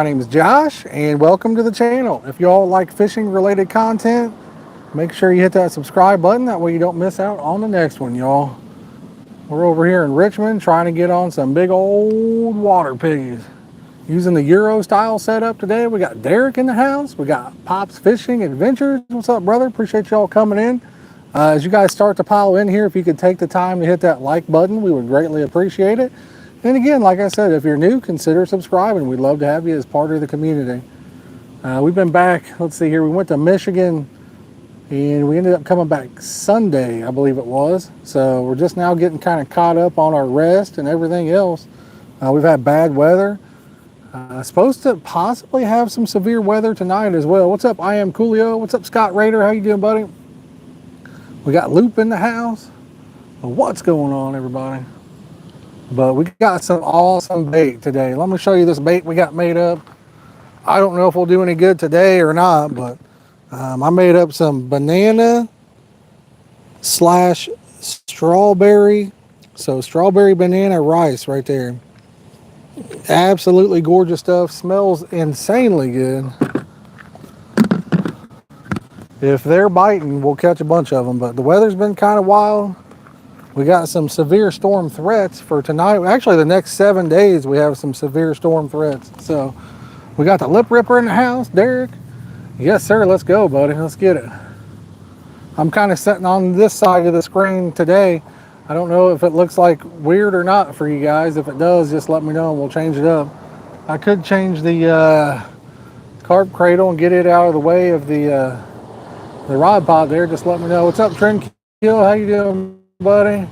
name is Josh, and welcome to the channel. If y'all like fishing related content, make sure you hit that subscribe button. That way you don't miss out on the next one, y'all. We're over here in Richmond trying to get on some big old water piggies. Using the Euro style setup today. We got Derek in the house. We got Pop's Fishing Adventures. What's up, brother? Appreciate y'all coming in. As you guys start to pile in here, if you could take the time to hit that like button, we would greatly appreciate it. And again, like I said, if you're new, consider subscribing. We'd love to have you as part of the community. We've been back, let's see here, we went to Michigan and we ended up coming back Sunday, I believe it was. So we're just now getting kind of caught up on our rest and everything else. We've had bad weather. Supposed to possibly have some severe weather tonight as well. What's up, I am Coolio? What's up, Scott Raider? How you doing, buddy? We got Loop in the house. What's going on, everybody? But we got some awesome bait today. Let me show you this bait we got made up. I don't know if we'll do any good today or not, but I made up some banana slash strawberry. So strawberry banana rice right there. Absolutely gorgeous stuff. Smells insanely good. If they're biting, we'll catch a bunch of them. But the weather's been kind of wild. We got some severe storm threats for tonight. Actually, the next 7 days, we have some severe storm threats. So we got the lip ripper in the house, Derek. Yes, sir. Let's go, buddy. Let's get it. I'm kind of sitting on this side of the screen today. I don't know if it looks like weird or not for you guys. If it does, just let me know and we'll change it up. I could change the carp cradle and get it out of the way of the rod pod there. Just let me know. What's up, Trend Kill? How you doing, buddy?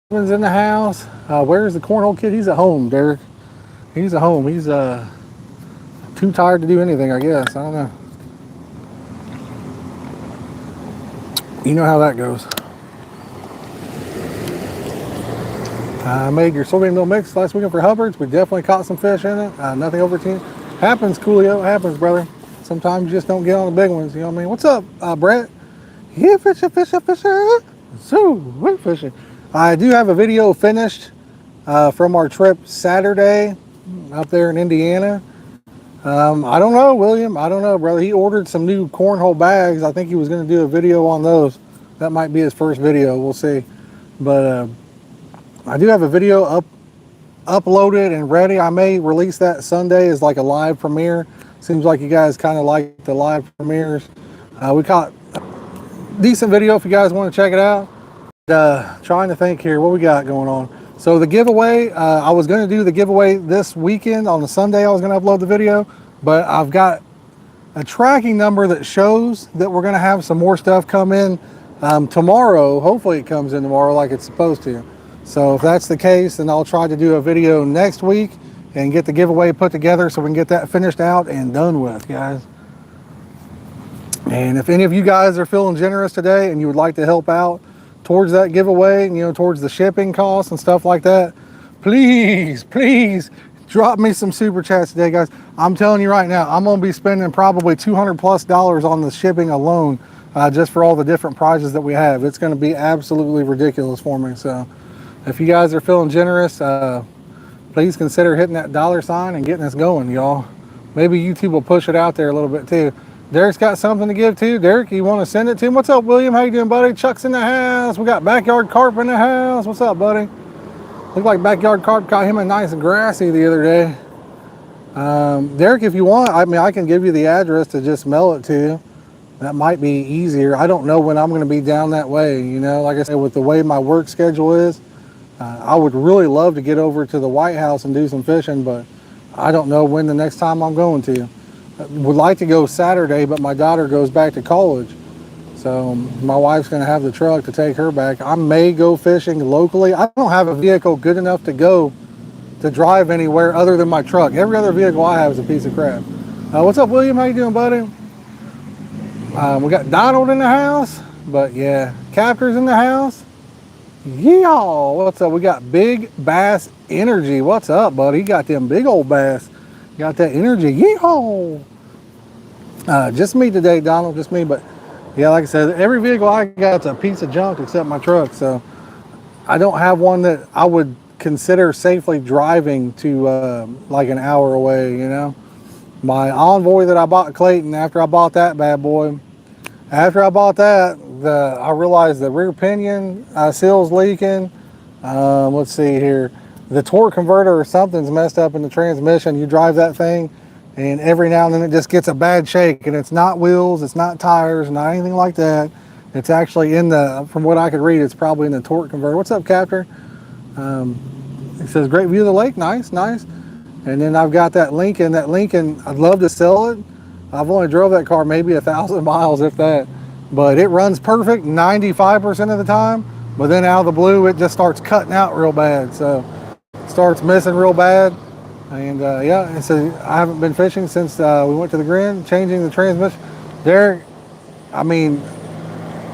He's in the house. Where's the cornhole kid? He's at home, Derek. He's at home. He's too tired to do anything, I guess. I don't know. You know how that goes. I made your soybean meal mix last weekend for Hubbard's. We definitely caught some fish in it. Nothing over 10. Happens, Coolio. Happens, brother. Sometimes you just don't get on the big ones. You know what I mean? What's up, Brett? Yeah, fishing. So, we're fishing. I do have a video finished from our trip Saturday up there in Indiana. I don't know, William. I don't know, brother. He ordered some new cornhole bags. I think he was going to do a video on those. That might be his first video. We'll see. But I do have a video uploaded and ready. I may release that Sunday as like a live premiere. Seems like you guys kind of like the live premieres. We caught a decent video if you guys want to check it out. Trying to think here what we got going on. So the giveaway, I was going to do the giveaway this weekend on the Sunday. I was going to upload the video, but I've got a tracking number that shows that we're going to have some more stuff come in tomorrow. Hopefully it comes in tomorrow like it's supposed to. So if that's the case, then I'll try to do a video next week and get the giveaway put together so we can get that finished out and done with, guys. And if any of you guys are feeling generous today and you would like to help out towards that giveaway, you know, towards the shipping costs and stuff like that, please drop me some super chats today, guys. I'm telling you right now, I'm going to be spending probably $200+ on the shipping alone, just for all the different prizes that we have. It's going to be absolutely ridiculous for me. So if you guys are feeling generous, please consider hitting that $ and getting us going, y'all. Maybe YouTube will push it out there a little bit too. Derek's got something to give too. Derek, you want to send it to him? What's up, William? How you doing, buddy? Chuck's in the house. We got Backyard Carp in the house. What's up, buddy? Looked like Backyard Carp caught him a nice and grassy the other day. Derek, if you want, I mean, I can give you the address to just mail it to you. That might be easier. I don't know when I'm going to be down that way. You know, like I said, with the way my work schedule is, I would really love to get over to the White House and do some fishing, but I don't know when the next time I'm going to. Would like to go Saturday, but my daughter goes back to college. So my wife's going to have the truck to take her back. I may go fishing locally. I don't have a vehicle good enough to go to drive anywhere other than my truck. Every other vehicle I have is a piece of crap. What's up, William? How you doing, buddy? We got Donald in the house, but yeah, Captor's in the house. Yeah, what's up? We got Big Bass Energy. What's up, buddy? He got them big old bass. Got that energy. Yeehaw! Just me today, Donald. Just me. But yeah, like I said, every vehicle I got is a piece of junk except my truck. So I don't have one that I would consider safely driving to like an hour away, you know. My Envoy that I bought Clayton, after I bought that bad boy, after I bought that, I realized the rear pinion seal's leaking. Let's see here. The torque converter or something's messed up in the transmission. You drive that thing, and every now and then it just gets a bad shake, and it's not wheels, it's not tires, not anything like that. It's actually in the, from what I could read, it's probably in the torque converter. What's up, Captor? It says, great view of the lake, nice, nice. And then I've got that Lincoln. That Lincoln, I'd love to sell it. I've only drove that car maybe 1,000 miles, if that. But it runs perfect 95% of the time. But then out of the blue, it just starts cutting out real bad. So it starts missing real bad. And yeah, so I haven't been fishing since we went to the Grin, changing the transmission. There, I mean,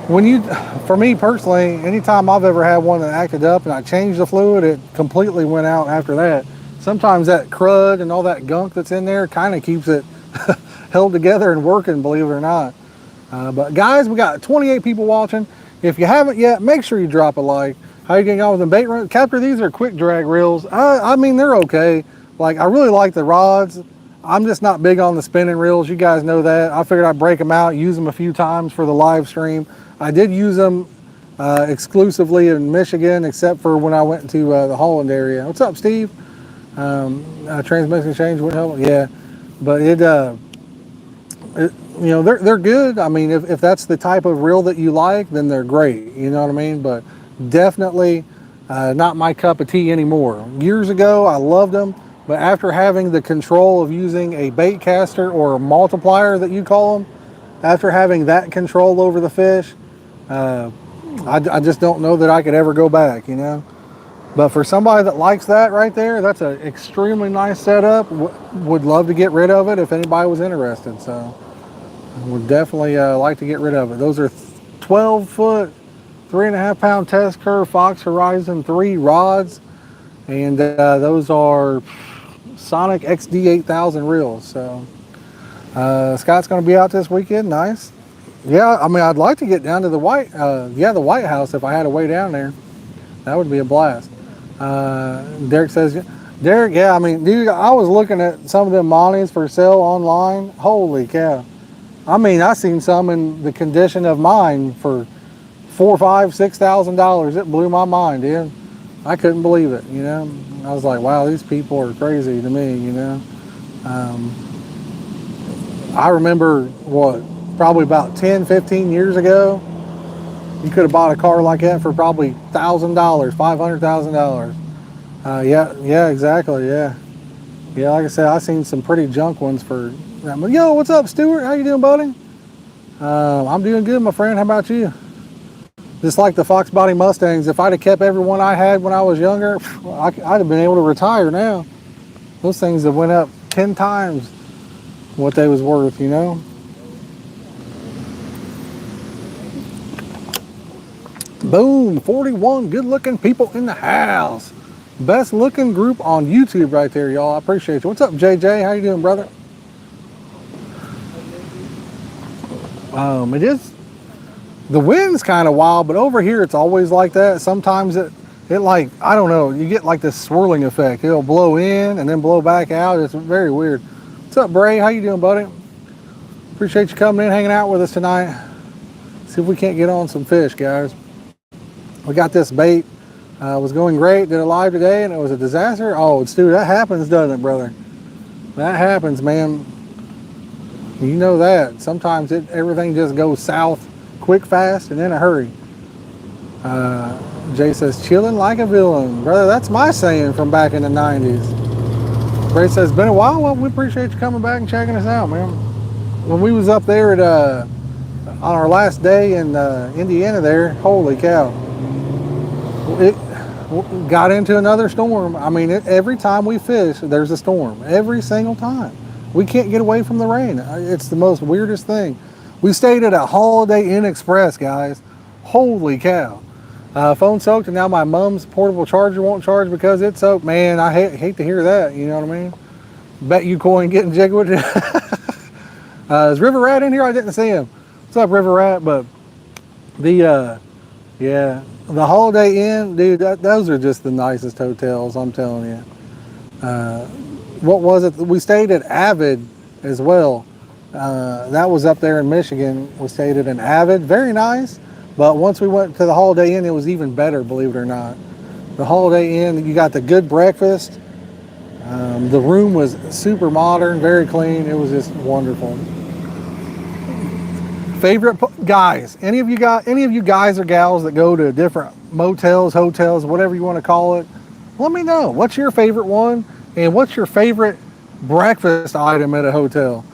when you, for me personally, anytime I've ever had one that acted up and I changed the fluid, it completely went out after that. Sometimes that crud and all that gunk that's in there kind of keeps it held together and working, believe it or not. But guys, we got 28 people watching. If you haven't yet, make sure you drop a like. How you getting on with the bait run? Captor, these are quick drag reels. I mean, they're okay. Like, I really like the rods. I'm just not big on the spinning reels. You guys know that. I figured I'd break them out, use them a few times for the live stream. I did use them exclusively in Michigan, except for when I went to the Holland area. What's up, Steve? Transmission change would help. Yeah, but you know, they're good. I mean, if that's the type of reel that you like, then they're great. You know what I mean? But definitely not my cup of tea anymore. Years ago, I loved them, but after having the control of using a bait caster or a multiplier that you call them, after having that control over the fish, I just don't know that I could ever go back. You know. But for somebody that likes that right there, that's an extremely nice setup. Would love to get rid of it if anybody was interested. So would definitely like to get rid of it. Those are 12-foot, 3.5-pound test curve Fox Horizon 3 rods. And those are Sonic XD 8000 reels. So Scott's going to be out this weekend. Nice. Yeah, I mean, I'd like to get down to the White House if I had a way down there. That would be a blast. Derek says, Derek, yeah, I mean, dude, I was looking at some of them Monties for sale online. Holy cow. I mean, I seen some in the condition of mine for $4,000, $5,000, $6,000. It blew my mind, dude. I couldn't believe it, you know. I was like, wow, these people are crazy to me, you know. I remember, probably about 10, 15 years ago, you could have bought a car like that for probably $1,000, $500,000. Yeah, exactly, yeah. Yeah, like I said, I've seen some pretty junk ones for that. Yo, what's up, Stuart? How you doing, buddy? I'm doing good, my friend. How about you? Just like the Fox Body Mustangs, if I'd have kept every one I had when I was younger, I'd have been able to retire now. Those things have went up 10 times what they was worth, you know? Boom, 41 good-looking people in the house. Best looking group on YouTube right there, y'all. I appreciate you. What's up, JJ? How you doing, brother? It is, the wind's kind of wild, but over here it's always like that. Sometimes it like, I don't know, you get like this swirling effect. It'll blow in and then blow back out. It's very weird. What's up, Bray? How you doing, buddy? Appreciate you coming in, hanging out with us tonight. See if we can't get on some fish, guys. We got this bait. Was going great. Did it live today, and it was a disaster. Oh, dude, that happens, doesn't it, brother? That happens, man. You know that. Sometimes everything just goes south quick, fast, and in a hurry. Jay says, chilling like a villain. Brother, that's my saying from back in the 90s. Ray says, been a while. Well, we appreciate you coming back and checking us out, man. When we was up there at on our last day in Indiana there, holy cow. It got into another storm. I mean, every time we fish, there's a storm. Every single time. We can't get away from the rain. It's the most weirdest thing. We stayed at a Holiday Inn Express, guys. Holy cow. Phone soaked, and now my mom's portable charger won't charge because it's soaked. Man, I hate to hear that. You know what I mean? Bet you coin getting jiggy with it. Is River Rat in here? I didn't see him. What's up, River Rat? But the Holiday Inn, dude, those are just the nicest hotels, I'm telling you. What was it? We stayed at Avid as well. That was up there in Michigan. We stayed at an Avid, very nice. But once we went to the Holiday Inn, it was even better, believe it or not. The Holiday Inn, you got the good breakfast. The room was super modern, very clean. It was just wonderful. Favorite guys? Any of you guys or gals that go to different motels, hotels, whatever you want to call it? Let me know. What's your favorite one, and what's your favorite breakfast item at a hotel?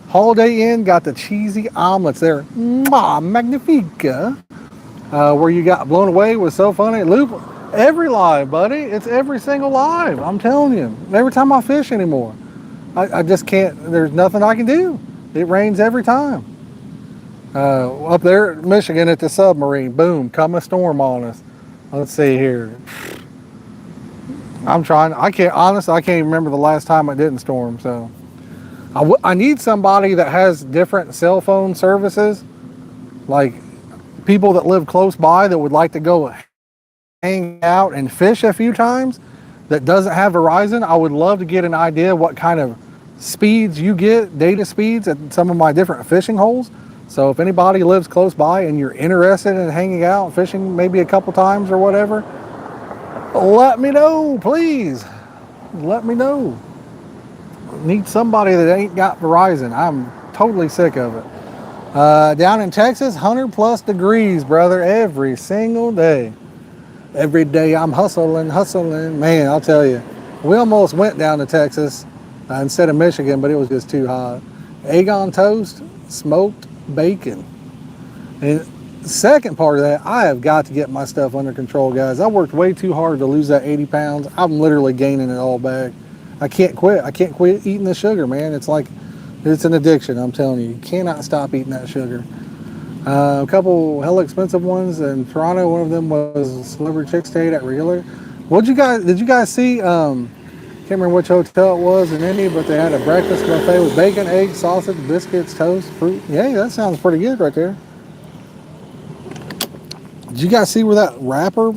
Holiday Inn got the cheesy omelets there. Mwah, magnifica. Where you got blown away was so funny. Loop, every live, buddy. It's every single live. I'm telling you. Every time I fish anymore, I just can't. There's nothing I can do. It rains every time. Up there in Michigan at the submarine, boom, come a storm on us. Let's see here. I can't even remember the last time it didn't storm. So I need somebody that has different cell phone services, like people that live close by that would like to go hang out and fish a few times that doesn't have Verizon. I would love to get an idea what kind of speeds you get, data speeds at some of my different fishing holes. So if anybody lives close by and you're interested in hanging out, fishing maybe a couple times or whatever, let me know, please. Let me know. Need somebody that ain't got Verizon. I'm totally sick of it. Down in Texas, 100+ degrees, brother, every single day. Every day I'm hustling. Man, I'll tell you, we almost went down to Texas instead of Michigan, but it was just too hot. Egg on toast, smoked bacon. And the second part of that, I have got to get my stuff under control, guys. I worked way too hard to lose that 80 pounds. I'm literally gaining it all back. I can't quit. I can't quit eating the sugar, man. It's like, it's an addiction, I'm telling you. You cannot stop eating that sugar. A couple hella expensive ones in Toronto. One of them was Celebrity Chick Stayed at Regular. Did you guys see, can't remember which hotel it was in Indy, but they had a breakfast buffet with bacon, eggs, sausage, biscuits, toast, fruit. Yeah, that sounds pretty good right there. Did you guys see where that rapper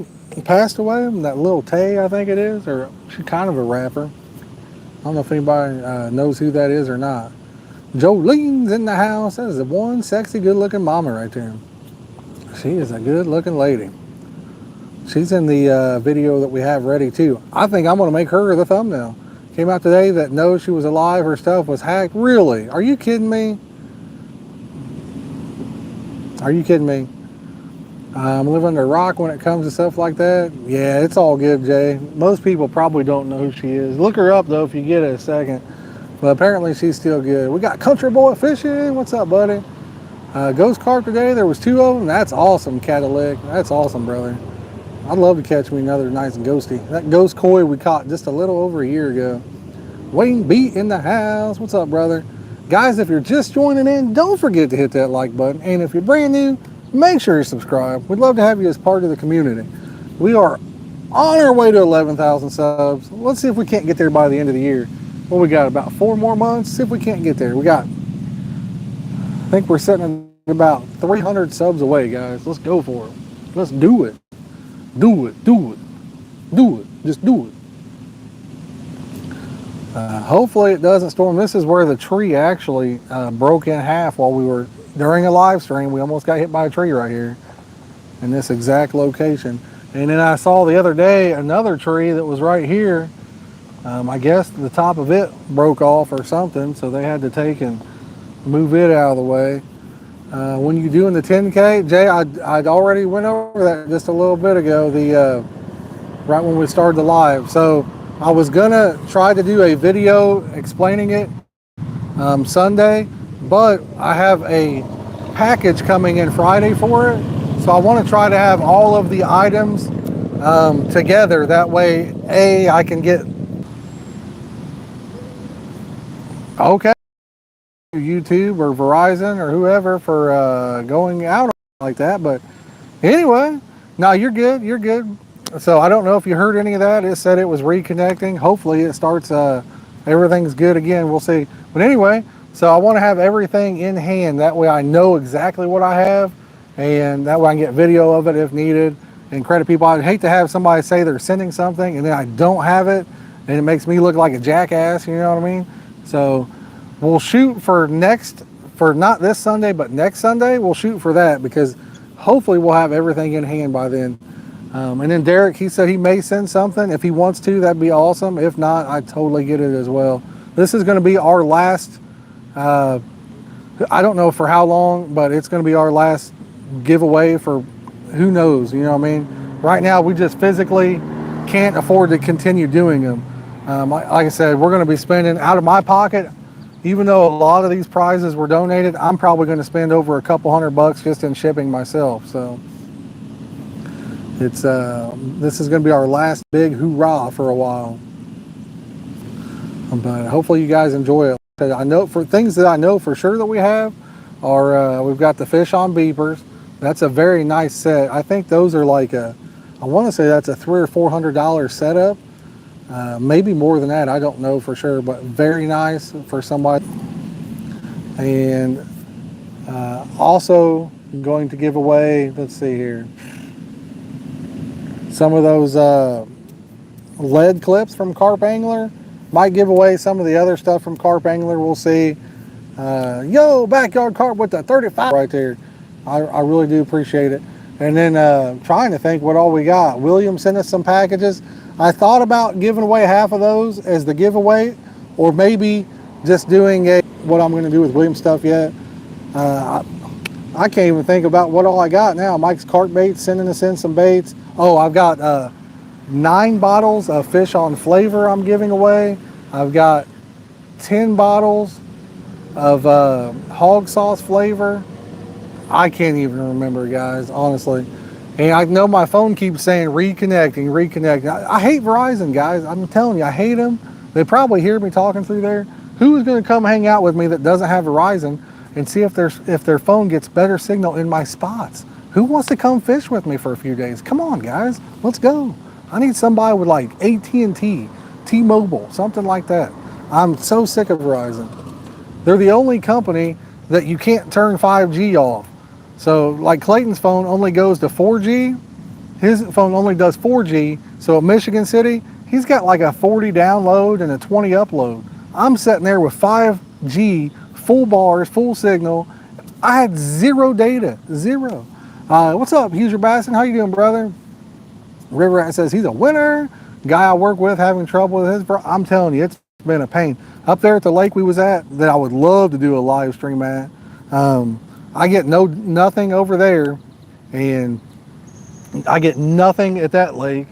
passed away? That little Tay, I think it is, or she's kind of a rapper. I don't know if anybody knows who that is or not. Jolene's in the house. That is the one sexy, good-looking mama right there. She is a good-looking lady. She's in the video that we have ready too. I think I'm going to make her the thumbnail. Came out today that knows she was alive. Her stuff was hacked. Really? Are you kidding me? Are you kidding me? I'm living under a rock when it comes to stuff like that. Yeah, it's all good, Jay. Most people probably don't know who she is. Look her up though if you get a second. But apparently she's still good. We got Country Boy Fishing. What's up, buddy? Ghost Carp today. There was 2 of them. That's awesome, Cadillac. That's awesome, brother. I'd love to catch me another nice ghosty. That ghost koi we caught just a little over a year ago. Wayne Beat in the house. What's up, brother? Guys, if you're just joining in, don't forget to hit that like button. And if you're brand new, make sure you subscribe. We'd love to have you as part of the community. We are on our way to 11,000 subs. Let's see if we can't get there by the end of the year. Well, we got about 4 more months. See if we can't get there. I think we're sitting at about 300 subs away, guys. Let's go for it. Let's do it. Do it. Just do it. Hopefully it doesn't storm. This is where the tree actually broke in half while we were during a live stream. We almost got hit by a tree right here in this exact location. And then I saw the other day another tree that was right here. I guess the top of it broke off or something, so they had to take and move it out of the way. When you're doing the 10K, Jay, I'd already went over that just a little bit ago, right when we started the live. So I was gonna try to do a video explaining it Sunday, but I have a package coming in Friday for it. So I want to try to have all of the items together. That way, I can get YouTube or Verizon or whoever for going out like that. But anyway, no, you're good. So I don't know if you heard any of that. It said it was reconnecting. Hopefully it starts, everything's good again. We'll see. But anyway, so I want to have everything in hand. That way I know exactly what I have, and that way I can get video of it if needed and credit people. I'd hate to have somebody say they're sending something and then I don't have it, and it makes me look like a jackass, you know what I mean? So we'll shoot for not this Sunday, but next Sunday, we'll shoot for that because hopefully we'll have everything in hand by then. And then Derek, he said he may send something. If he wants to, that'd be awesome. If not, I totally get it as well. This is going to be our last, I don't know for how long, but it's going to be our last giveaway for who knows, you know what I mean? Right now, we just physically can't afford to continue doing them. Like I said, we're going to be spending out of my pocket. Even though a lot of these prizes were donated, I'm probably going to spend over a couple $100 just in shipping myself. So it's this is going to be our last big hoorah for a while. But hopefully you guys enjoy it. I know for things that I know for sure that we have are we've got the fish on beepers. That's a very nice set. I think those are like I want to say that's a $300 or $400 setup. Maybe more than that, I don't know for sure, but very nice for somebody. And also going to give away, let's see here, some of those lead clips from Carp Angler. Might give away some of the other stuff from Carp Angler, we'll see. Yo, Backyard Carp with the 35 right there. I really do appreciate it. And then trying to think what all we got. William sent us some packages. I thought about giving away half of those as the giveaway, or maybe just doing what I'm going to do with William's stuff yet. I can't even think about what all I got now. Mike's Carp Baits sending us in some baits. Oh, I've got 9 bottles of Fish on Flavor I'm giving away. I've got 10 bottles of hog sauce flavor. I can't even remember, guys, honestly. And I know my phone keeps saying reconnecting. I hate Verizon, guys. I'm telling you, I hate them. They probably hear me talking through there. Who is going to come hang out with me that doesn't have Verizon and see if their phone gets better signal in my spots? Who wants to come fish with me for a few days? Come on, guys, let's go. I need somebody with like AT&T, T-Mobile, something like that. I'm so sick of Verizon. They're the only company that you can't turn 5G off. So like Clayton's phone only goes to 4G. His phone only does 4G. So at Michigan City, he's got like a 40 download and a 20 upload. I'm sitting there with 5G, full bars, full signal. I had zero data, zero. What's up, Huser Basson? How you doing, brother? River Rat says he's a winner. Guy I work with having trouble with his, I'm telling you, it's been a pain. Up there at the lake we was at that I would love to do a live stream at. I get nothing over there, and I get nothing at that lake.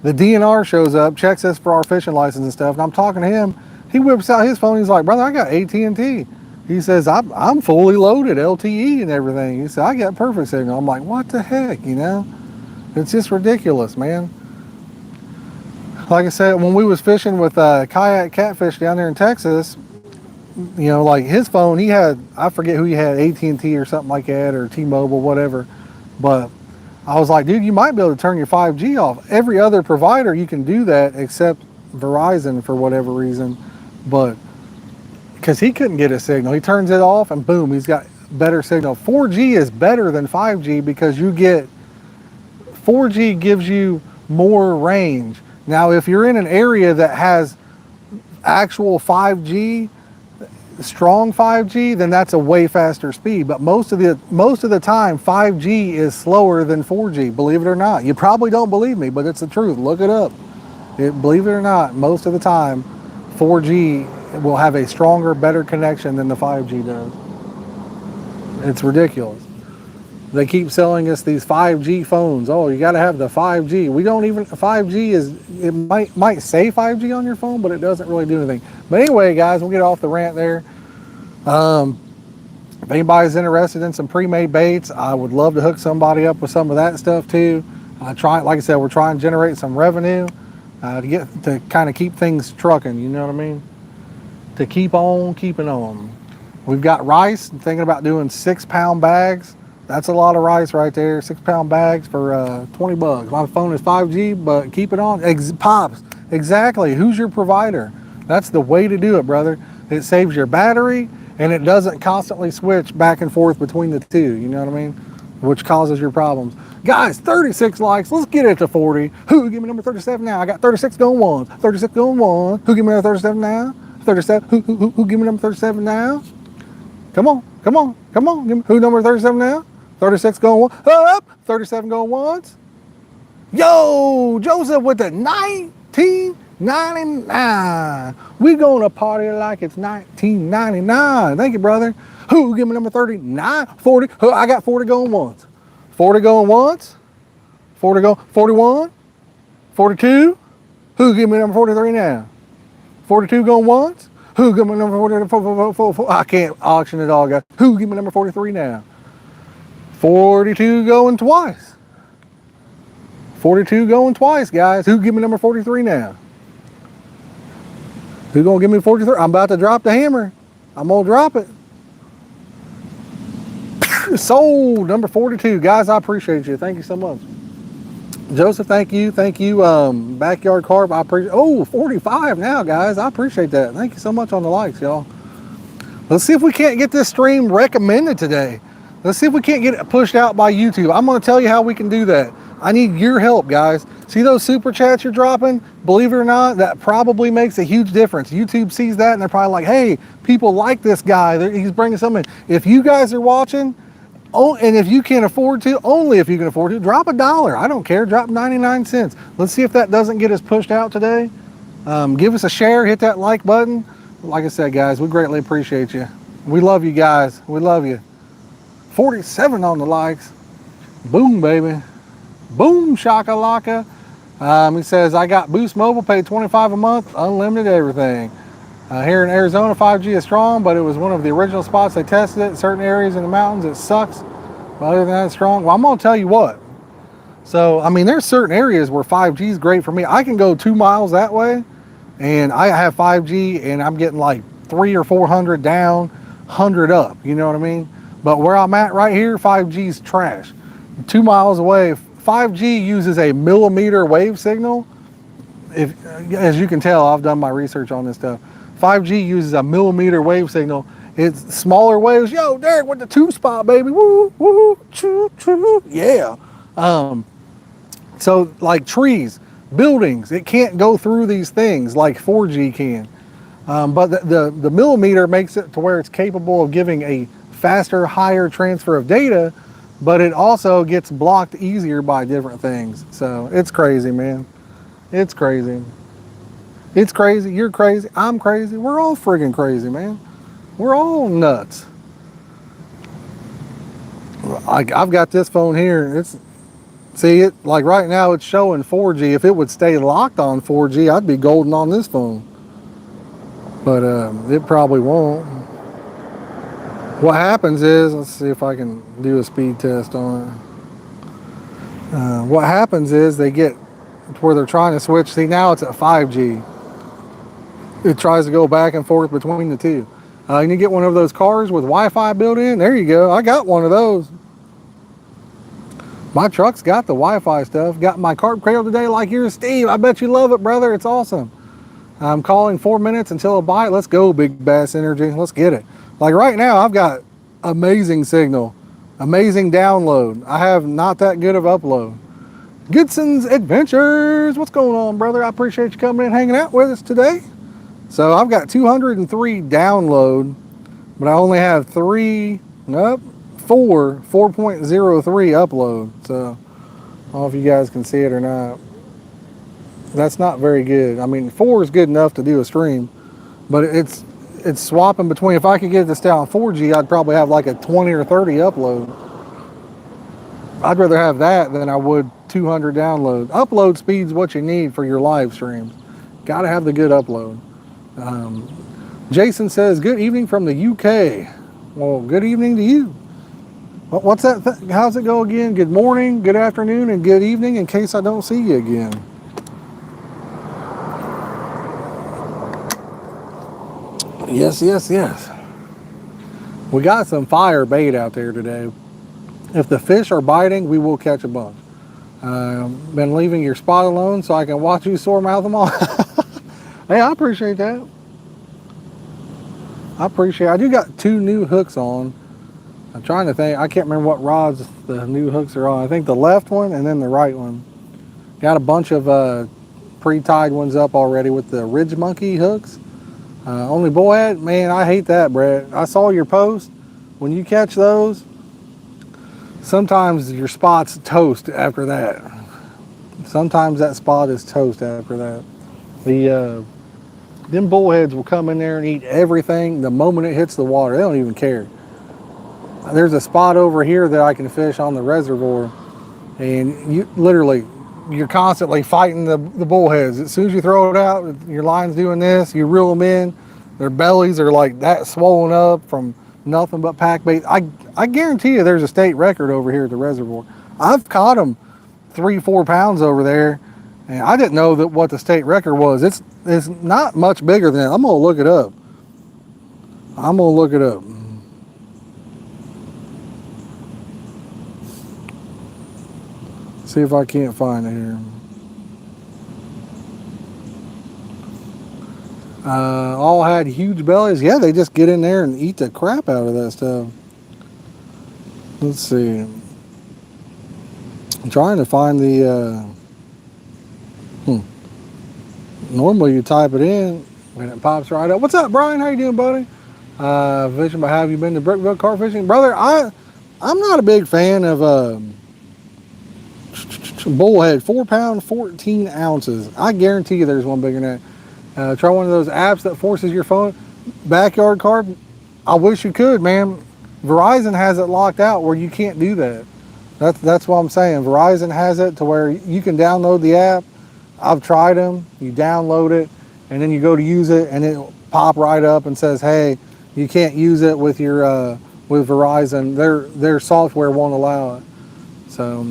The DNR shows up, checks us for our fishing license and stuff, and I'm talking to him. He whips out his phone. He's like, brother, I got AT&T. He says, I'm fully loaded, LTE and everything. He said, I got perfect signal. I'm like, what the heck, you know? It's just ridiculous, man. Like I said, when we was fishing with kayak catfish down there in Texas, you know, like his phone, he had, I forget who he had, AT&T or something like that, or T-Mobile, whatever. But I was like, dude, you might be able to turn your 5G off. Every other provider, you can do that except Verizon for whatever reason. But because he couldn't get a signal, he turns it off and boom, he's got better signal. 4G is better than 5G because 4G gives you more range. Now, if you're in an area that has actual 5G, strong 5G, then that's a way faster speed. But most of the time, 5G is slower than 4G, believe it or not. You probably don't believe me, but it's the truth. Look it up. Believe it or not, most of the time, 4G will have a stronger, better connection than the 5G does. It's ridiculous. They keep selling us these 5G phones. Oh, you got to have the 5G. We don't even, 5G is, it might say 5G on your phone, but it doesn't really do anything. But anyway, guys, we'll get off the rant there. If anybody's interested in some pre-made baits, I would love to hook somebody up with some of that stuff too. Like I said, we're trying to generate some revenue to kind of keep things trucking, you know what I mean? To keep on keeping on. We've got rice. I'm thinking about doing 6-pound bags. That's a lot of rice right there. 6-pound bags for 20 bucks. My phone is 5G, but keep it on. Pops, exactly. Who's your provider? That's the way to do it, brother. It saves your battery, and it doesn't constantly switch back and forth between the two. You know what I mean? Which causes your problems. Guys, 36 likes. Let's get it to 40. Who, give me number 37 now? I got 36 going once. 36 going once. Who, give me another 37 now? 37. Who give me number 37 now? Come on, come on, come on. Give me, who number 37 now? 36 going one. Up. 37 going once. Yo, Joseph with the 1999. We gonna party like it's 1999. Thank you, brother. Who give me number 39? 40. Who, I got 40 going once. 40 going once. 40 go. 41. 42. Who give me number 43 now? 42 going once. Who give me number 44? I can't auction it all, guys. Who give me number 43 now? 42 going twice. 42 going twice, guys. Who give me number 43 now? Who gonna give me 43? I'm about to drop the hammer. I'm gonna drop it. Sold, number 42. Guys, I appreciate you. Thank you so much. Joseph, thank you. Thank you. Backyard Carp, I appreciate. Oh, 45 now, guys. I appreciate that. Thank you so much on the likes, y'all. Let's see if we can't get this stream recommended today. Let's see if we can't get it pushed out by YouTube. I'm going to tell you how we can do that. I need your help, guys. See those super chats you're dropping? Believe it or not, that probably makes a huge difference. YouTube sees that and they're probably like, hey, people like this guy. He's bringing something in. If you guys are watching, and if you can afford to, only if you can afford to, drop $1. I don't care. Drop 99 cents. Let's see if that doesn't get us pushed out today. Give us a share. Hit that like button. Like I said, guys, we greatly appreciate you. We love you guys. We love you. 47 on the likes. Boom, baby. Boom, shakalaka. He says, I got Boost Mobile, paid $25 a month, unlimited everything. Here in Arizona, 5G is strong, but it was one of the original spots they tested it. Certain areas in the mountains, it sucks. But other than that, it's strong. Well, I'm going to tell you what. So, I mean, there's certain areas where 5G is great for me. I can go 2 miles that way, and I have 5G, and I'm getting like 300 or 400 down, 100 up. You know what I mean? But where I'm at right here, 5G is trash. 2 miles away, 5G uses a millimeter wave signal. As you can tell, I've done my research on this stuff. 5G uses a millimeter wave signal. It's smaller waves. Yo, Derek with the 2-spot, baby. Woo, woo, choo, choo. Yeah. So like trees, buildings, it can't go through these things like 4G can. But the millimeter makes it to where it's capable of giving a faster, higher transfer of data, but it also gets blocked easier by different things. So it's crazy, man. It's crazy. It's crazy. You're crazy. I'm crazy. We're all friggin' crazy, man. We're all nuts. I've got this phone here. See it, like right now it's showing 4G. If it would stay locked on 4G, I'd be golden on this phone. But it probably won't. What happens is, let's see if I can do a speed test on it. What happens is they get to where they're trying to switch. See, now it's at 5G. It tries to go back and forth between the two. You can get one of those cars with Wi-Fi built in. There you go. I got one of those. My truck's got the Wi-Fi stuff. Got my carp cradle today like yours, Steve. I bet you love it, brother. It's awesome. I'm calling 4 minutes until a bite. Let's go, Big Bass Energy. Let's get it. Like right now, I've got amazing signal, amazing download. I have not that good of upload. Goodson's Adventures. What's going on, brother? I appreciate you coming in and hanging out with us today. So I've got 203 download, but I only have 4.03 upload. So I don't know if you guys can see it or not. That's not very good. I mean, 4 is good enough to do a stream, but it's swapping between. If I could get this down 4G, I'd probably have like a 20 or 30 upload. I'd rather have that than I would 200 download. Upload speed's what you need for your live streams. Got to have the good upload. Jason says, good evening from the UK. Well, good evening to you. What's that? How's it go again? Good morning, good afternoon, and good evening in case I don't see you again. Yes, yes, yes. We got some fire bait out there today. If the fish are biting, we will catch a bunch. Been leaving your spot alone so I can watch you sore mouth them all. Hey, I appreciate that. I do got 2 new hooks on. I'm trying to think. I can't remember what rods the new hooks are on. I think the left one and then the right one. Got a bunch of pre-tied ones up already with the Ridge Monkey hooks. Only bullhead, man, I hate that, Brett. I saw your post. When you catch those, sometimes your spot's toast after that. Sometimes that spot is toast after that. Them bullheads will come in there and eat everything the moment it hits the water. They don't even care. There's a spot over here that I can fish on the reservoir, and you're constantly fighting the bullheads. As soon as you throw it out, your line's doing this, you reel them in, their bellies are like that swollen up from nothing but pack bait. I guarantee you there's a state record over here at the reservoir. I've caught them 3-4 pounds over there, and I didn't know that what the state record was. It's not much bigger than that. I'm gonna look it up. See if I can't find it here. All had huge bellies. Yeah, they just get in there and eat the crap out of that stuff. Let's see. I'm trying to find the. Normally you type it in and it pops right up. What's up, Brian? How you doing, buddy? Fishing, but have you been to Brookville carp fishing, brother? I'm not a big fan of bullhead, 4 pound, 14 ounces. I guarantee you there's one bigger than that. Try one of those apps that forces your phone. Backyard carp, I wish you could, man. Verizon has it locked out where you can't do that. That's what I'm saying. Verizon has it to where you can download the app. I've tried them. You download it, and then you go to use it, and it'll pop right up and says, "Hey, you can't use it with your with Verizon. Their software won't allow it." So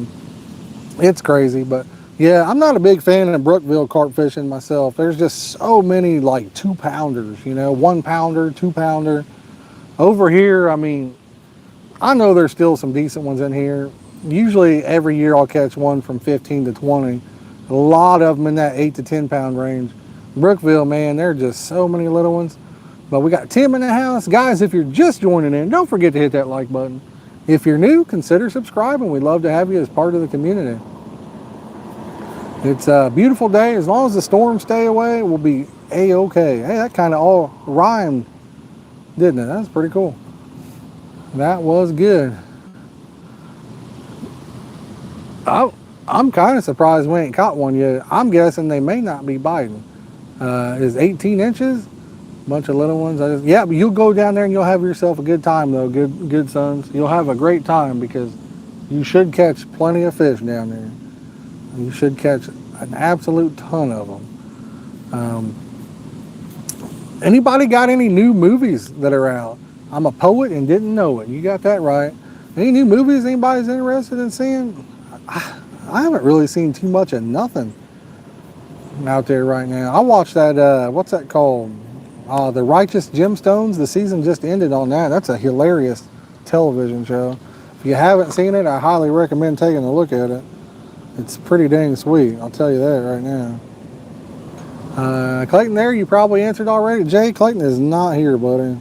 it's crazy, but yeah, I'm not a big fan of Brookville carp fishing myself. There's just so many like 2-pounders, 1 pounder, 2-pounder. Over here, I mean, I know there's still some decent ones in here. Usually every year I'll catch one from 15 to 20. A lot of them in that 8 to 10 pound range. Brookville, man, there are just so many little ones. But we got Tim in the house. Guys, if you're just joining in, don't forget to hit that like button. If you're new, consider subscribing. We'd love to have you as part of the community. It's a beautiful day. As long as the storms stay away, we'll be A-okay. Hey, that kind of all rhymed, didn't it? That was pretty cool. That was good. I'm kind of surprised we ain't caught one yet. I'm guessing they may not be biting. Is 18 inches? Bunch of little ones. But you'll go down there and you'll have yourself a good time though. Good sons. You'll have a great time because you should catch plenty of fish down there. You should catch an absolute ton of them. Anybody got any new movies that are out? I'm a poet and didn't know it. You got that right. Any new movies anybody's interested in seeing? I haven't really seen too much of nothing out there right now. I watched that, what's that called? The Righteous Gemstones. The season just ended on that. That's a hilarious television show. If you haven't seen it, I highly recommend taking a look at it. It's pretty dang sweet, I'll tell you that right now. Clayton there, you probably answered already. Jay, Clayton is not here, buddy.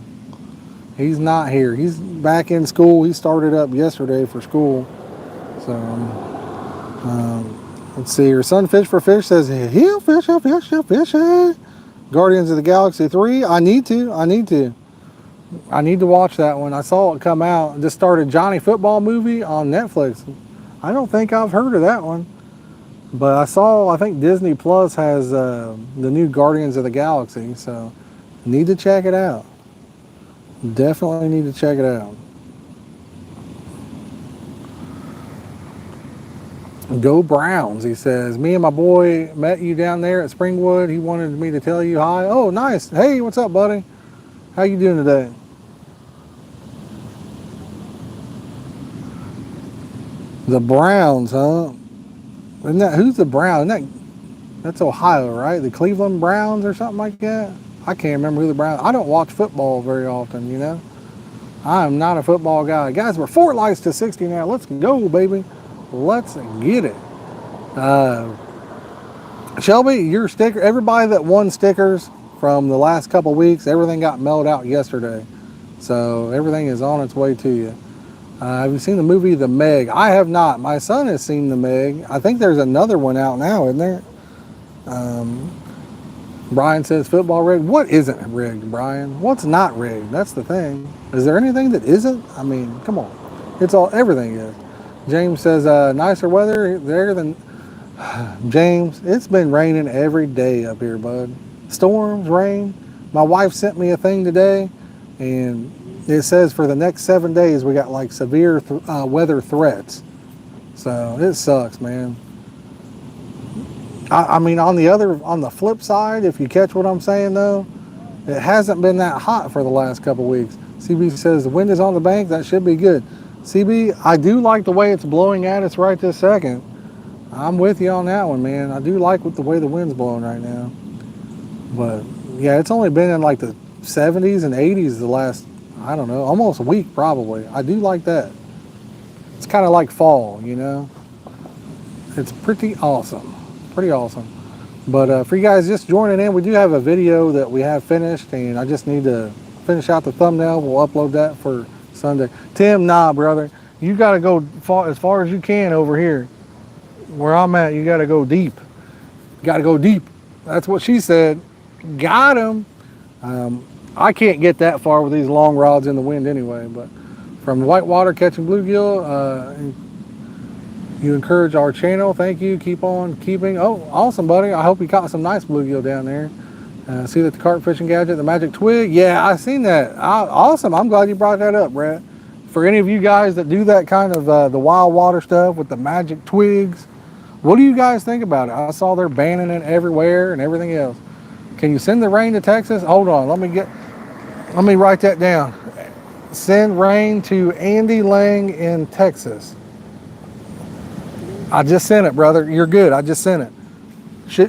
He's not here. He's back in school. He started up yesterday for school. So, let's see here. Sunfish for Fish says, he'll fish. Guardians of the Galaxy 3. I need to watch that one. I saw it come out. Just started Johnny Football movie on Netflix. I don't think I've heard of that one. But I think Disney Plus has the new Guardians of the Galaxy. So, need to check it out. Definitely need to check it out. Go Browns, he says. Me and my boy met you down there at Springwood. He wanted me to tell you hi. Oh, nice. Hey, what's up, buddy? How you doing today? The Browns, huh? Who's the Browns? That's Ohio, right? The Cleveland Browns or something like that? I can't remember who the Browns. I don't watch football very often, I am not a football guy. Guys, we're 4 lights to 60 now. Let's go, baby. Let's get it. Shelby, your sticker, everybody that won stickers from the last couple weeks, everything got mailed out yesterday. So everything is on its way to you. Have you seen the movie The Meg? I have not. My son has seen The Meg. I think there's another one out now, isn't there? Brian says football rigged. What isn't rigged, Brian? What's not rigged? That's the thing. Is there anything that isn't? I mean, come on. It's all, everything is. James says, nicer weather there than, James, it's been raining every day up here, bud. Storms, rain. My wife sent me a thing today, and it says for the next 7 days we got like severe weather threats. So it sucks, man. I mean, on the flip side, if you catch what I'm saying though, it hasn't been that hot for the last couple weeks. CB says the wind is on the bank. That should be good. CB, I do like the way it's blowing at us right this second. I'm with you on that one, man. I do like the way the wind's blowing right now. But yeah, it's only been in like the 70s and 80s the last, I don't know, almost a week probably. I do like that. It's kind of like fall, you know. It's pretty awesome. Pretty awesome. But for you guys just joining in, we do have a video that we have finished, and I just need to finish out the thumbnail. We'll upload that for Sunday. Tim, nah, brother. You got to go as far as you can over here. Where I'm at, you got to go deep. You got to go deep. That's what she said. Got him. I can't get that far with these long rods in the wind anyway, but from whitewater catching bluegill, you encourage our channel. Thank you. Keep on keeping. Oh, awesome, buddy. I hope you caught some nice bluegill down there. See that the carp fishing gadget, the magic twig. Yeah, I seen that. Awesome. I'm glad you brought that up, Brett. For any of you guys that do that kind of the wild water stuff with the magic twigs, what do you guys think about it? I saw they're banning it everywhere and everything else. Can you send the rain to Texas? Hold on. Let me write that down. Send rain to Andy Lang in Texas. I just sent it, brother. You're good. I just sent it.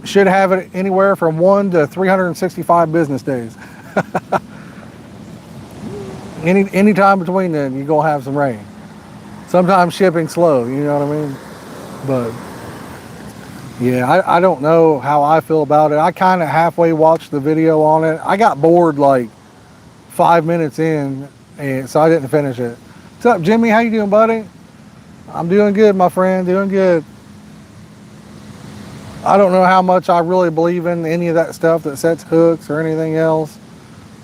Should have it anywhere from 1 to 365 business days. Any time between then, you're gonna have some rain. Sometimes shipping slow, you know what I mean? But yeah, I don't know how I feel about it. I kind of halfway watched the video on it. I got bored like 5 minutes in, and so I didn't finish it. What's up, Jimmy? How you doing, buddy? I'm doing good, my friend, doing good. I don't know how much I really believe in any of that stuff that sets hooks or anything else.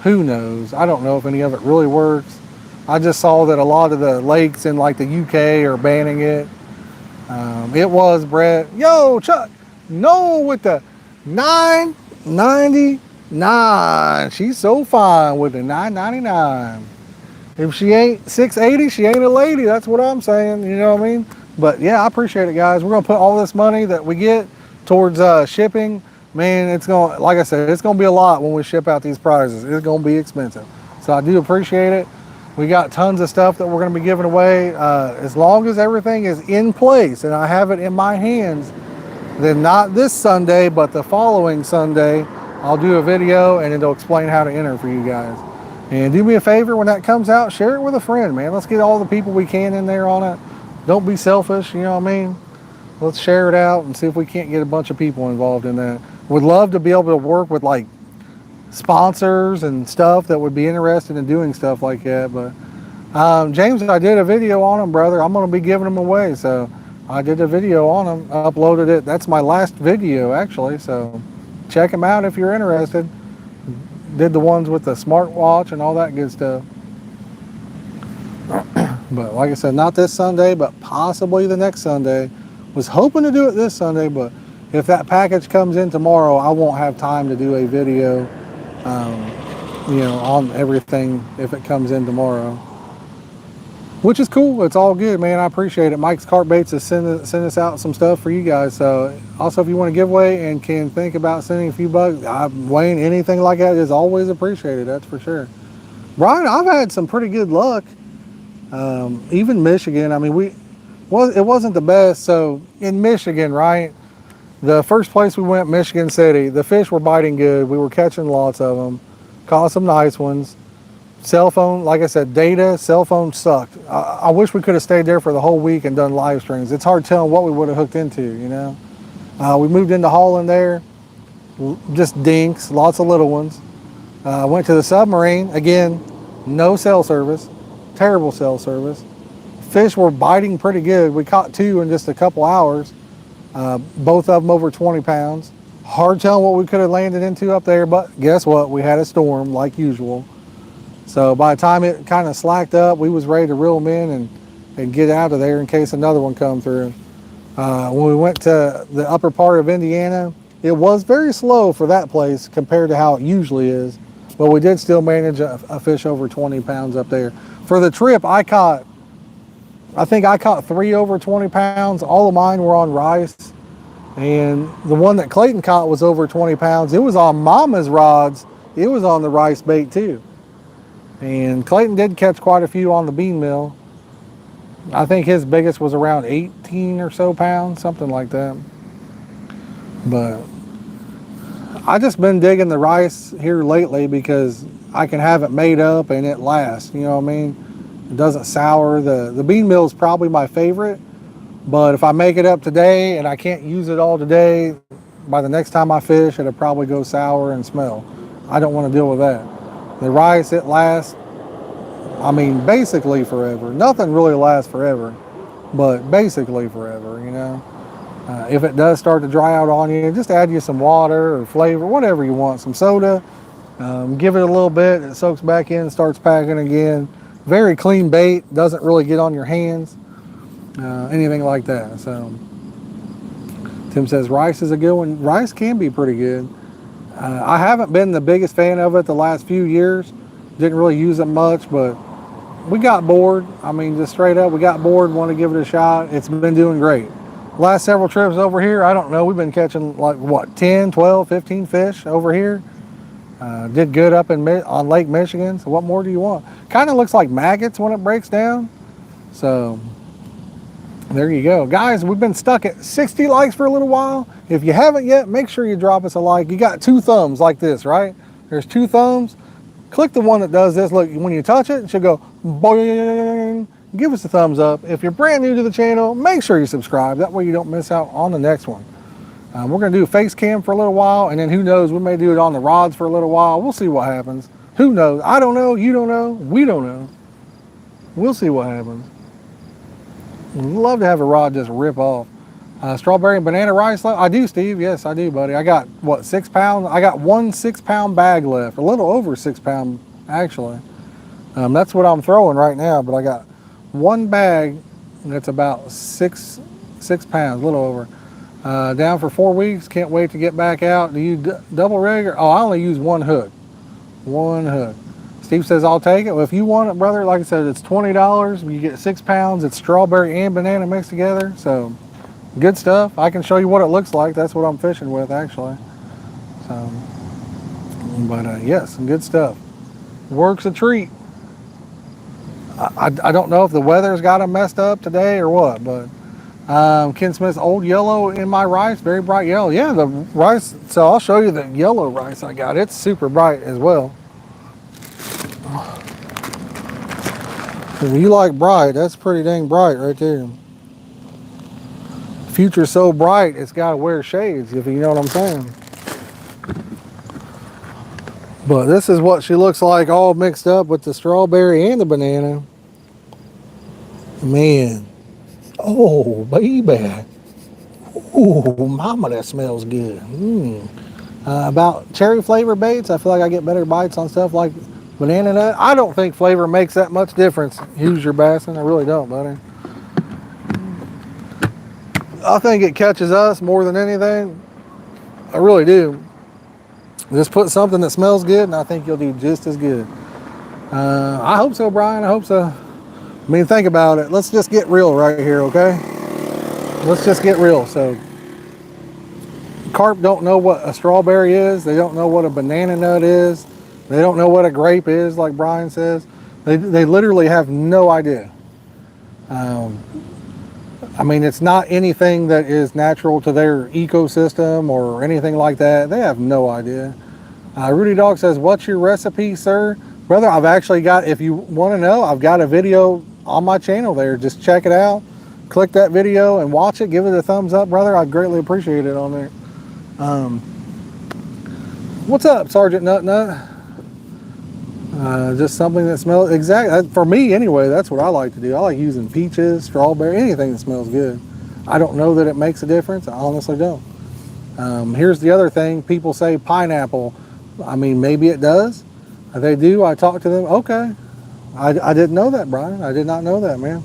Who knows? I don't know if any of it really works. I just saw that a lot of the lakes in like the UK are banning it. It was Brett. Yo, Chuck. No, with the 999. She's so fine with the 999. If she ain't 680, she ain't a lady. That's what I'm saying. You know what I mean? But yeah, I appreciate it, guys. We're gonna put all this money that we get towards shipping. Man, it's gonna, like I said, it's gonna be a lot when we ship out these prizes. It's gonna be expensive. So I do appreciate it. We got tons of stuff that we're gonna be giving away. As long as everything is in place and I have it in my hands, then not this Sunday, but the following Sunday, I'll do a video and it'll explain how to enter for you guys. And do me a favor, when that comes out, share it with a friend, man. Let's get all the people we can in there on it. Don't be selfish, you know what I mean? Let's share it out and see if we can't get a bunch of people involved in that. Would love to be able to work with like sponsors and stuff that would be interested in doing stuff like that. But James, I did a video on them, brother. I'm going to be giving them away. So I did a video on them, uploaded it. That's my last video, actually. So check them out if you're interested. Did the ones with the smartwatch and all that good stuff. But like I said, not this Sunday, but possibly the next Sunday. Was hoping to do it this Sunday, but if that package comes in tomorrow, I won't have time to do a video, you know, on everything if it comes in tomorrow. Which is cool. It's all good, man. I appreciate it. Mike's Carp Baits is sending us out some stuff for you guys. So also, if you want a giveaway and can think about sending a few bucks, Wayne, anything like that is always appreciated. That's for sure. Brian, I've had some pretty good luck. Even Michigan. I mean, it wasn't the best. So in Michigan, right? The first place we went, Michigan City, the fish were biting good. We were catching lots of them. Caught some nice ones. Cell phone, like I said, cell phone sucked. I wish we could have stayed there for the whole week and done live streams. It's hard telling what we would have hooked into, you know. We moved into Holland there, just dinks, lots of little ones. Went to the submarine, again, no cell service, terrible cell service. Fish were biting pretty good. We caught 2 in just a couple hours, both of them over 20 pounds. Hard telling what we could have landed into up there, but guess what? We had a storm like usual. So by the time it kind of slacked up, we was ready to reel them in and get out of there in case another one come through. When we went to the upper part of Indiana, it was very slow for that place compared to how it usually is, but we did still manage a fish over 20 pounds up there. For the trip, I think I caught 3 over 20 pounds. All of mine were on rice, and the one that Clayton caught was over 20 pounds. It was on Mama's rods. It was on the rice bait too. And Clayton did catch quite a few on the bean mill. I think his biggest was around 18 or so pounds, something like that. But I just been digging the rice here lately because I can have it made up and it lasts, you know what I mean? It doesn't sour. The bean meal is probably my favorite, but if I make it up today and I can't use it all today, by the next time I fish, it'll probably go sour and smell. I don't want to deal with that. The rice, it lasts, I mean, basically forever. Nothing really lasts forever, but basically forever, you know? If it does start to dry out on you, just add you some water or flavor, whatever you want, some soda, give it a little bit, it soaks back in, starts packing again. Very clean bait, doesn't really get on your hands, anything like that. So Tim says rice is a good one. Rice can be pretty good. I haven't been the biggest fan of it the last few years. Didn't really use it much, but we got bored. I mean, just straight up, we got bored, wanted to give it a shot. It's been doing great. Last several trips over here, I don't know, we've been catching like, what, 10, 12, 15 fish over here. Did good up on Lake Michigan, so what more do you want? Kind of looks like maggots when it breaks down. So there you go. Guys, we've been stuck at 60 likes for a little while. If you haven't yet, make sure you drop us a like. You got 2 thumbs like this, right? There's 2 thumbs. Click the one that does this. Look, when you touch it, it should go boing. Give us a thumbs up. If you're brand new to the channel, make sure you subscribe. That way you don't miss out on the next one. We're going to do face cam for a little while, and then who knows, we may do it on the rods for a little while. We'll see what happens. Who knows? I don't know. You don't know. We don't know. We'll see what happens. We'd love to have a rod just rip off. Strawberry and banana rice. I do, Steve. Yes, I do, buddy. I got, what, 6 pounds? I got 1 6-pound bag left. A little over 6 pound, actually. That's what I'm throwing right now, but I got 1 bag that's about 6 pounds, a little over. Down for 4 weeks. Can't wait to get back out. Do you double rig? Oh, I only use 1 hook. 1 hook. Steve says, I'll take it. Well, if you want it, brother, like I said, it's $20. You get 6 pounds. It's strawberry and banana mixed together. So good stuff. I can show you what it looks like. That's what I'm fishing with, actually. So, but yes, some good stuff. Works a treat. I don't know if the weather's got them messed up today or what, but Ken Smith's old yellow in my rice, very bright yellow. Yeah, the rice, so I'll show you the yellow rice I got. It's super bright as well. If you like bright, that's pretty dang bright right there. Future's so bright, it's got to wear shades, if you know what I'm saying. But this is what she looks like all mixed up with the strawberry and the banana. Man. Oh, baby. Oh, mama, that smells good. About cherry flavor baits, I feel like I get better bites on stuff like banana nut. I don't think flavor makes that much difference. Use your bassin. I really don't, buddy. I think it catches us more than anything. I really do. Just put something that smells good, and I think you'll do just as good. I hope so, Brian. I hope so. I mean, think about it. Let's just get real right here, okay? Let's just get real. So, carp don't know what a strawberry is. They don't know what a banana nut is. They don't know what a grape is, like Brian says. They literally have no idea. I mean, it's not anything that is natural to their ecosystem or anything like that. They have no idea. Rudy Dog says, what's your recipe, sir? Brother, I've actually got, if you want to know, I've got a video on my channel there. Just check it out. Click that video and watch it. Give it a thumbs up, brother. I'd greatly appreciate it on there. What's up, Sergeant Nut Nut? Just something that smells, exactly, for me anyway, that's what I like to do. I like using peaches, strawberry, anything that smells good. I don't know that it makes a difference. I honestly don't. Here's the other thing. People say pineapple. I mean, maybe it does. If they do, I talk to them. Okay. I didn't know that, Brian. I did not know that, man.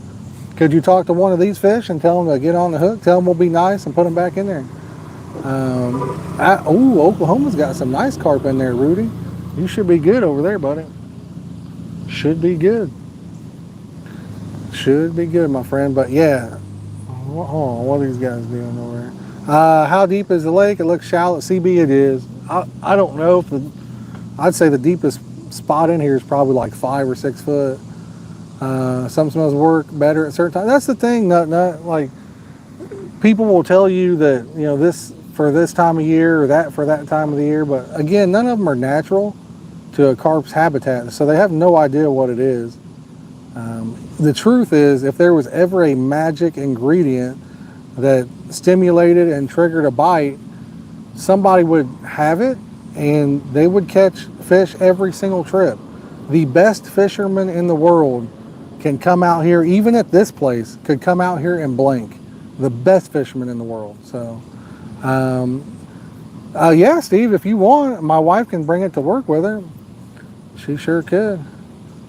Could you talk to one of these fish and tell them to get on the hook? Tell them we'll be nice and put them back in there. Oklahoma's got some nice carp in there, Rudy. You should be good over there, buddy. Should be good. Should be good, my friend. But yeah, hold on, what are these guys doing over there? How deep is the lake? It looks shallow. CB, it is. I don't know if I'd say the deepest spot in here is probably like 5 or 6 foot. Some smells work better at certain times. That's the thing, like people will tell you that, you know, this for this time of year or that for that time of the year, but again, none of them are natural to a carp's habitat, so they have no idea what it is. The truth is, if there was ever a magic ingredient that stimulated and triggered a bite, somebody would have it and they would catch fish every single trip. The best fishermen in the world can come out here, even at this place, could come out here and blink. The best fishermen in the world. So, yeah, Steve, if you want, my wife can bring it to work with her. She sure could.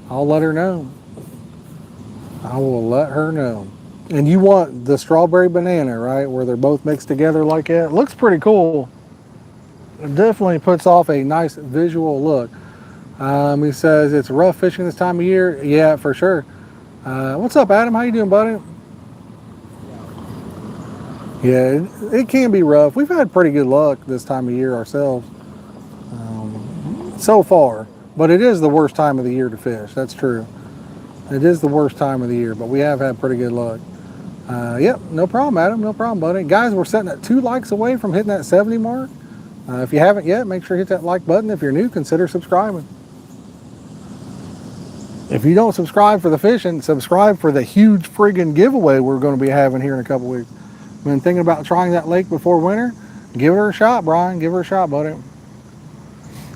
I'll let her know. I will let her know. And you want the strawberry banana, right? Where they're both mixed together like that. Looks pretty cool. It definitely puts off a nice visual look. He says it's rough fishing this time of year. Yeah, for sure. What's up, Adam? How you doing, buddy? Yeah, it can be rough. We've had pretty good luck this time of year ourselves, so far. But it is the worst time of the year to fish. That's true. It is the worst time of the year, but we have had pretty good luck. Yep, no problem, Adam. No problem, buddy. Guys, we're sitting at 2 likes away from hitting that 70 mark. If you haven't yet, make sure you hit that like button. If you're new, consider subscribing. If you don't subscribe for the fishing, subscribe for the huge friggin' giveaway we're going to be having here in a couple weeks. Been thinking about trying that lake before winter. Give her a shot, Brian. Give her a shot, buddy.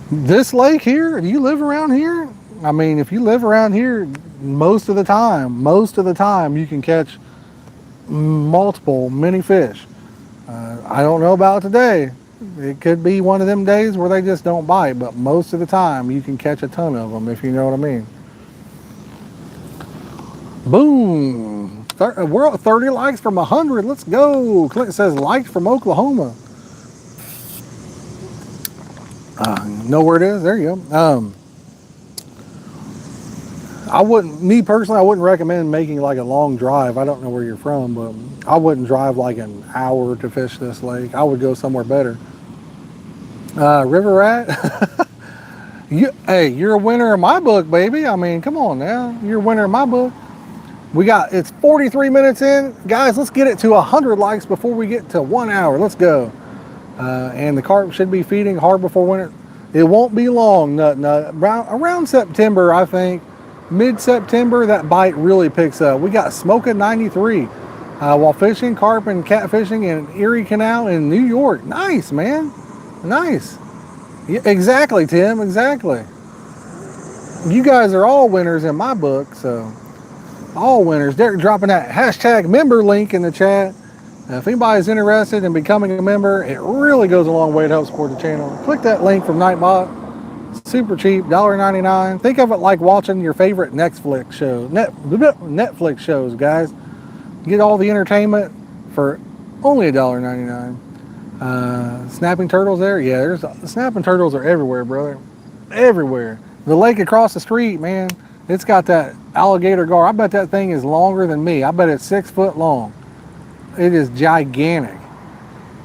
This lake here, if you live around here, I mean, if you live around here, most of the time you can catch many fish. I don't know about today. It could be one of them days where they just don't bite, but most of the time you can catch a ton of them, if you know what I mean. Boom. We're at 30 likes from 100. Let's go. Clint says liked from Oklahoma. Know where it is? There you go. Me personally, I wouldn't recommend making like a long drive. I don't know where you're from, but I wouldn't drive like an hour to fish this lake. I would go somewhere better. River Rat. Hey, you're a winner in my book, baby. I mean, come on now. You're a winner in my book. It's 43 minutes in. Guys, let's get it to 100 likes before we get to 1 hour. Let's go. And the carp should be feeding hard before winter. It won't be long. Around September, I think. Mid-September, that bite really picks up. We got smoking 93 while fishing carp and catfishing in Erie Canal in New York. Nice, man. Nice. Yeah, exactly, Tim. Exactly. You guys are all winners in my book, so all winners. Derek dropping that hashtag member link in the chat. If anybody's interested in becoming a member, it really goes a long way to help support the channel. Click that link from Nightbot. Super cheap, $1.99. Think of it like watching your favorite Netflix shows, guys. Get all the entertainment for only $1.99. Snapping turtles there? Yeah, snapping turtles are everywhere, brother. Everywhere. The lake across the street, man, it's got that alligator gar. I bet that thing is longer than me. I bet it's 6 foot long. It is gigantic.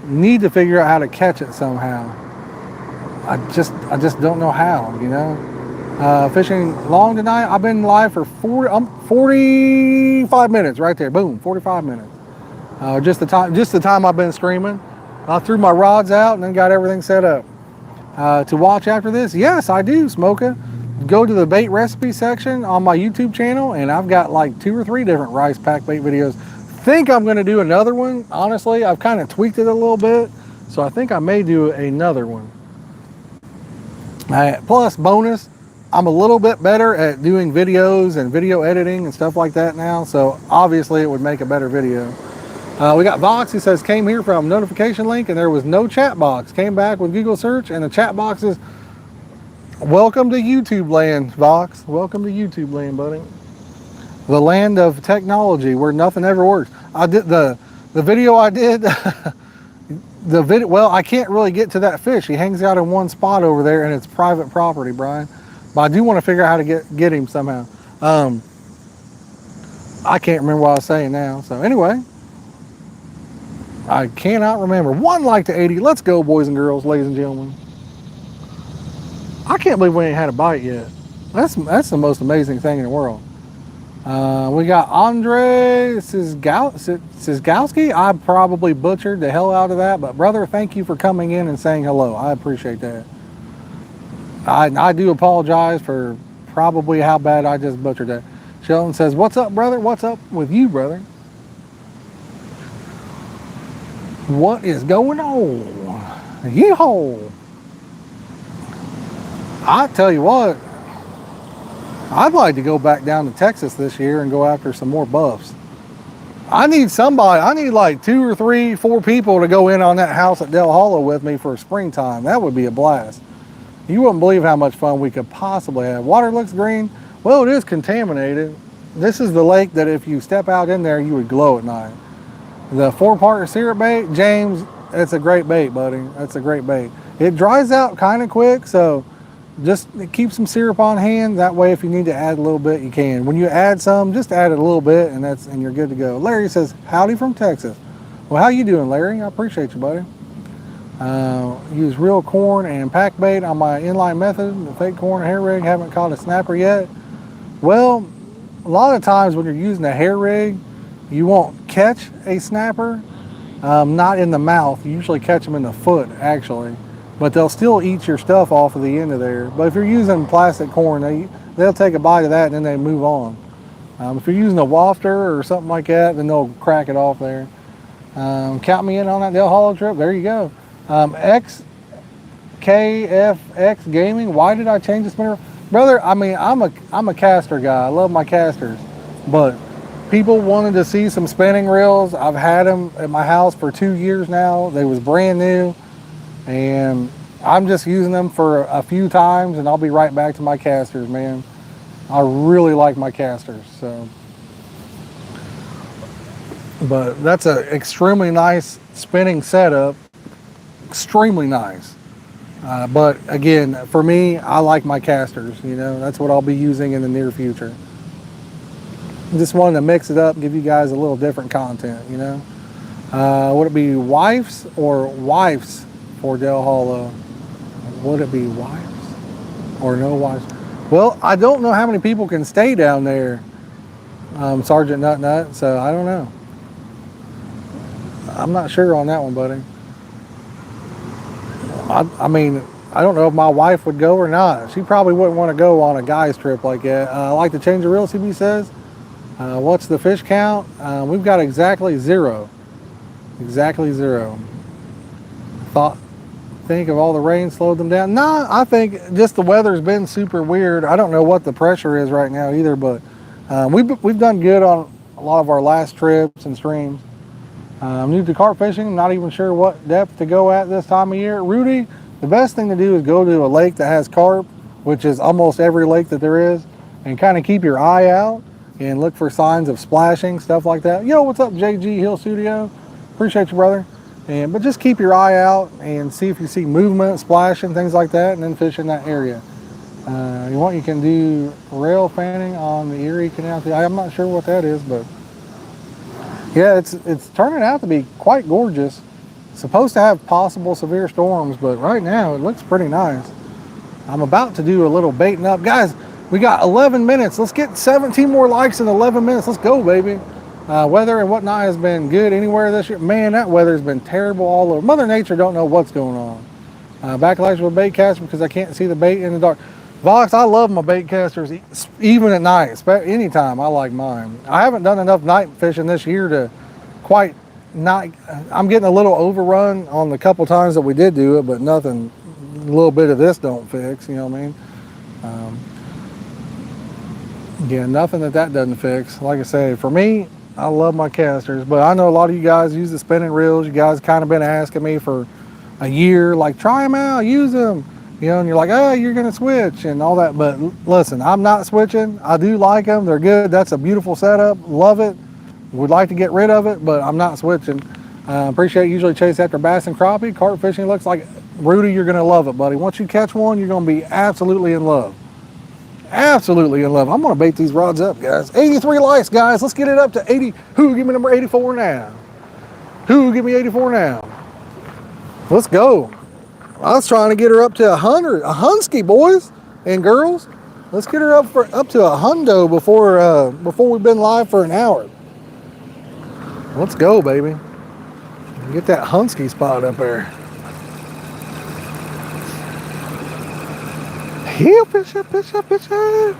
Need to figure out how to catch it somehow. I just don't know how, you know. Fishing long tonight. I've been live for 45 minutes right there. Boom, 45 minutes. Just the time I've been streaming. I threw my rods out and then got everything set up. To watch after this, yes, I do, Smoka. Go to the bait recipe section on my YouTube channel, and I've got like 2 or 3 different rice pack bait videos. Think I'm going to do another one. Honestly, I've kind of tweaked it a little bit, so I think I may do another one. Plus, bonus, I'm a little bit better at doing videos and video editing and stuff like that now, so obviously it would make a better video. We got Vox, he says, came here from notification link and there was no chat box. Came back with Google search and the chat box is, welcome to YouTube land, Vox. Welcome to YouTube land, buddy. The land of technology where nothing ever works. I did the video I did, the video, well, I can't really get to that fish. He hangs out in one spot over there and it's private property, Brian. But I do want to figure out how to get him somehow. I can't remember what I was saying now. So anyway, I cannot remember. 1 like to 80. Let's go, boys and girls, ladies and gentlemen. I can't believe we ain't had a bite yet. That's the most amazing thing in the world. We got Andre Sizgowski. I probably butchered the hell out of that, but brother, thank you for coming in and saying hello. I appreciate that. I do apologize for probably how bad I just butchered that. Sheldon says, what's up, brother? What's up with you, brother? What is going on? Yeehaw! I tell you what, I'd like to go back down to Texas this year and go after some more buffs. I need somebody, I need like 2 or 3, 4 people to go in on that house at Del Hollow with me for springtime. That would be a blast. You wouldn't believe how much fun we could possibly have. Water looks green. Well, it is contaminated. This is the lake that if you step out in there, you would glow at night. The 4-part syrup bait, James, it's a great bait, buddy. That's a great bait. It dries out kind of quick, so just keep some syrup on hand. That way, if you need to add a little bit, you can. When you add some, just add it a little bit, and you're good to go. Larry says, howdy from Texas. Well, how you doing, Larry? I appreciate you, buddy. Use real corn and pack bait on my inline method. The fake corn hair rig, haven't caught a snapper yet. Well, a lot of times when you're using a hair rig, you won't catch a snapper, not in the mouth. You usually catch them in the foot, actually. But they'll still eat your stuff off of the end of there. But if you're using plastic corn, they'll take a bite of that and then they move on. If you're using a wafter or something like that, then they'll crack it off there. Count me in on that Del Hollow trip. There you go. XKFX Gaming. Why did I change the spinner? Brother, I mean, I'm a caster guy. I love my casters. But people wanted to see some spinning reels. I've had them at my house for 2 years now. They was brand new. And I'm just using them for a few times and I'll be right back to my casters, man. I really like my casters, so. But that's an extremely nice spinning setup. Extremely nice. But again, for me, I like my casters, you know. That's what I'll be using in the near future. Just wanted to mix it up, give you guys a little different content, you know. Would it be wifes or wives for Del Hollow? Would it be wives or no wives? Well, I don't know how many people can stay down there, Sergeant Nut, so I don't know. I'm not sure on that one, buddy. I mean, I don't know if my wife would go or not. She probably wouldn't want to go on a guy's trip like that. I like to change the reel, CB says. What's the fish count? We've got exactly 0. Exactly 0. Think of all the rain slowed them down. No, I think just the weather's been super weird. I don't know what the pressure is right now either, but we've done good on a lot of our last trips and streams. New to carp fishing, not even sure what depth to go at this time of year. Rudy, the best thing to do is go to a lake that has carp, which is almost every lake that there is, and kind of keep your eye out and look for signs of splashing, stuff like that. Yo, what's up, JG Hill Studio? Appreciate you, brother. But just keep your eye out and see if you see movement, splashing, things like that, and then fish in that area. You can do rail fanning on the Erie Canal. I'm not sure what that is, but yeah, it's turning out to be quite gorgeous. It's supposed to have possible severe storms, but right now it looks pretty nice. I'm about to do a little baiting up. Guys, we got 11 minutes. Let's get 17 more likes in 11 minutes. Let's go, baby. Weather and whatnot has been good anywhere this year. Man, that weather's been terrible all over. Mother Nature don't know what's going on. Backlash with bait caster because I can't see the bait in the dark. Vox, I love my bait casters even at night. Anytime, I like mine. I haven't done enough night fishing this year to quite not. I'm getting a little overrun on the couple times that we did do it, but nothing, a little bit of this don't fix, you know what I mean? Yeah, nothing that doesn't fix. Like I say, for me, I love my casters, but I know a lot of you guys use the spinning reels. You guys kind of been asking me for a year, like try them out, use them, you know, and you're like, oh, you're gonna switch and all that. But listen, I'm not switching. I do like them. They're good. That's a beautiful setup. Love it. Would like to get rid of it, but I'm not switching. Appreciate usually chase after bass and crappie. Carp fishing looks like Rudy. You're gonna love it, buddy. Once you catch one, you're gonna be absolutely in love. Absolutely in love. I'm gonna bait these rods up, guys. 83 likes, guys. Let's get it up to 80. Who give me number 84 now? Who give me 84 now? Let's go. I was trying to get her up to 100, a Hunsky, boys and girls. Let's get her up to a hundo before we've been live for an hour. Let's go, baby. Get that Hunsky spot up there. Yeah, fish up.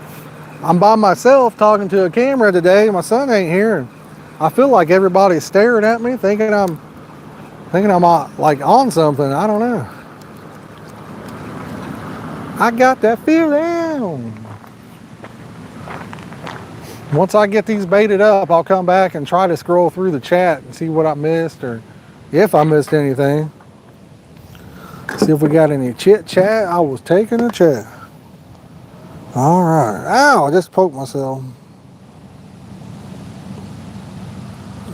I'm by myself talking to a camera today. My son ain't here. I feel like everybody's staring at me, thinking I'm like on something. I don't know. I got that feeling. Once I get these baited up, I'll come back and try to scroll through the chat and see what I missed or if I missed anything. See if we got any chit chat. I was taking a chat. All right. Ow, I just poked myself.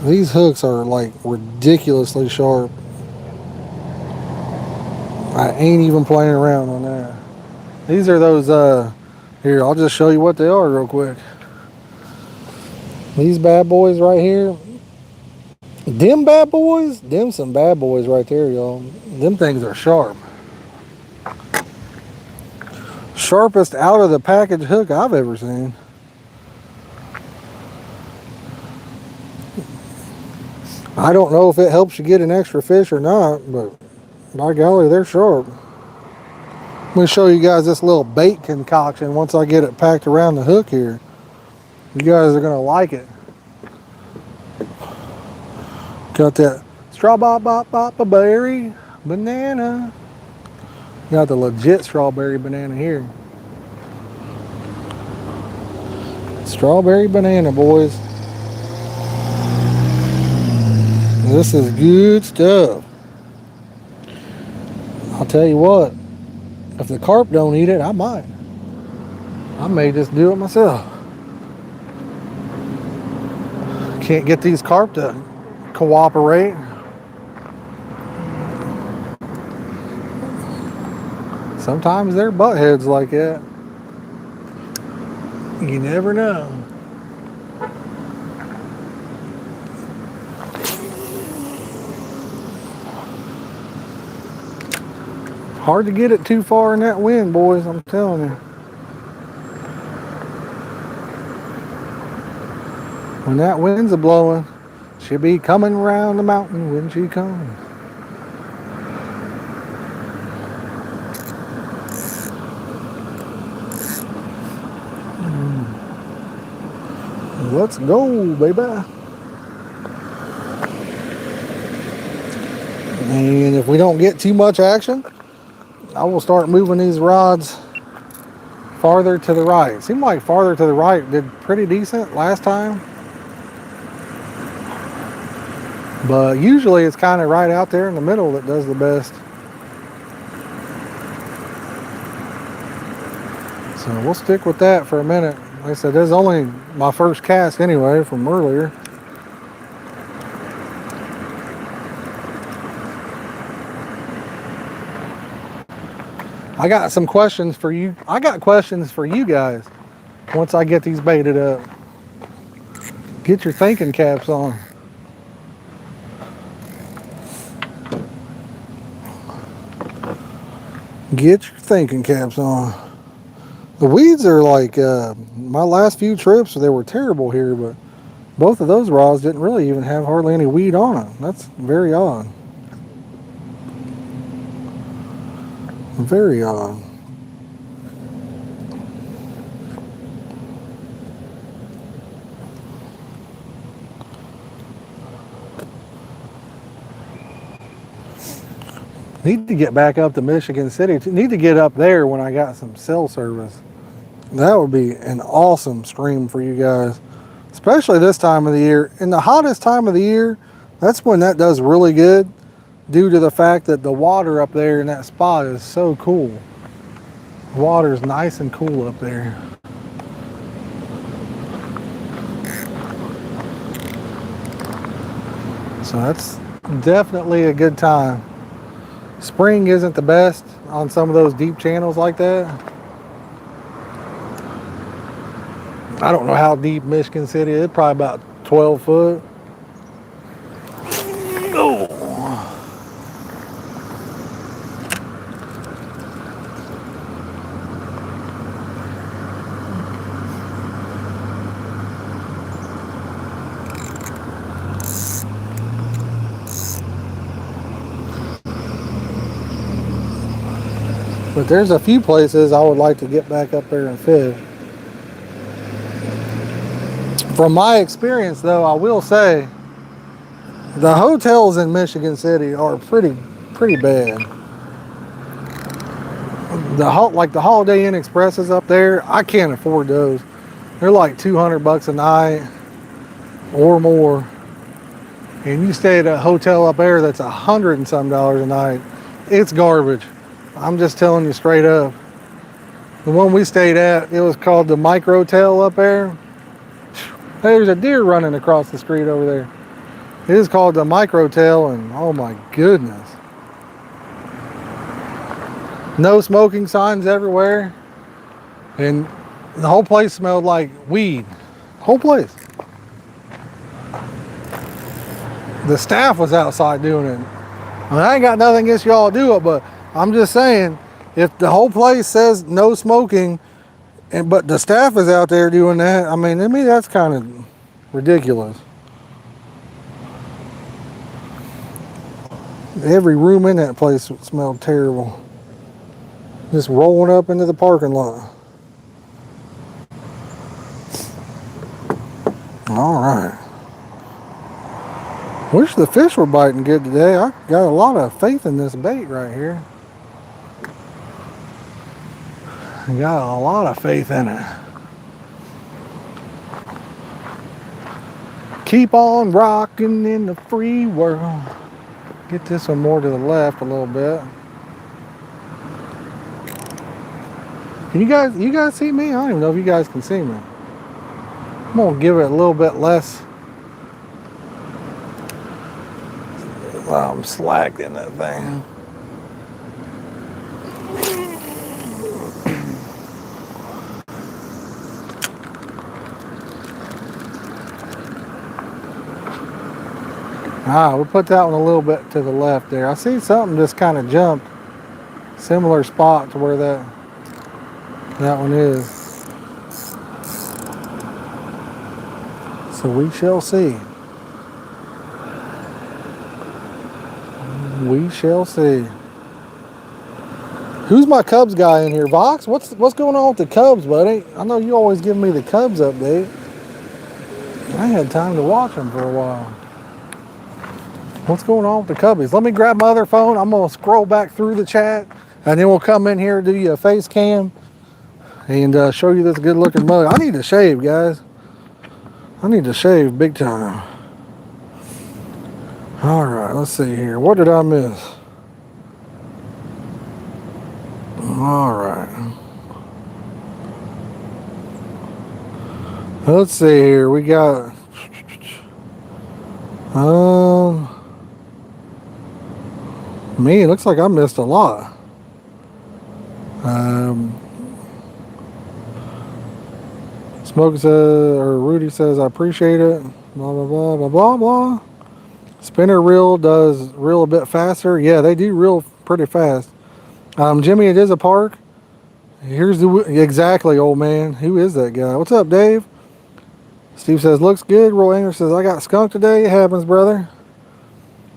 These hooks are like ridiculously sharp. I ain't even playing around on that. These are those, here, I'll just show you what they are real quick. These bad boys right here. Them bad boys, them some bad boys right there, y'all. Them things are sharp. Sharpest out of the package hook I've ever seen. I don't know if it helps you get an extra fish or not, but by golly, they're sharp. I'm going to show you guys this little bait concoction once I get it packed around the hook here. You guys are going to like it. Got that strawberry banana. Got the legit strawberry banana here. Strawberry banana, boys. This is good stuff. I'll tell you what, if the carp don't eat it, I might. I may just do it myself. Can't get these carp to cooperate. Sometimes they're buttheads like that. You never know. Hard to get it too far in that wind, boys, I'm telling you. When that wind's a blowing, she'll be coming around the mountain when she comes. Let's go, baby. And if we don't get too much action, I will start moving these rods farther to the right. Seemed like farther to the right did pretty decent last time. But usually it's kind of right out there in the middle that does the best. So we'll stick with that for a minute. Like I said, there's only my first cast anyway from earlier. I got some questions for you. I got questions for you guys once I get these baited up. Get your thinking caps on. Get your thinking caps on. The weeds are like, my last few trips, they were terrible here, but both of those rods didn't really even have hardly any weed on them. That's very odd. Very odd. Need to get back up to Michigan City. Need to get up there when I got some cell service. That would be an awesome stream for you guys. especially this time of the year. In the hottest time of the year, that's when that does really good, due to the fact that the water up there in that spot is so cool. The water is nice and cool up there. So that's definitely a good time. Spring isn't the best on some of those deep channels like that. I don't know how deep Michigan City is, probably about 12 foot. Oh. But there's a few places I would like to get back up there and fish. From my experience, though, I will say the hotels in Michigan City are pretty bad. Like the Holiday Inn Expresses up there, I can't afford those. They're like $200 a night or more, and you stay at a hotel up there that's $100 and some a night. It's garbage. I'm just telling you straight up. The one we stayed at, it was called the Microtel up there. There's a deer running across the street over there. It is called the Microtel, and oh my goodness. No smoking signs everywhere. And the whole place smelled like weed. Whole place. The staff was outside doing it. I mean, I ain't got nothing against y'all do it, but I'm just saying, if the whole place says no smoking, but the staff is out there doing that, I mean, to me that's kind of ridiculous. Every room in that place smelled terrible. Just rolling up into the parking lot. All right. Wish the fish were biting good today. I got a lot of faith in this bait right here. I got a lot of faith in it. Keep on rocking in the free world. Get this one more to the left a little bit. Can you guys see me? I don't even know if you guys can see me. I'm gonna give it a little bit less slack in that thing. We'll put that one a little bit to the left there. I see something just kind of jumped. Similar spot to where that one is. So we shall see. We shall see. Who's my Cubs guy in here? Vox? What's going on with the Cubs, buddy? I know you always give me the Cubs update. I ain't had time to watch them for a while. What's going on with the Cubbies? Let me grab my other phone. I'm going to scroll back through the chat, and then we'll come in here and do you a face cam and show you this good looking mug. I need to shave, guys. I need to shave big time. All right, let's see here. What did I miss? All right. Let's see here. We got me, it looks like I missed a lot. Smoke says, or Rudy says, I appreciate it. Blah, blah, blah, blah, blah, blah. Spinner reel does reel a bit faster. Yeah, they do reel pretty fast. Jimmy, it is a park. Here's exactly, old man. Who is that guy? What's up, Dave? Steve says, looks good. Roll Angler says, I got skunked today. It happens, brother.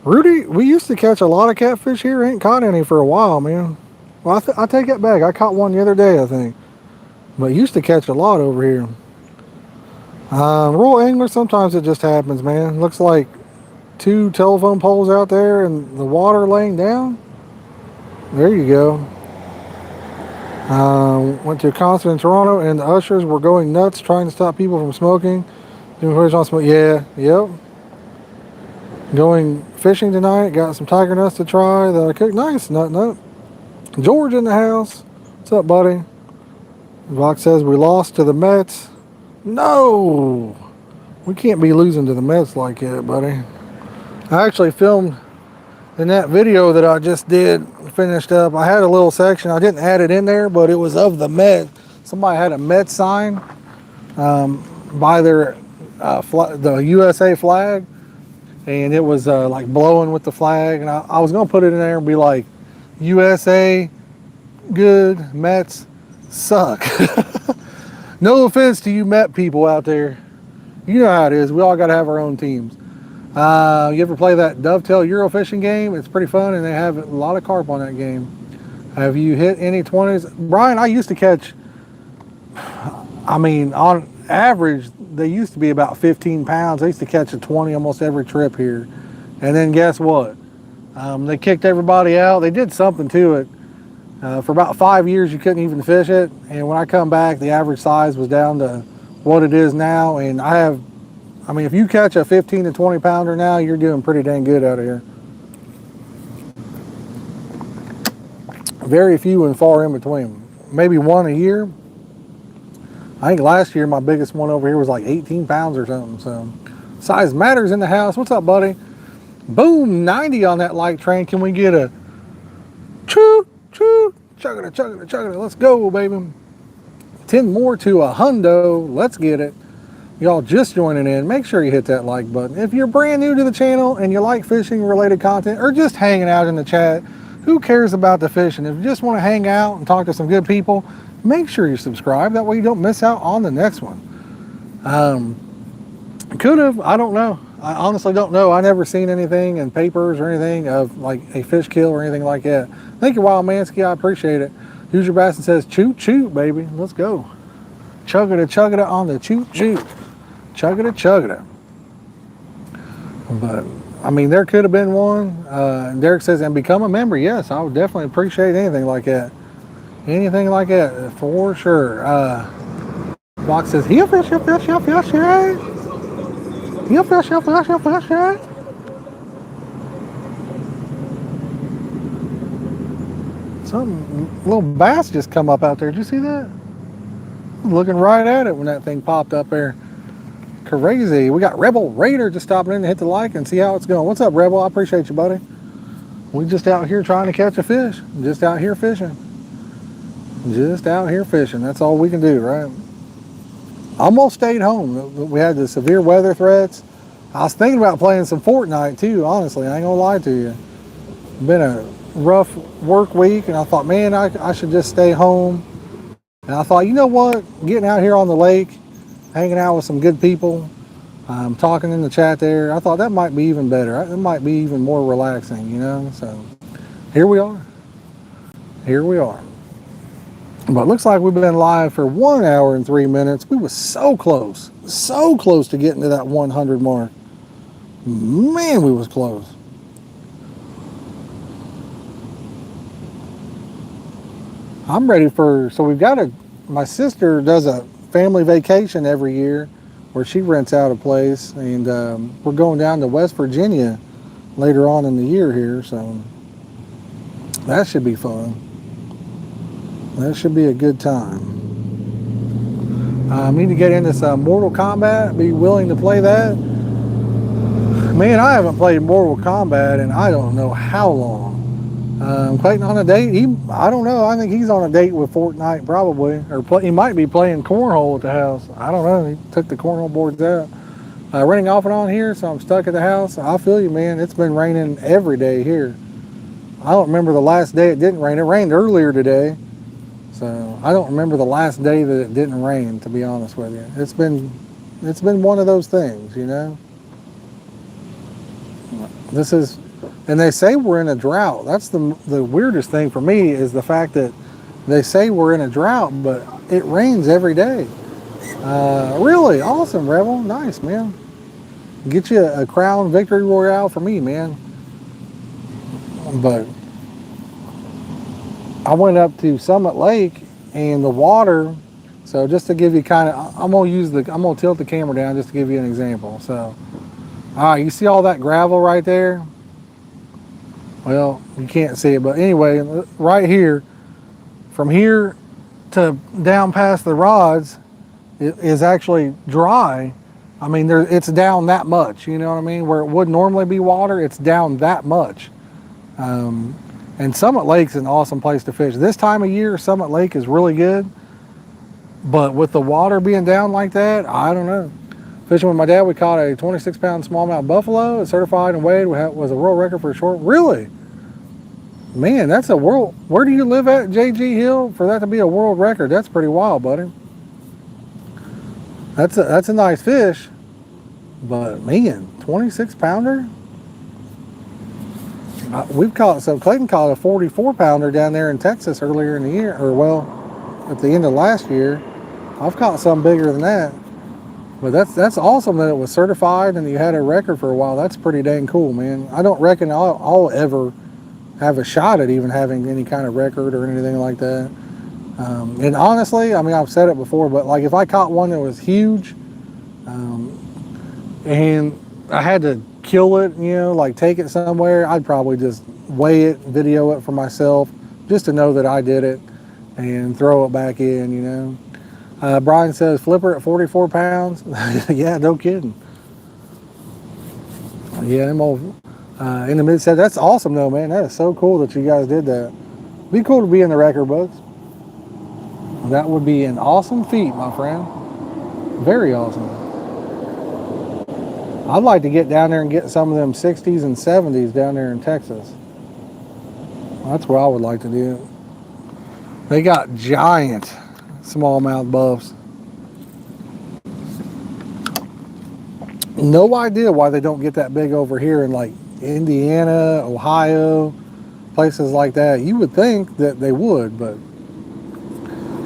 Rudy, we used to catch a lot of catfish here. Ain't caught any for a while, man. Well, I take it back. I caught one the other day, I think. But used to catch a lot over here. Roll Angler, sometimes it just happens, man. Looks like 2 telephone poles out there and the water laying down. There you go. Went to a concert in Toronto and the ushers were going nuts trying to stop people from smoking. Yeah, yep. Going fishing tonight. Got some tiger nuts to try that I cooked. Nice, nut. George in the house. What's up, buddy? Rock says we lost to the Mets. No, we can't be losing to the Mets like that, buddy. I actually filmed in that video that I just did, finished up. I had a little section. I didn't add it in there, but it was of the Mets. Somebody had a Mets sign by their the USA flag, and it was like blowing with the flag. And I was gonna put it in there and be like, USA good, Mets suck. No offense to you Met people out there. You know how it is. We all got to have our own teams. You ever play that dovetail Euro fishing game? It's pretty fun, and they have a lot of carp on that game. Have you hit any 20s? Brian, I used to catch, I mean, on average, they used to be about 15 pounds. I used to catch a 20 almost every trip here. And then guess what? They kicked everybody out. They did something to it. For about 5 years, you couldn't even fish it. And when I come back, the average size was down to what it is now. And I mean, if you catch a 15 to 20 pounder now, you're doing pretty dang good out of here. Very few and far in between. Maybe one a year. I think last year my biggest one over here was like 18 pounds or something. So size matters in the house. What's up, buddy? Boom, 90 on that light train. Can we get a choo, choo, chugging it. Let's go, baby. 10 more to a hundo. Let's get it. Y'all just joining in, make sure you hit that like button. If you're brand new to the channel and you like fishing related content or just hanging out in the chat, who cares about the fishing? If you just want to hang out and talk to some good people, make sure you subscribe. That way you don't miss out on the next one. Could have, I don't know. I honestly don't know. I never seen anything in papers or anything of like a fish kill or anything like that. Thank you, Wild Mansky. I appreciate it. Hoosier Bassin says, choo choo, baby. Let's go. Chug it on the choo choo. Chug it. But I mean, there could have been one. Derek says, and become a member. Yes, I would definitely appreciate anything like that. Anything like that, for sure. Fox says, he'll fish, right? He'll fish, right? Something, little bass just come up out there. Did you see that? I'm looking right at it when that thing popped up there. Crazy. We got Rebel Raider just stopping in to hit the like and see how it's going. What's up, Rebel? I appreciate you, buddy. We just out here trying to catch a fish. Just out here fishing. That's all we can do, right? Almost stayed home. We had the severe weather threats. I was thinking about playing some Fortnite too, honestly. I ain't gonna lie to you. Been a rough work week, and I thought, man, I should just stay home. And I thought, you know what? Getting out here on the lake, hanging out with some good people, talking in the chat there, I thought that might be even better. It might be even more relaxing, you know? So here we are. But it looks like we've been live for 1 hour and 3 minutes. We were so close to getting to that 100 mark. Man, we was close. I'm ready so we've got my sister does a family vacation every year where she rents out a place, and we're going down to West Virginia later on in the year here, so that should be fun. That should be a good time. I need to get into some Mortal Kombat, be willing to play that. Man, I haven't played Mortal Kombat in I don't know how long. Clayton on a date? I don't know. I think he's on a date with Fortnite probably. Or he might be playing cornhole at the house. I don't know. He took the cornhole boards out. Raining off and on here, so I'm stuck at the house. I feel you, man. It's been raining every day here. I don't remember the last day it didn't rain. It rained earlier today. So I don't remember the last day that it didn't rain, to be honest with you. It's been one of those things, you know. And they say we're in a drought. That's the weirdest thing for me is the fact that they say we're in a drought, but it rains every day. Really awesome, Rebel. Nice, man. Get you a Crown Victory Royale for me, man. But I went up to Summit Lake, and the water So just to give you kind of, I'm gonna tilt the camera down just to give you an example. So, all right, you see all that gravel right there? Well, you can't see it, but anyway, right here, from here to down past the rods, it is actually dry. I mean, it's down that much, you know what I mean? Where it would normally be water, it's down that much. And Summit Lake's an awesome place to fish. This time of year, Summit Lake is really good. But with the water being down like that, I don't know. Fishing with my dad, we caught a 26-pound smallmouth buffalo. It's certified and weighed. Was a world record for a short. Really? Man, that's a world. Where do you live at, JG Hill? For that to be a world record, that's pretty wild, buddy. That's a nice fish. But man, 26-pounder? Clayton caught a 44-pounder down there in Texas earlier in the year, or well, at the end of last year. I've caught some bigger than that. But that's awesome that it was certified and you had a record for a while. That's pretty dang cool, man. I don't reckon I'll ever have a shot at even having any kind of record or anything like that. And honestly, I mean, I've said it before, but like if I caught one that was huge, and I had to kill it, you know, like take it somewhere, I'd probably just weigh it, video it for myself, just to know that I did it and throw it back in, you know. Brian says, flipper at 44 pounds. Yeah, no kidding. Yeah, them old, in the mid said, that's awesome though, man. That is so cool that you guys did that. Be cool to be in the record books. That would be an awesome feat, my friend. Very awesome. I'd like to get down there and get some of them 60s and 70s down there in Texas. That's what I would like to do. They got giant smallmouth buffs. No idea why they don't get that big over here in like Indiana, Ohio, places like that. You would think that they would, but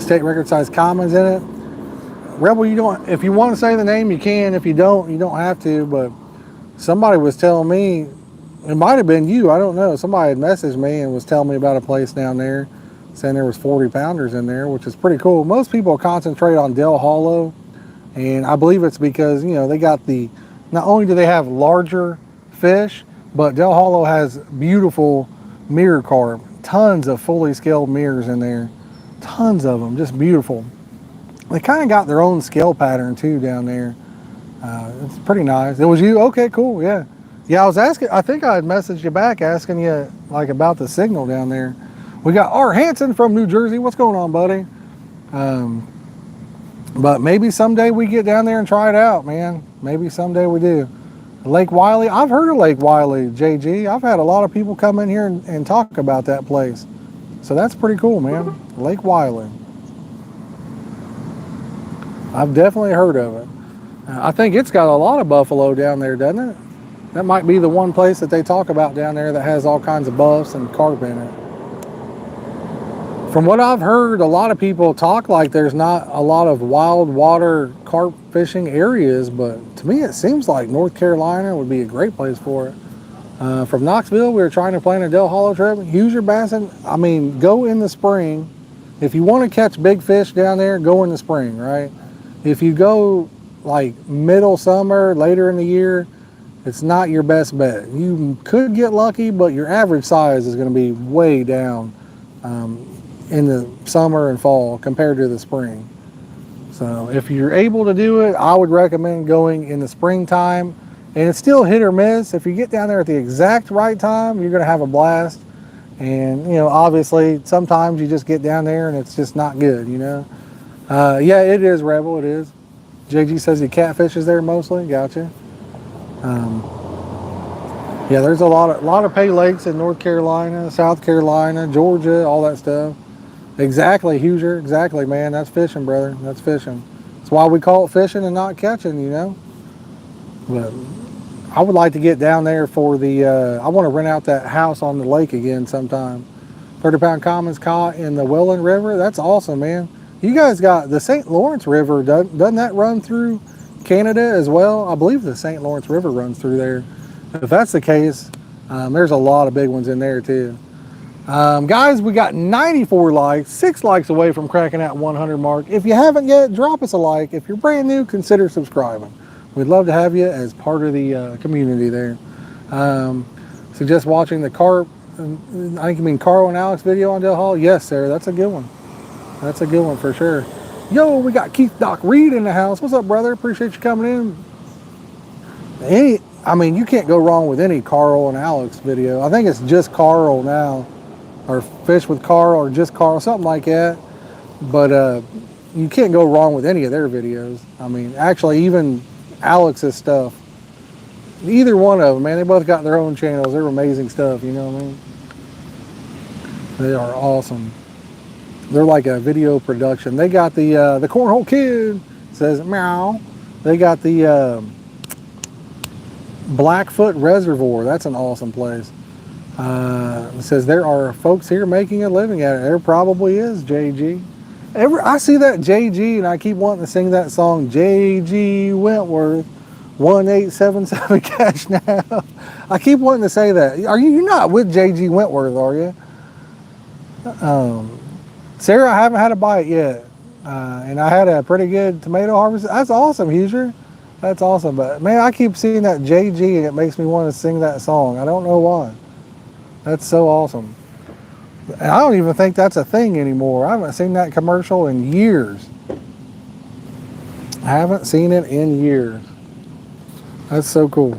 state record size commons in it. Rebel, you don't, if you want to say the name, you can. If you don't have to. But somebody was telling me, it might have been you, I don't know. Somebody had messaged me and was telling me about a place down there, saying there was 40-pounders in there, which is pretty cool. Most people concentrate on Del Hollow, and I believe it's because, you know, they got not only do they have larger fish, but Del Hollow has beautiful mirror carp. Tons of fully scaled mirrors in there. Tons of them, just beautiful. They kind of got their own scale pattern too down there. It's pretty nice. It was you? Okay, cool, yeah. Yeah, I was asking, I think I had messaged you back asking you like about the signal down there. We got Art Hansen from New Jersey. What's going on, buddy? But maybe someday we get down there and try it out, man. Maybe someday we do. Lake Wiley, I've heard of Lake Wiley, JG. I've had a lot of people come in here and talk about that place. So that's pretty cool, man. Lake Wiley. I've definitely heard of it. I think it's got a lot of buffalo down there, doesn't it? That might be the one place that they talk about down there that has all kinds of buffs and carp in it. From what I've heard, a lot of people talk like there's not a lot of wild water carp fishing areas, but to me it seems like North Carolina would be a great place for it. From Knoxville, we were trying to plan a Del Hollow trip. Use your bassin. I mean, go in the spring. If you want to catch big fish down there, go in the spring, right? If you go like middle summer, later in the year, it's not your best bet. You could get lucky, but your average size is going to be way down in the summer and fall compared to the spring. So if you're able to do it, I would recommend going in the springtime. And it's still hit or miss. If you get down there at the exact right time, you're going to have a blast. And, you know, obviously, sometimes you just get down there and it's just not good, you know. Yeah, it is, Rebel, it is. JG says he catfishes there mostly. Gotcha. Yeah, there's a lot of pay lakes in North Carolina, South Carolina, Georgia, all that stuff. Exactly, Hoosier. Exactly, man. That's fishing, brother. That's fishing. That's why we call it fishing and not catching, you know. But I would like to get down there for the, I want to rent out that house on the lake again sometime. 30-pound commons caught in the Welland River. That's awesome, man. You guys got the St. Lawrence River. Doesn't that run through Canada as well? I believe the St. Lawrence River runs through there. If that's the case, there's a lot of big ones in there too. Guys, we got 94 likes, 6 likes away from cracking that 100 mark. If you haven't yet, drop us a like. If you're brand new, consider subscribing. We'd love to have you as part of the community there. Suggest watching the Carp, I think you mean Carl and Alex video on Del Hall. Yes, Sarah, that's a good one. That's a good one for sure. Yo, we got Keith Doc Reed in the house. What's up, brother? Appreciate you coming in. I mean, you can't go wrong with any Carl and Alex video. I think it's just Carl now, or Fish with Carl, or just Carl, something like that. But you can't go wrong with any of their videos. I mean, actually, even Alex's stuff. Either one of them, man, they both got their own channels. They're amazing stuff, you know what I mean? They are awesome. They're like a video production. They got the Cornhole Kid says meow. They got the Blackfoot Reservoir. That's an awesome place. It says there are folks here making a living at it. There probably is, JG. I see that JG and I keep wanting to sing that song, JG Wentworth. 1877 cash now. I keep wanting to say that. You're not with JG Wentworth, are you? Sarah, I haven't had a bite yet. And I had a pretty good tomato harvest. That's awesome, Huser. That's awesome. But man, I keep seeing that JG and it makes me want to sing that song. I don't know why. That's so awesome. And I don't even think that's a thing anymore. I haven't seen that commercial in years. I haven't seen it in years. That's so cool.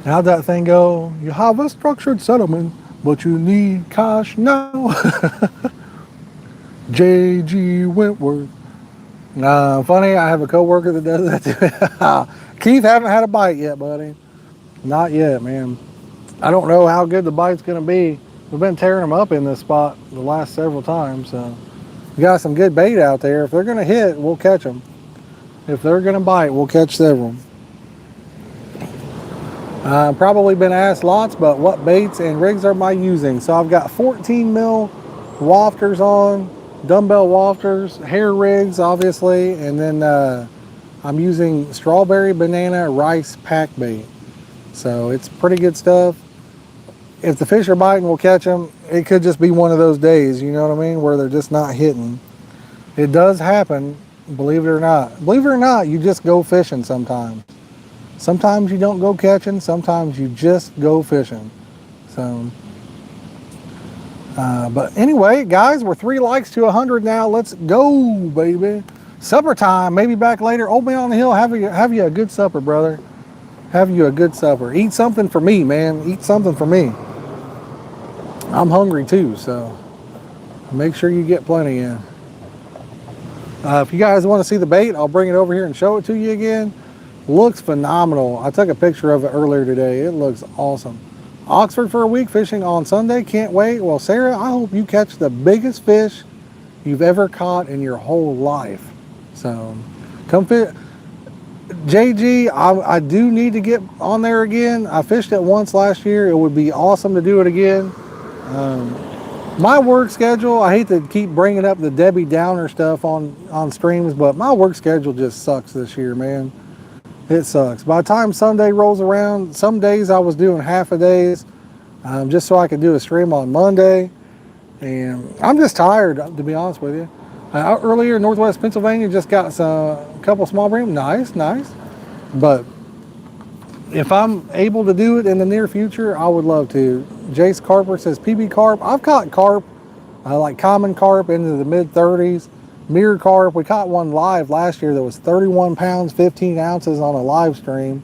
How'd that thing go? You have a structured settlement, but you need cash now. JG Wentworth. Nah, funny, I have a coworker that does that too. Keith, haven't had a bite yet, buddy. Not yet, man. I don't know how good the bite's gonna be. We've been tearing them up in this spot the last several times, so. We got some good bait out there. If they're gonna hit, we'll catch them. If they're gonna bite, we'll catch several. Probably been asked lots, but what baits and rigs am I using? So I've got 14 mil wafters on, dumbbell wafters, hair rigs, obviously, and then I'm using strawberry banana rice pack bait. So it's pretty good stuff. If the fish are biting, we'll catch them. It could just be one of those days, you know what I mean, where they're just not hitting. It does happen, believe it or not. Believe it or not, you just go fishing sometimes. Sometimes you don't go catching, sometimes you just go fishing. So, but anyway, guys, we're 3 likes to 100 now. Let's go, baby. Supper time, maybe back later. Old Man on the Hill, have you a good supper, brother. Have you a good supper. Eat something for me, man. Eat something for me. I'm hungry too, so make sure you get plenty in. If you guys want to see the bait, I'll bring it over here and show it to you again. Looks phenomenal. I took a picture of it earlier today. It looks awesome. Oxford for a week, fishing on Sunday. Can't wait. Well, Sarah, I hope you catch the biggest fish you've ever caught in your whole life. So come fish. JG, I do need to get on there again. I fished it once last year. It would be awesome to do it again. My work schedule, I hate to keep bringing up the Debbie Downer stuff on streams, but my work schedule just sucks this year, man. It sucks. By the time Sunday rolls around, some days I was doing half a days just so I could do a stream on Monday. And I'm just tired, to be honest with you. Earlier, Northwest Pennsylvania just got a couple small bream. Nice. But if I'm able to do it in the near future, I would love to. Jace Carper says PB carp. I've caught carp, like common carp into the mid-30s. Mirror carp, we caught one live last year that was 31 pounds, 15 ounces on a live stream.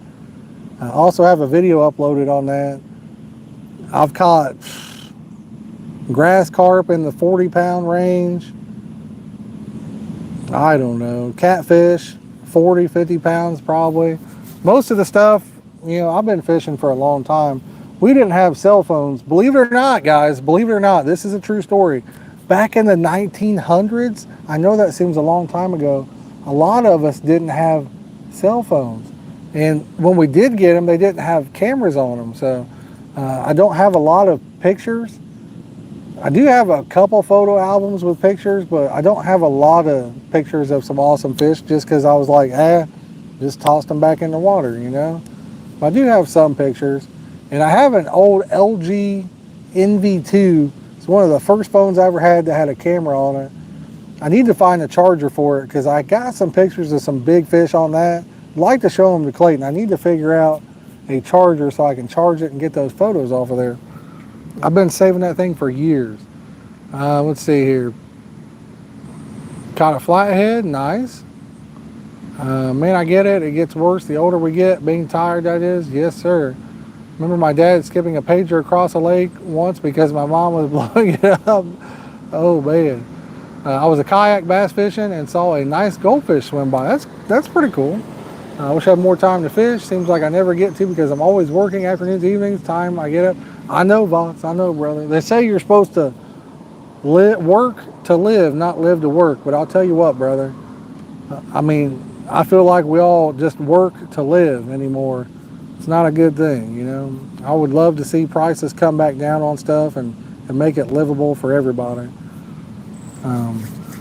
I also have a video uploaded on that. I've caught grass carp in the 40-pound range. I don't know. Catfish, 40, 50 pounds probably. Most of the stuff, you know, I've been fishing for a long time. We didn't have cell phones. Believe it or not, guys, believe it or not, this is a true story. Back in the 1900s, I know that seems a long time ago, a lot of us didn't have cell phones. And when we did get them, they didn't have cameras on them. So I don't have a lot of pictures. I do have a couple photo albums with pictures, but I don't have a lot of pictures of some awesome fish just because I was like, just tossed them back in the water, you know. I do have some pictures, and I have an old LG NV2. It's one of the first phones I ever had that had a camera on it. I need to find a charger for it because I got some pictures of some big fish on that. I'd like to show them to Clayton. I need to figure out a charger so I can charge it and get those photos off of there. I've been saving that thing for years. Let's see here. Caught a flathead, nice. Man, I get it. It gets worse the older we get. Being tired, that is. Yes, sir. Remember my dad skipping a pager across a lake once because my mom was blowing it up. Oh, man. I was a kayak bass fishing and saw a nice goldfish swim by. That's pretty cool. I wish I had more time to fish. Seems like I never get to because I'm always working afternoons, evenings, time I get up. I know, Vox. I know, brother. They say you're supposed to work to live, not live to work. But I'll tell you what, brother. I mean, I feel like we all just work to live anymore. It's not a good thing, you know. I would love to see prices come back down on stuff and make it livable for everybody.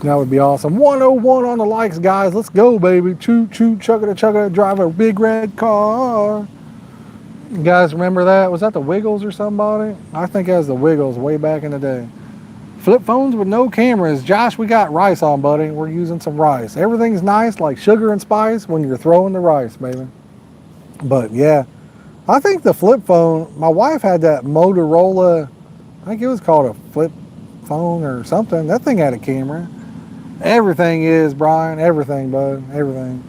That would be awesome. 101 on the likes, guys. Let's go, baby. Choo choo, chugga chugga, drive a big red car. You guys remember that? Was that the Wiggles or somebody? I think it was the Wiggles way back in the day. Flip phones with no cameras. Josh, we got rice on, buddy. We're using some rice. Everything's nice, like sugar and spice when you're throwing the rice, baby. But yeah, I think the flip phone, my wife had that Motorola, I think it was called a flip phone or something. That thing had a camera. Everything is, Brian. Everything, bud. Everything.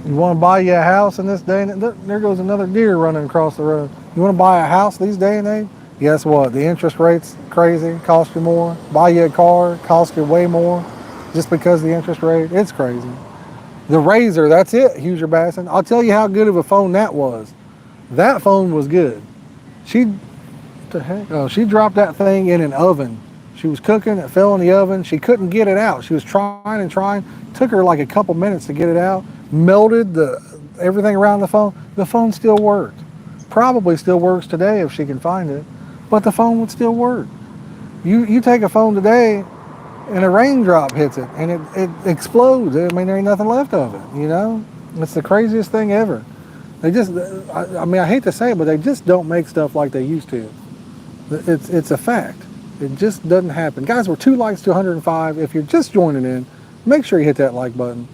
You want to buy you a house in this day and age? There goes another deer running across the road. You want to buy a house these day and age? Guess what? The interest rate's crazy. Cost you more. Buy you a car. Cost you way more. Just because the interest rate. It's crazy. The Razor, that's it, Huger Basson. I'll tell you how good of a phone that was. That phone was good. She dropped that thing in an oven. She was cooking, it fell in the oven. She couldn't get it out. She was trying and trying. Took her like a couple minutes to get it out. Melted everything around the phone. The phone still worked. Probably still works today if she can find it. But the phone would still work. You take a phone today and a raindrop hits it and it explodes. I mean, there ain't nothing left of it, you know? It's the craziest thing ever. They just, I mean, I hate to say it, but they just don't make stuff like they used to. It's a fact. It just doesn't happen. Guys, we're 2 likes to 105. If you're just joining in, make sure you hit that like button.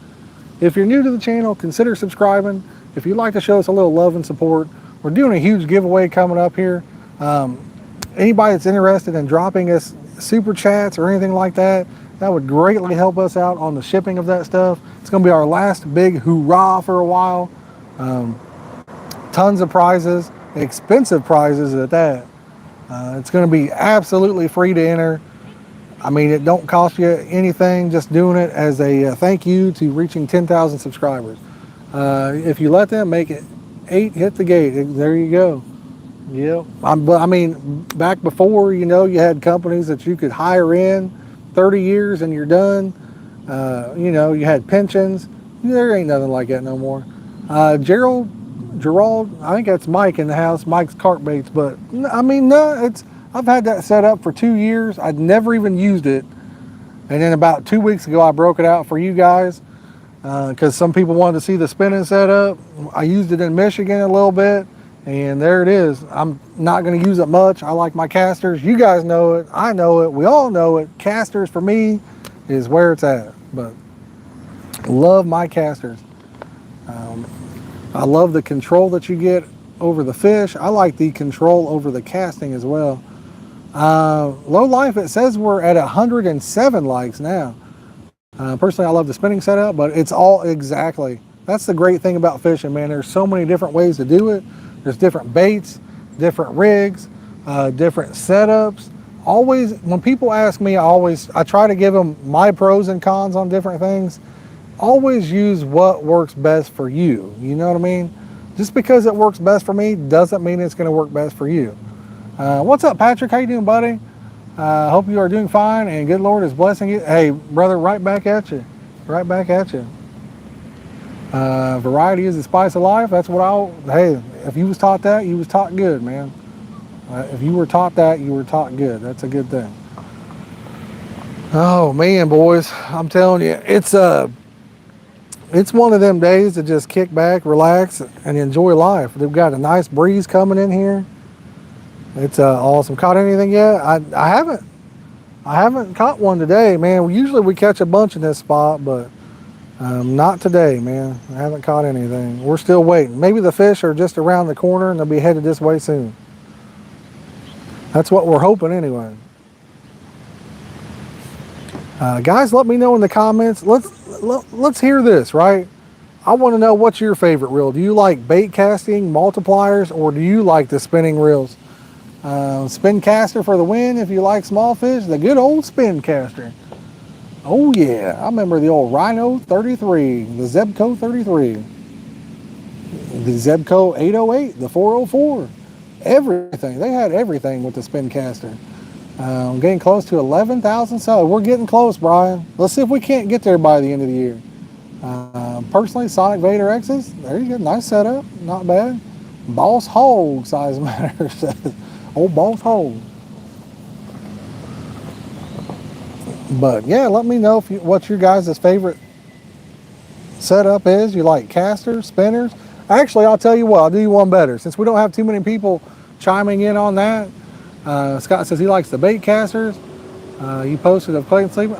If you're new to the channel, consider subscribing. If you'd like to show us a little love and support, we're doing a huge giveaway coming up here. Anybody that's interested in dropping us super chats or anything like that, that would greatly help us out on the shipping of that stuff. It's going to be our last big hoorah for a while. Tons of prizes, expensive prizes at that. It's going to be absolutely free to enter. I mean, it don't cost you anything, just doing it as a thank you to reaching 10,000 subscribers. If you let them make it 8, hit the gate. There you go. Yep. But I mean, back before, you know, you had companies that you could hire in 30 years and you're done. You know, you had pensions. There ain't nothing like that no more. Gerald, I think that's Mike in the house. Mike's Carp Baits, but I mean, no, I've had that set up for 2 years. I'd never even used it. And then about 2 weeks ago, I broke it out for you guys because some people wanted to see the spinning setup. I used it in Michigan a little bit, and there it is. I'm not going to use it much. I like my casters. You guys know it. I know it. We all know it. Casters for me is where it's at. But love my casters. I love the control that you get over the fish. I like the control over the casting as well. Low life, it says we're at 107 likes now. Personally, I love the spinning setup, but it's all exactly. That's the great thing about fishing, man. There's so many different ways to do it. There's different baits, different rigs, different setups. Always, when people ask me, I try to give them my pros and cons on different things. Always use what works best for you. You know what I mean? Just because it works best for me doesn't mean it's going to work best for you. What's up, Patrick? How you doing, buddy? Hope you are doing fine and good Lord is blessing you. Hey, brother, right back at you. Right back at you. Variety is the spice of life. That's what hey, if you was taught that, you was taught good, man. If you were taught that, you were taught good. That's a good thing. Oh, man, boys. I'm telling you, it's it's one of them days to just kick back, relax, and enjoy life. They've got a nice breeze coming in here. It's awesome. Caught anything yet? I haven't. I haven't caught one today, man. Usually we catch a bunch in this spot, but not today, man. I haven't caught anything. We're still waiting. Maybe the fish are just around the corner and they'll be headed this way soon. That's what we're hoping anyway. Guys, let me know in the comments. Let's hear this, right? I want to know, what's your favorite reel. Do you like bait casting, multipliers, or do you like the spinning reels? Spin caster for the win if you like small fish. The good old spin caster. Oh yeah, I remember the old Rhino 33, the Zebco 33, the Zebco 808, the 404. Everything. They had everything with the spin caster. Getting close to 11,000 subs. We're getting close, Brian. Let's see if we can't get there by the end of the year. Personally, Sonic Vader X's. There you go. Nice setup. Not bad. Boss Hog size matter says. Old Boss Hog. But yeah, let me know what your guys' favorite setup is. You like casters, spinners? Actually, I'll tell you what. I'll do you one better. Since we don't have too many people chiming in on that, Scott says he likes the bait casters. You posted of Clayton Sleep.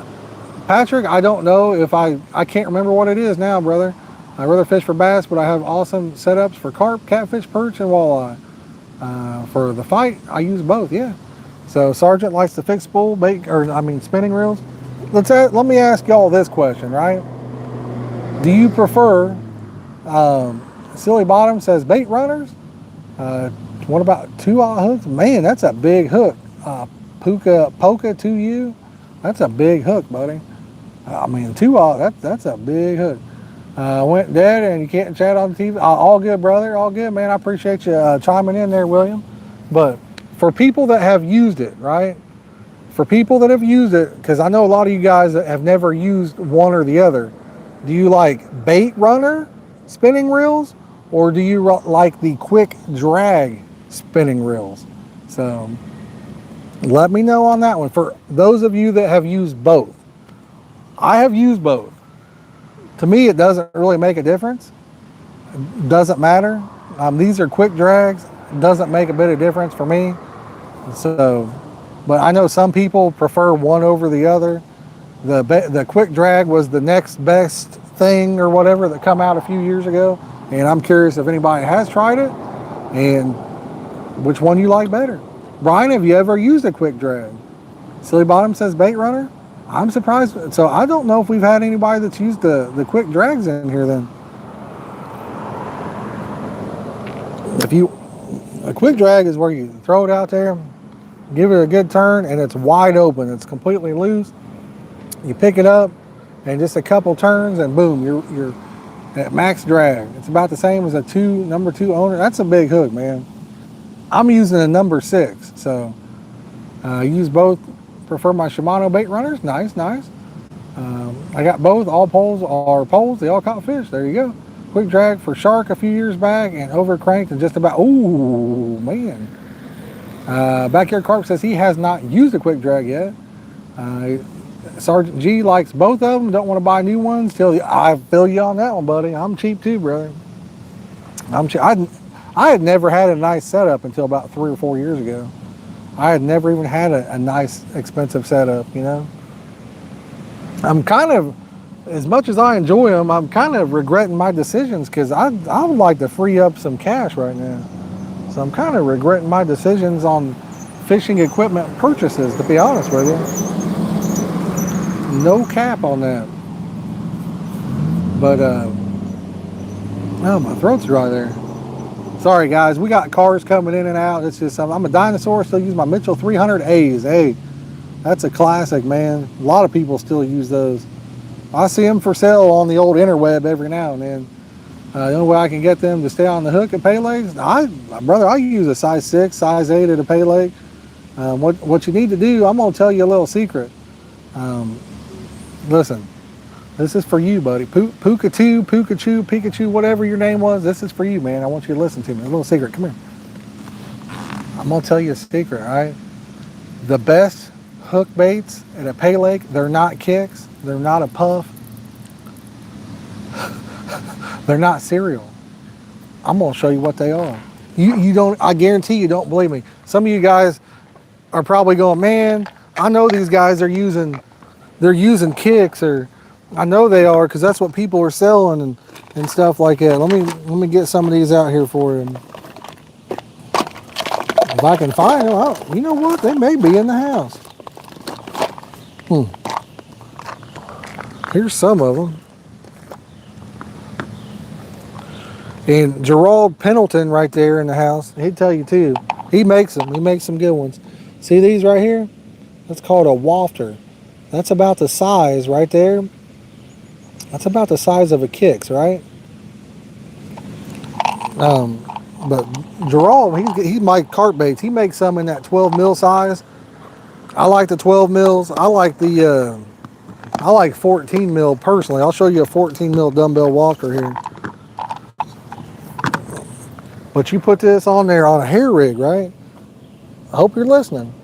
Patrick, I don't know if I can't remember what it is now, brother. I rather fish for bass, but I have awesome setups for carp, catfish, perch, and walleye. For the fight, I use both, yeah. So Sergeant likes the fixed spool, spinning reels. Let me ask y'all this question, right? Do you prefer, Silly Bottom says bait runners? What about 2-aught hooks? Man, that's a big hook. Polka 2U, that's a big hook, buddy. 2-aught, that's a big hook. Went dead and you can't chat on TV. All good, brother, all good, man. I appreciate you chiming in there, William. But for people that have used it, right? For people that have used it, because I know a lot of you guys that have never used one or the other, do you like bait runner spinning reels, or do you like the quick drag spinning reels? So let me know on that one. For those of you that have used both, I have used both. To me, it doesn't really make a difference. It doesn't matter. These are quick drags. It doesn't make a bit of difference for me. So, but I know some people prefer one over the other. The quick drag was the next best thing or whatever that come out a few years ago. And I'm curious if anybody has tried it and which one you like better. Brian, have you ever used a quick drag? Silly Bottom says bait runner. I'm surprised. So I don't know if we've had anybody that's used the quick drags in here then. A quick drag is where you throw it out there, give it a good turn, and it's wide open. It's completely loose. You pick it up, and just a couple turns, and boom, you're at max drag. It's about the same as a number two owner. That's a big hook, man. I'm using a number 6, so I use both. Prefer my Shimano bait runners. Nice. I got both. All poles are poles. They all caught fish. There you go. Quick drag for shark a few years back and over cranked and just about. Ooh, man. Backyard Carp says he has not used a quick drag yet. Sergeant G likes both of them. Don't want to buy new ones. I feel you on that one, buddy. I'm cheap too, brother. I'm cheap. I had never had a nice setup until about 3 or 4 years ago. I had never even had a nice, expensive setup, you know. I'm kind of, as much as I enjoy them, I'm kind of regretting my decisions because I would like to free up some cash right now. So I'm kind of regretting my decisions on fishing equipment purchases, to be honest with you. No cap on that. But, oh, my throat's dry there. Sorry guys, we got cars coming in and out. It's just, I'm a dinosaur, still use my Mitchell 300As. Hey, that's a classic, man. A lot of people still use those. I see them for sale on the old interweb every now and then. The only way I can get them to stay on the hook at Pay Lakes, I use a size 6, size 8 at a Pay Lake. What you need to do, I'm gonna tell you a little secret. Listen, this is for you, buddy. Pikachu, whatever your name was, this is for you, man. I want you to listen to me. A little secret. Come here. I'm going to tell you a secret, all right? The best hook baits at a Pay Lake, they're not kicks. They're not a puff. They're not cereal. I'm gonna show you what they are. You don't, I guarantee you don't believe me. Some of you guys are probably going, man, I know these guys are they're using kicks, or I know they are, because that's what people are selling and stuff like that. Let me get some of these out here for you. If I can find them, you know what? They may be in the house. Here's some of them. And Gerald Pendleton right there in the house, he'd tell you too. He makes them. He makes some good ones. See these right here? That's called a wafter. That's about the size right there. That's about the size of a Kicks, right? But Gerald, he makes carp baits. He makes some in that 12 mil size. I like the 12 mils. I like 14 mil personally. I'll show you a 14 mil dumbbell walker here. But you put this on there on a hair rig, right? I hope you're listening.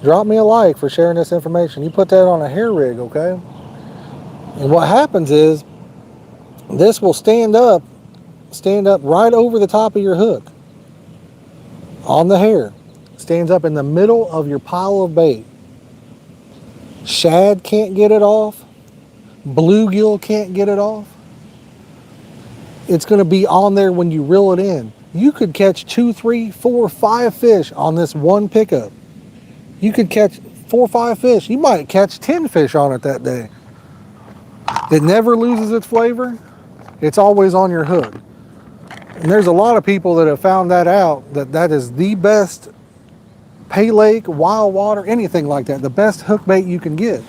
Drop me a like for sharing this information. You put that on a hair rig, okay? And what happens is this will stand up right over the top of your hook on the hair. Stands up in the middle of your pile of bait. Shad can't get it off. Bluegill can't get it off. It's going to be on there when you reel it in. You could catch 2, 3, 4, 5 fish on this one pickup. You could catch 4 or 5 fish. You might catch 10 fish on it that day. It never loses its flavor. It's always on your hook. And there's a lot of people that have found that out, that is the best pay lake, wild water, anything like that, the best hook bait you can get.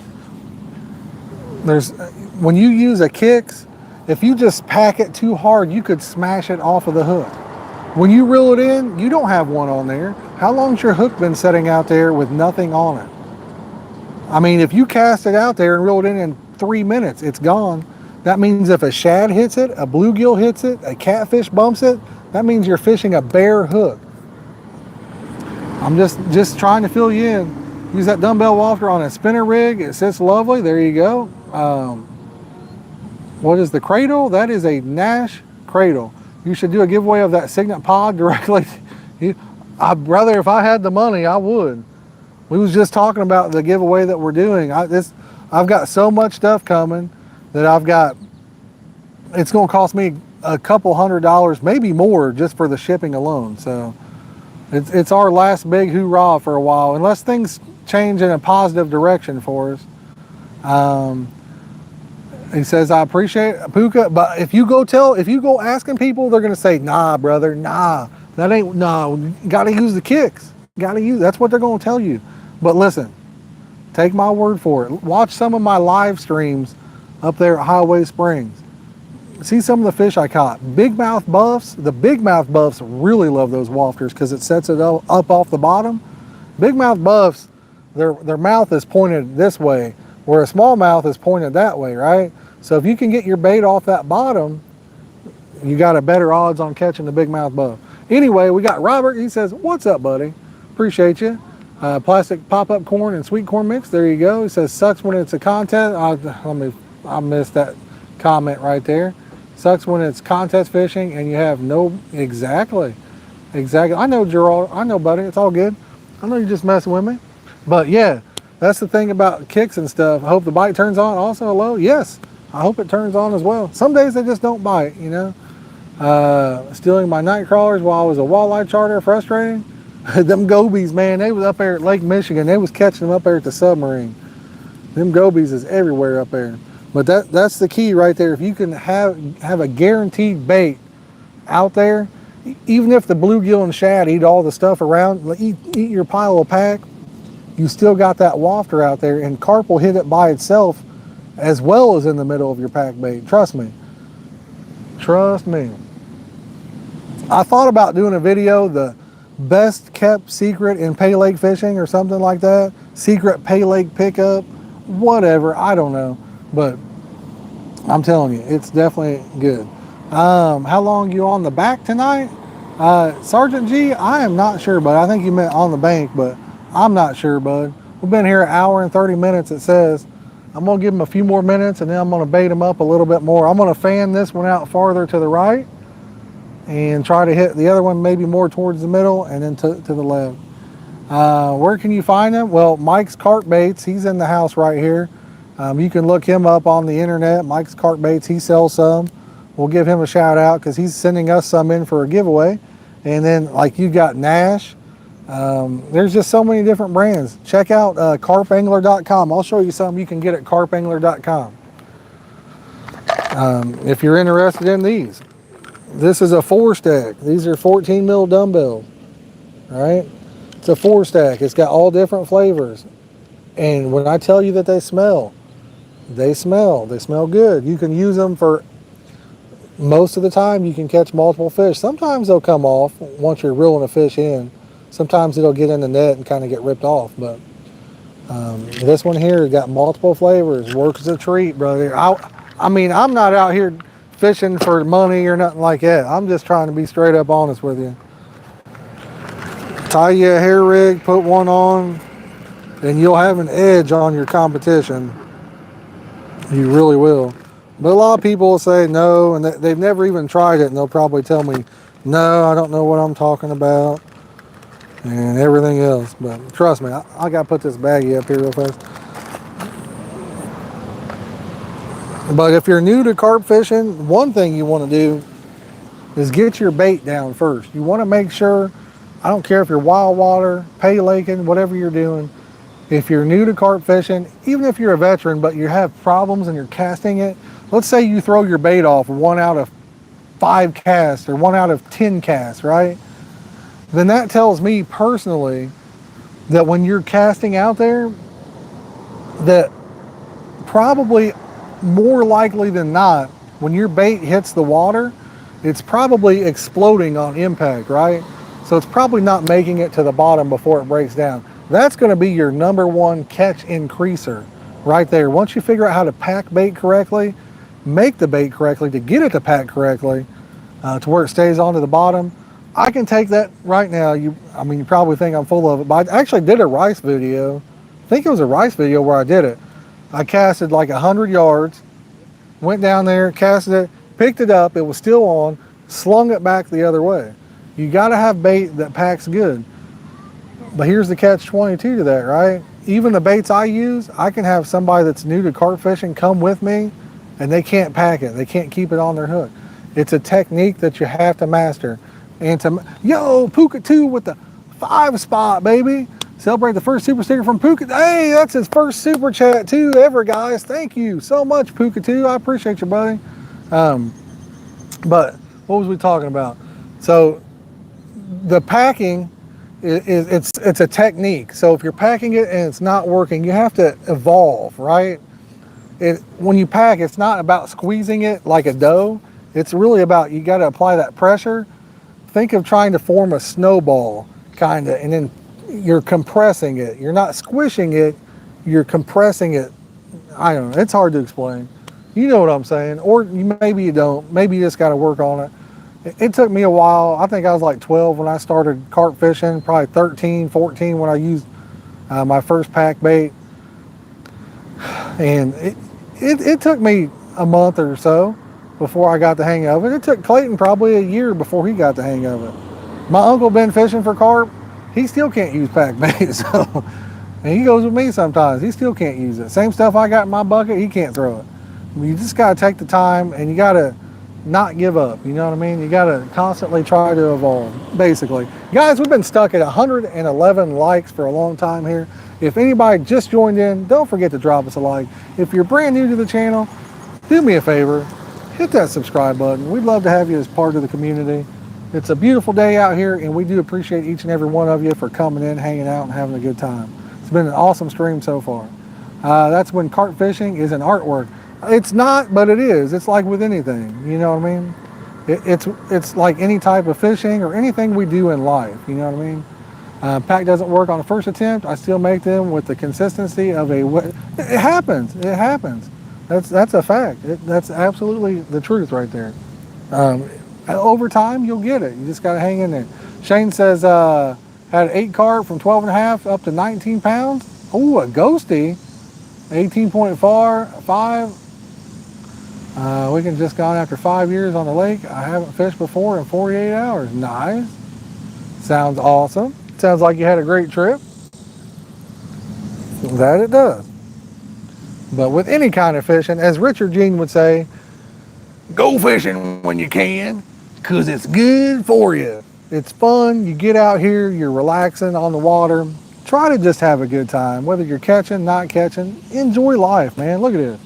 When you use a Kicks, if you just pack it too hard, you could smash it off of the hook. When you reel it in, you don't have one on there. How long's your hook been sitting out there with nothing on it? I mean, if you cast it out there and reel it in 3 minutes, it's gone. That means if a shad hits it, a bluegill hits it, a catfish bumps it, that means you're fishing a bare hook. I'm just trying to fill you in. Use that dumbbell wafter on a spinner rig. It sits lovely. There you go. What is the cradle? That is a Nash cradle. You should do a giveaway of that Signet pod directly. Brother, if I had the money, I would. We was just talking about the giveaway that we're doing. I've got so much stuff coming that it's going to cost me a couple $100, maybe more, just for the shipping alone. So it's our last big hoorah for a while, unless things change in a positive direction for us. He says, I appreciate it, Puka, but if you go asking people, they're going to say, nah, brother, nah, no, got to use the Kicks. That's what they're going to tell you. But listen, take my word for it. Watch some of my live streams up there at Highway Springs. See some of the fish I caught. Bigmouth buffs, the bigmouth buffs really love those wafters because it sets it up off the bottom. Bigmouth buffs, their mouth is pointed this way, where a smallmouth is pointed that way, right? So if you can get your bait off that bottom, you got a better odds on catching the bigmouth buff. Anyway, we got Robert. He says, what's up, buddy? Appreciate you. Plastic pop-up corn and sweet corn mix. There you go. He says, sucks when it's a contest. I missed that comment right there. Sucks when it's contest fishing and you have exactly. I know, Gerald. I know, buddy. It's all good. I know you're just messing with me. But yeah, that's the thing about Kicks and stuff. I hope the bite turns on. Also, hello. Yes, I hope it turns on as well. Some days they just don't bite, you know. Stealing my night crawlers while I was a walleye charter, frustrating. Them gobies, man, they was up there at Lake Michigan. They was catching them up there at the submarine. Them gobies is everywhere up there. But that's the key right there. If you can have a guaranteed bait out there, even if the bluegill and shad eat all the stuff around, eat your pile of pack, you still got that wafter out there, and carp will hit it by itself as well as in the middle of your pack bait. Trust me. Trust me. I thought about doing a video, the best kept secret in pay lake fishing or something like that. Secret pay lake pickup, whatever, I don't know. But I'm telling you, it's definitely good. How long you on the back tonight? Sergeant G, I am not sure, but I think you meant on the bank, but I'm not sure, bud. We've been here an hour and 30 minutes, it says. I'm gonna give them a few more minutes and then I'm gonna bait them up a little bit more. I'm gonna fan this one out farther to the right and try to hit the other one maybe more towards the middle and then to the left. Where can you find him? Well, Mike's Carp Baits, he's in the house right here. You can look him up on the internet, Mike's Carp Baits, he sells some. We'll give him a shout out because he's sending us some in for a giveaway. And then like you got Nash, there's just so many different brands. Check out carpangler.com. I'll show you some you can get at carpangler.com. If you're interested in these. This is a 4-stack. These are 14 mil dumbbells. All right. It's a 4-stack. It's got all different flavors. And when I tell you that they smell good. You can use them for most of the time. You can catch multiple fish. Sometimes they'll come off once you're reeling a fish in. Sometimes it'll get in the net and kind of get ripped off. But this one here got multiple flavors. Works as a treat, brother. I mean, I'm not out here fishing for money or nothing like that. I'm just trying to be straight up honest with you. Tie you a hair rig, put one on, and you'll have an edge on your competition. You really will. But a lot of people will say no, and they've never even tried it, and they'll probably tell me, no, I don't know what I'm talking about, and everything else. But trust me, I got to put this baggie up here real fast. But if you're new to carp fishing, one thing you want to do is get your bait down first. You want to make sure, I don't care if you're wild water, pay laking, whatever you're doing, if you're new to carp fishing, even if you're a veteran, but you have problems and you're casting it, let's say you throw your bait off 1 out of 5 casts or 1 out of 10 casts, right? Then that tells me personally that when you're casting out there, that probably more likely than not, when your bait hits the water, it's probably exploding on impact, right? So it's probably not making it to the bottom before it breaks down. That's going to be your #1 catch increaser right there. Once you figure out how to pack bait correctly, make the bait correctly to get it to pack correctly to where it stays onto the bottom. I can take that right now. I mean, you probably think I'm full of it, but I actually did a rice video. I think it was a rice video where I did it. I casted like 100 yards, went down there, casted it, picked it up, it was still on, slung it back the other way. You got to have bait that packs good. But here's the catch-22 to that, right? Even the baits I use, I can have somebody that's new to carp fishing come with me and they can't pack it. They can't keep it on their hook. It's a technique that you have to master. And yo, Puka 2 with the 5-spot, baby. Celebrate the first super sticker from Puka. Hey, that's his first super chat too ever, guys. Thank you so much, Puka 2. I appreciate you, buddy. But what was we talking about? So the packing it's a technique. So if you're packing it and it's not working, you have to evolve, right? When you pack, it's not about squeezing it like a dough. It's really about, you got to apply that pressure. Think of trying to form a snowball, kind of, and then you're compressing it. You're not squishing it, you're compressing it. I don't know, it's hard to explain. You know what I'm saying, or maybe you don't. Maybe you just got to work on it. It took me a while. I think I was like 12 when I started carp fishing, probably 13, 14 when I used my first pack bait. And it took me a month or so before I got the hang of it. It took Clayton probably a year before he got the hang of it. My uncle been fishing for carp. He still can't use pack bait, so, and he goes with me sometimes. He still can't use it. Same stuff I got in my bucket, he can't throw it. You just got to take the time and you got to not give up. You know what I mean? You got to constantly try to evolve, basically. Guys, we've been stuck at 111 likes for a long time here. If anybody just joined in, don't forget to drop us a like. If you're brand new to the channel, do me a favor, hit that subscribe button. We'd love to have you as part of the community. It's a beautiful day out here, and we do appreciate each and every one of you for coming in, hanging out, and having a good time. It's been an awesome stream so far. That's when carp fishing is an artwork. It's not, but it is. It's like with anything, you know what I mean? It's like any type of fishing or anything we do in life, you know what I mean? Pack doesn't work on the first attempt. I still make them with the consistency of it happens. It happens. That's a fact. That's absolutely the truth right there. Over time, you'll get it. You just got to hang in there. Shane says, had 8 carp from 12 and a half up to 19 pounds. Ooh, a ghosty. 18.5. We can just gone after 5 years on the lake. I haven't fished before in 48 hours. Nice. Sounds awesome. Sounds like you had a great trip. That it does. But with any kind of fishing, as Richard Gene would say, go fishing when you can, because it's good for you. It's fun. You get out here, you're relaxing on the water. Try to just have a good time. Whether you're catching, not catching, enjoy life, man. Look at this.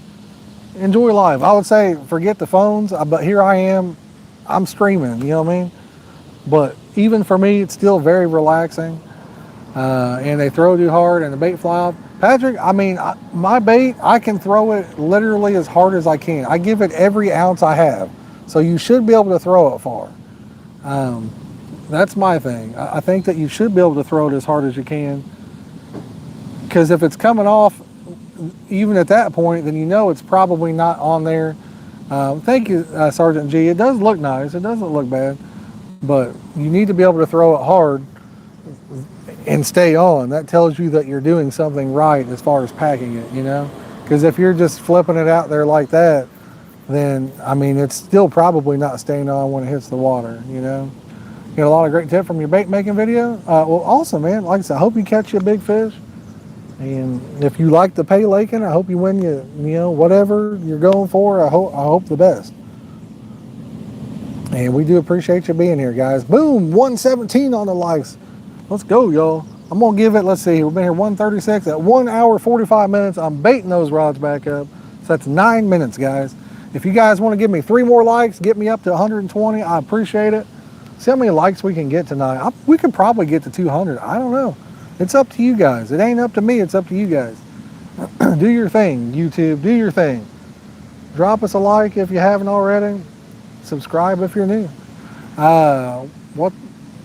Enjoy life. I would say forget the phones, but here I am. I'm streaming, you know what I mean? But even for me, it's still very relaxing. And they throw too hard and the bait fly off. Patrick, I mean, my bait, I can throw it literally as hard as I can. I give it every ounce I have. So you should be able to throw it far. That's my thing. I think that you should be able to throw it as hard as you can. Because if it's coming off, even at that point, then you know it's probably not on there. Thank you, Sergeant G. It does look nice. It doesn't look bad. But you need to be able to throw it hard and stay on. That tells you that you're doing something right as far as packing it, you know? Because if you're just flipping it out there like that, then, I mean, it's still probably not staying on when it hits the water, you know? You got a lot of great tips from your bait making video. Well, awesome, man. Like I said, I hope you catch you a big fish. And if you like the pay laking, I hope you win you know, whatever you're going for. I hope the best. And we do appreciate you being here, guys. Boom, 117 on the likes. Let's go, y'all. I'm gonna give it, let's see, we've been here 136. At 1 hour, 45 minutes, I'm baiting those rods back up. So that's 9 minutes, guys. If you guys wanna give me 3 more likes, get me up to 120, I appreciate it. See how many likes we can get tonight. We could probably get to 200, I don't know. It's up to you guys. It ain't up to me, it's up to you guys. Do your thing, YouTube, do your thing. Drop us a like if you haven't already. Subscribe if you're new. What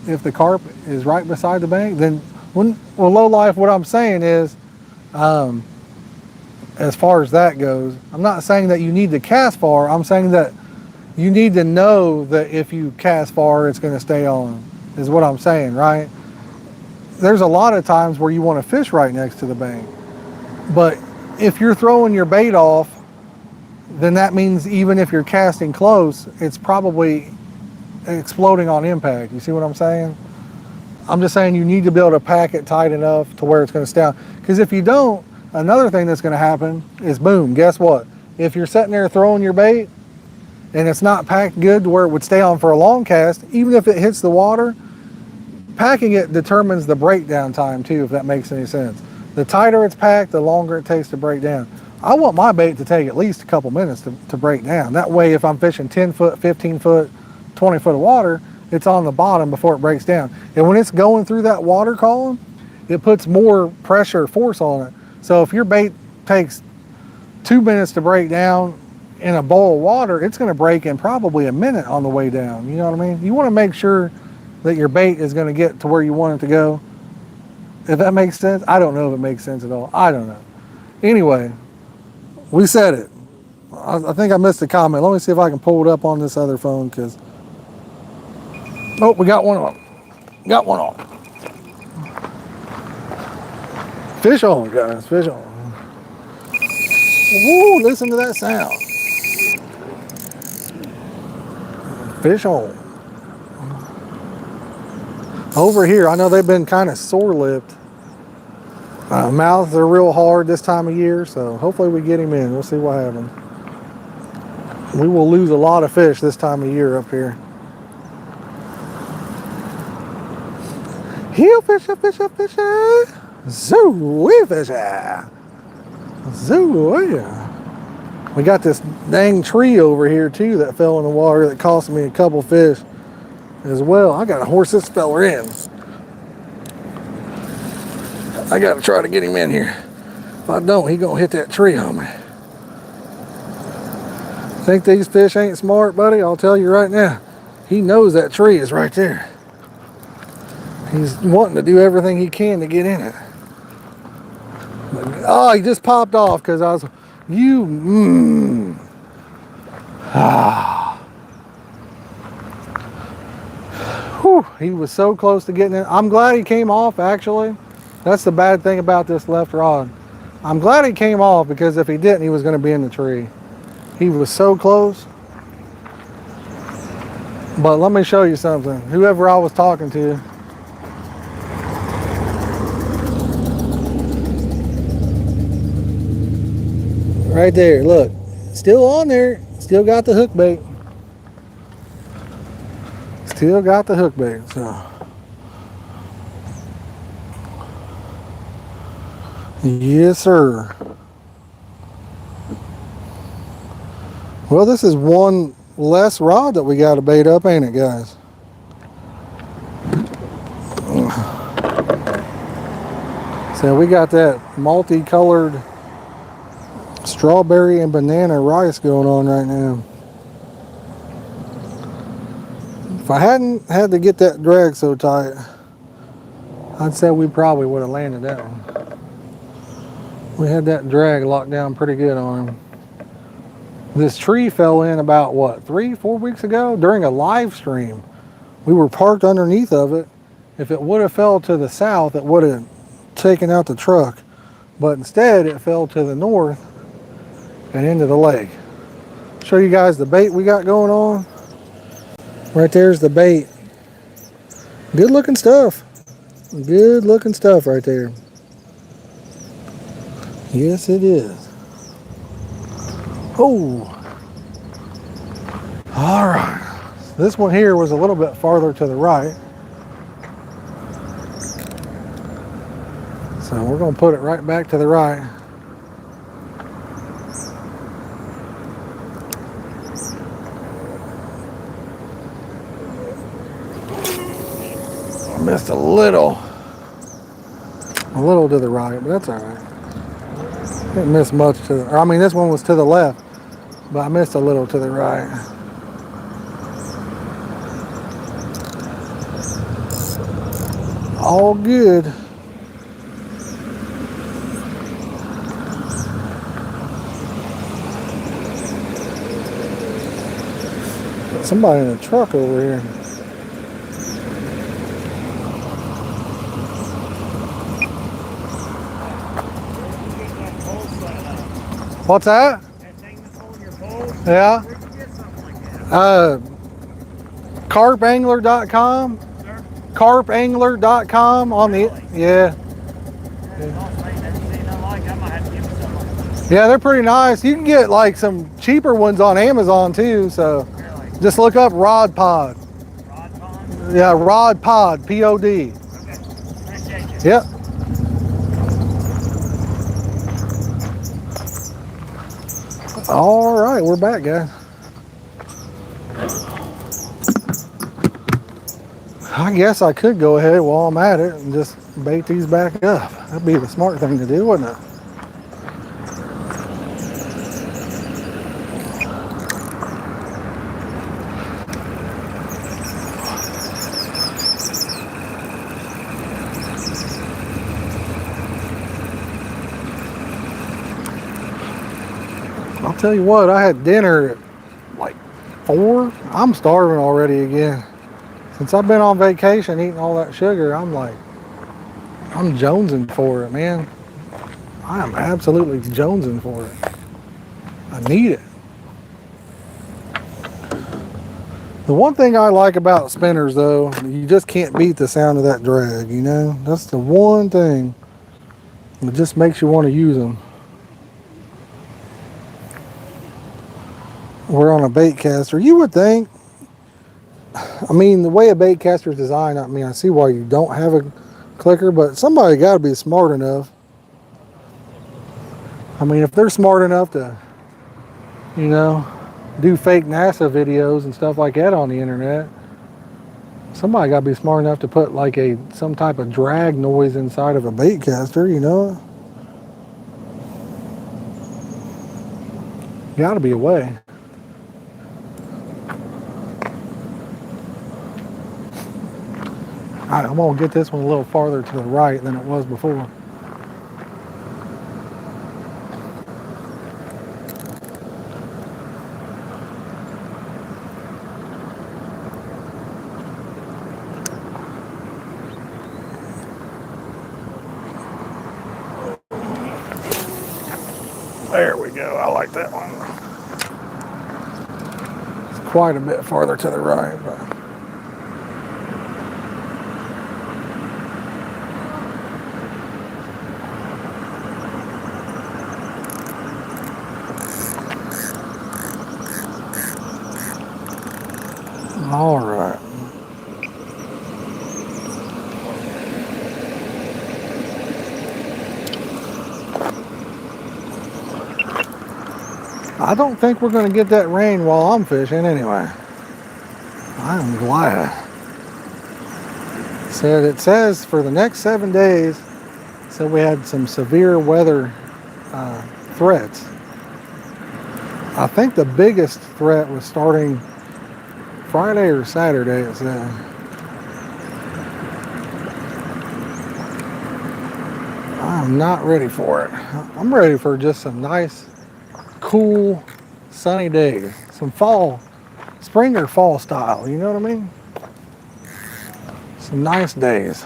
if the carp is right beside the bank? Then, low life, what I'm saying is, as far as that goes, I'm not saying that you need to cast far. I'm saying that you need to know that if you cast far, it's going to stay on, is what I'm saying, right? There's a lot of times where you want to fish right next to the bank. But if you're throwing your bait off, then that means even if you're casting close, it's probably exploding on impact. You see what I'm saying? I'm just saying you need to be able to pack it tight enough to where it's going to stay on. Because if you don't, another thing that's going to happen is boom, guess what? If you're sitting there throwing your bait and it's not packed good to where it would stay on for a long cast, even if it hits the water, packing it determines the breakdown time too, if that makes any sense. The tighter it's packed, the longer it takes to break down. I want my bait to take at least a couple minutes to break down. That way, if I'm fishing 10 foot, 15 foot, 20 foot of water, it's on the bottom before it breaks down. And when it's going through that water column, it puts more pressure, force on it. So if your bait takes 2 minutes to break down in a bowl of water, it's going to break in probably a minute on the way down. You know what I mean? You want to make sure that your bait is going to get to where you want it to go. If that makes sense. I don't know if it makes sense at all. I don't know. Anyway, we said it. I think I missed a comment. Let me see if I can pull it up on this other phone, because oh, we got one on. Got one on. Fish on, guys. Fish on. Woo, listen to that sound. Fish on. Over here, I know they've been kind of sore-lipped. Mouths are real hard this time of year, so hopefully we get him in. We'll see what happens. We will lose a lot of fish this time of year up here. Heel fisher, fisher, fisher. Zoo fisher. Zoo, yeah. We got this dang tree over here too that fell in the water that cost me a couple fish as well. I gotta horse this fella in. I gotta try to get him in here. If I don't, he gonna hit that tree on me. Think these fish ain't smart, buddy? I'll tell you right now. He knows that tree is right there. He's wanting to do everything he can to get in it. But, oh, he just popped off because I was, Whew, he was so close to getting in. I'm glad he came off, actually. That's the bad thing about this left rod. I'm glad he came off, because if he didn't, he was going to be in the tree. He was so close. But let me show you something. Whoever I was talking to, right there, look, still on there, still got the hook bait. Still got the hook bait, so. Yes, sir. Well, this is one less rod that we got to bait up, ain't it, guys? So we got that multicolored strawberry and banana rice going on right now. If I hadn't had to get that drag so tight, I'd say we probably would have landed that one. We had that drag locked down pretty good on him. This tree fell in about, what, 3-4 weeks ago during a live stream. We were parked underneath of it. If it would have fell to the south, it would have taken out the truck. But instead, it fell to the north and into the lake. Show you guys the bait we got going on. Right there's the bait. Good looking stuff. Good looking stuff right there. Yes, it is. Oh. All right. This one here was a little bit farther to the right. So we're going to put it right back to the right. I missed a little to the right, but that's all right. Didn't miss much to the, or I mean, this one was to the left, but I missed a little to the right. All good. Got somebody in a truck over here. What's that? That thing that's on your pole? Yeah. Where'd you get something like that? Carpangler.com. Sir? Carpangler.com on the, Really? yeah. That's awesome. I ain't never seen nothing like that. I might have to give me something like that. Yeah, they're pretty nice. You can get like some cheaper ones on Amazon too, so Really? just look up Rod Pod. Rod pond? Yeah, Rod Pod, P-O-D. Okay. Appreciate you. Yep. All right, we're back, guys. I guess I could go ahead while I'm at it and just bait these back up. That'd be the smart thing to do, wouldn't it? I'll tell you what, I had dinner at like 4. I'm starving already again. Since I've been on vacation eating all that sugar, I'm jonesing for it, man. I am absolutely jonesing for it. I need it. The one thing I like about spinners, though, you just can't beat the sound of that drag, you know? That's the one thing that just makes you want to use them. We're on a bait caster. You would think, I mean, the way a bait caster is designed, I mean, I see why you don't have a clicker, but somebody got to be smart enough. I mean, if they're smart enough to, you know, do fake NASA videos and stuff like that on the internet, somebody got to be smart enough to put like some type of drag noise inside of a bait caster, you know? Got to be a way. All right, I'm gonna get this one a little farther to the right than it was before. that one. It's quite a bit farther to the right, but. All right. I don't think we're going to get that rain while I'm fishing anyway. I'm glad. It says for the next 7 days, so we had some severe weather threats. I think the biggest threat was starting Friday or Saturday, it said. I'm not ready for it. I'm ready for just some nice, cool, sunny days. Some fall, spring or fall style, you know what I mean? Some nice days.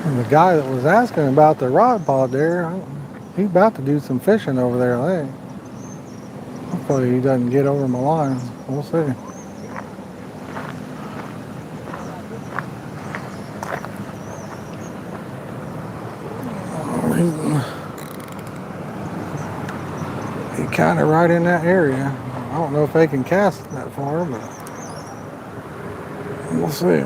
And the guy that was asking about the rod pod there, he's about to do some fishing over there, I think. Hopefully he doesn't get over my line. We'll see. He kind of right in that area. I don't know if they can cast that far, but we'll see.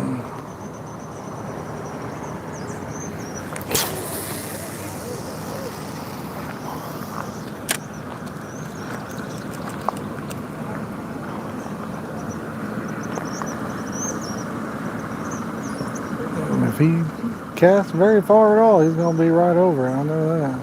And if he casts very far at all, he's going to be right over it. I know that.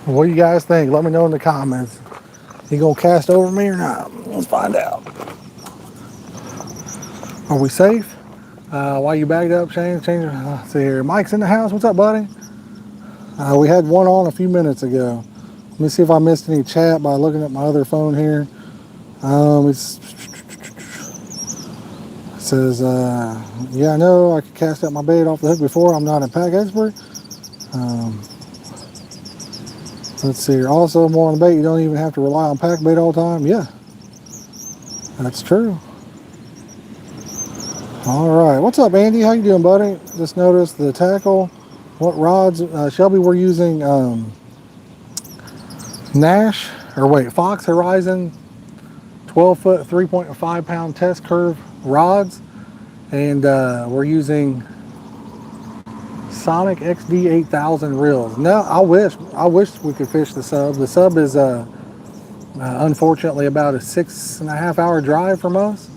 What do you guys think? Let me know in the comments. You gonna cast over me or not? Let's find out. Are we safe? Why you bagged up, Shane? Let's see here. Mike's in the house. What's up, buddy? We had one on a few minutes ago. Let me see if I missed any chat by looking at my other phone here. It says, yeah, I know I could cast out my bait off the hook before. I'm not a pack expert. Let's see here. Also, more on the bait, you don't even have to rely on pack bait all the time. Yeah, that's true. All right. What's up, Andy? How you doing, buddy? Just noticed the tackle. What rods? Shelby, we're using Fox Horizon 12-foot, 3.5 pound test curve rods. And we're using Sonic XD 8000 reels. No, I wish we could fish the sub. The sub is unfortunately about a 6.5 hour drive from us.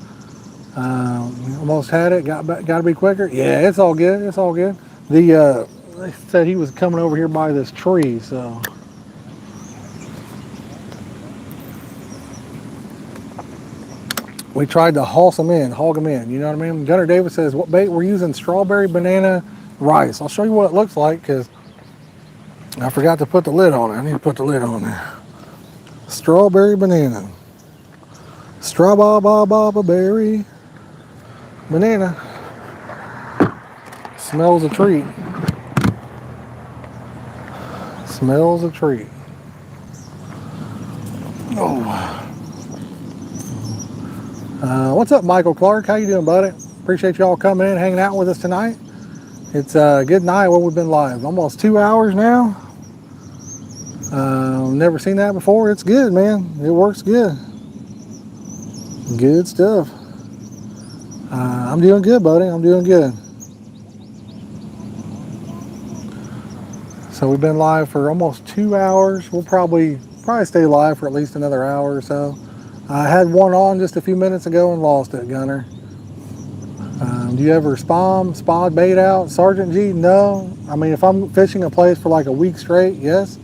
We almost had it. Got to be quicker. Yeah, it's all good. It's all good. They said he was coming over here by this tree, so. We tried to hog him in, you know what I mean? Gunnar Davis says, what bait? We're using strawberry banana rice. I'll show you what it looks like because I forgot to put the lid on it. I need to put the lid on there. Strawberry banana. Strawberry banana. Smells a treat. Smells a treat. Oh. What's up, Michael Clark? How you doing, buddy? Appreciate y'all coming in, hanging out with us tonight. It's a good night. Well, we've been live almost 2 hours now. Never seen that before. It's good, man. It works good. Good stuff. I'm doing good, buddy. I'm doing good. So we've been live for almost 2 hours. We'll probably stay live for at least another hour or so. I had one on just a few minutes ago and lost it, Gunner. Do you ever spot bait out? Sergeant G, no. I mean, if I'm fishing a place for like a week straight, yes.